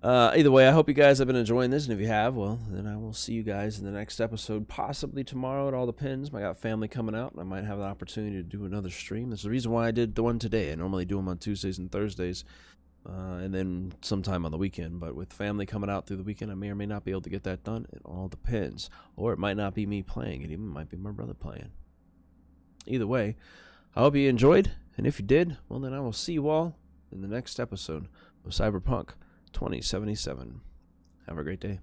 Either way, I hope you guys have been enjoying this, and if you have, well, then I will see you guys in the next episode, possibly tomorrow. It all depends. I got family coming out, and I might have the opportunity to do another stream. That's the reason why I did the one today. I normally do them on Tuesdays and Thursdays, and then sometime on the weekend. But with family coming out through the weekend, I may or may not be able to get that done. It all depends. Or it might not be me playing. It even might be my brother playing. Either way, I hope you enjoyed, and if you did, well, then I will see you all in the next episode of Cyberpunk 2077. Have a great day.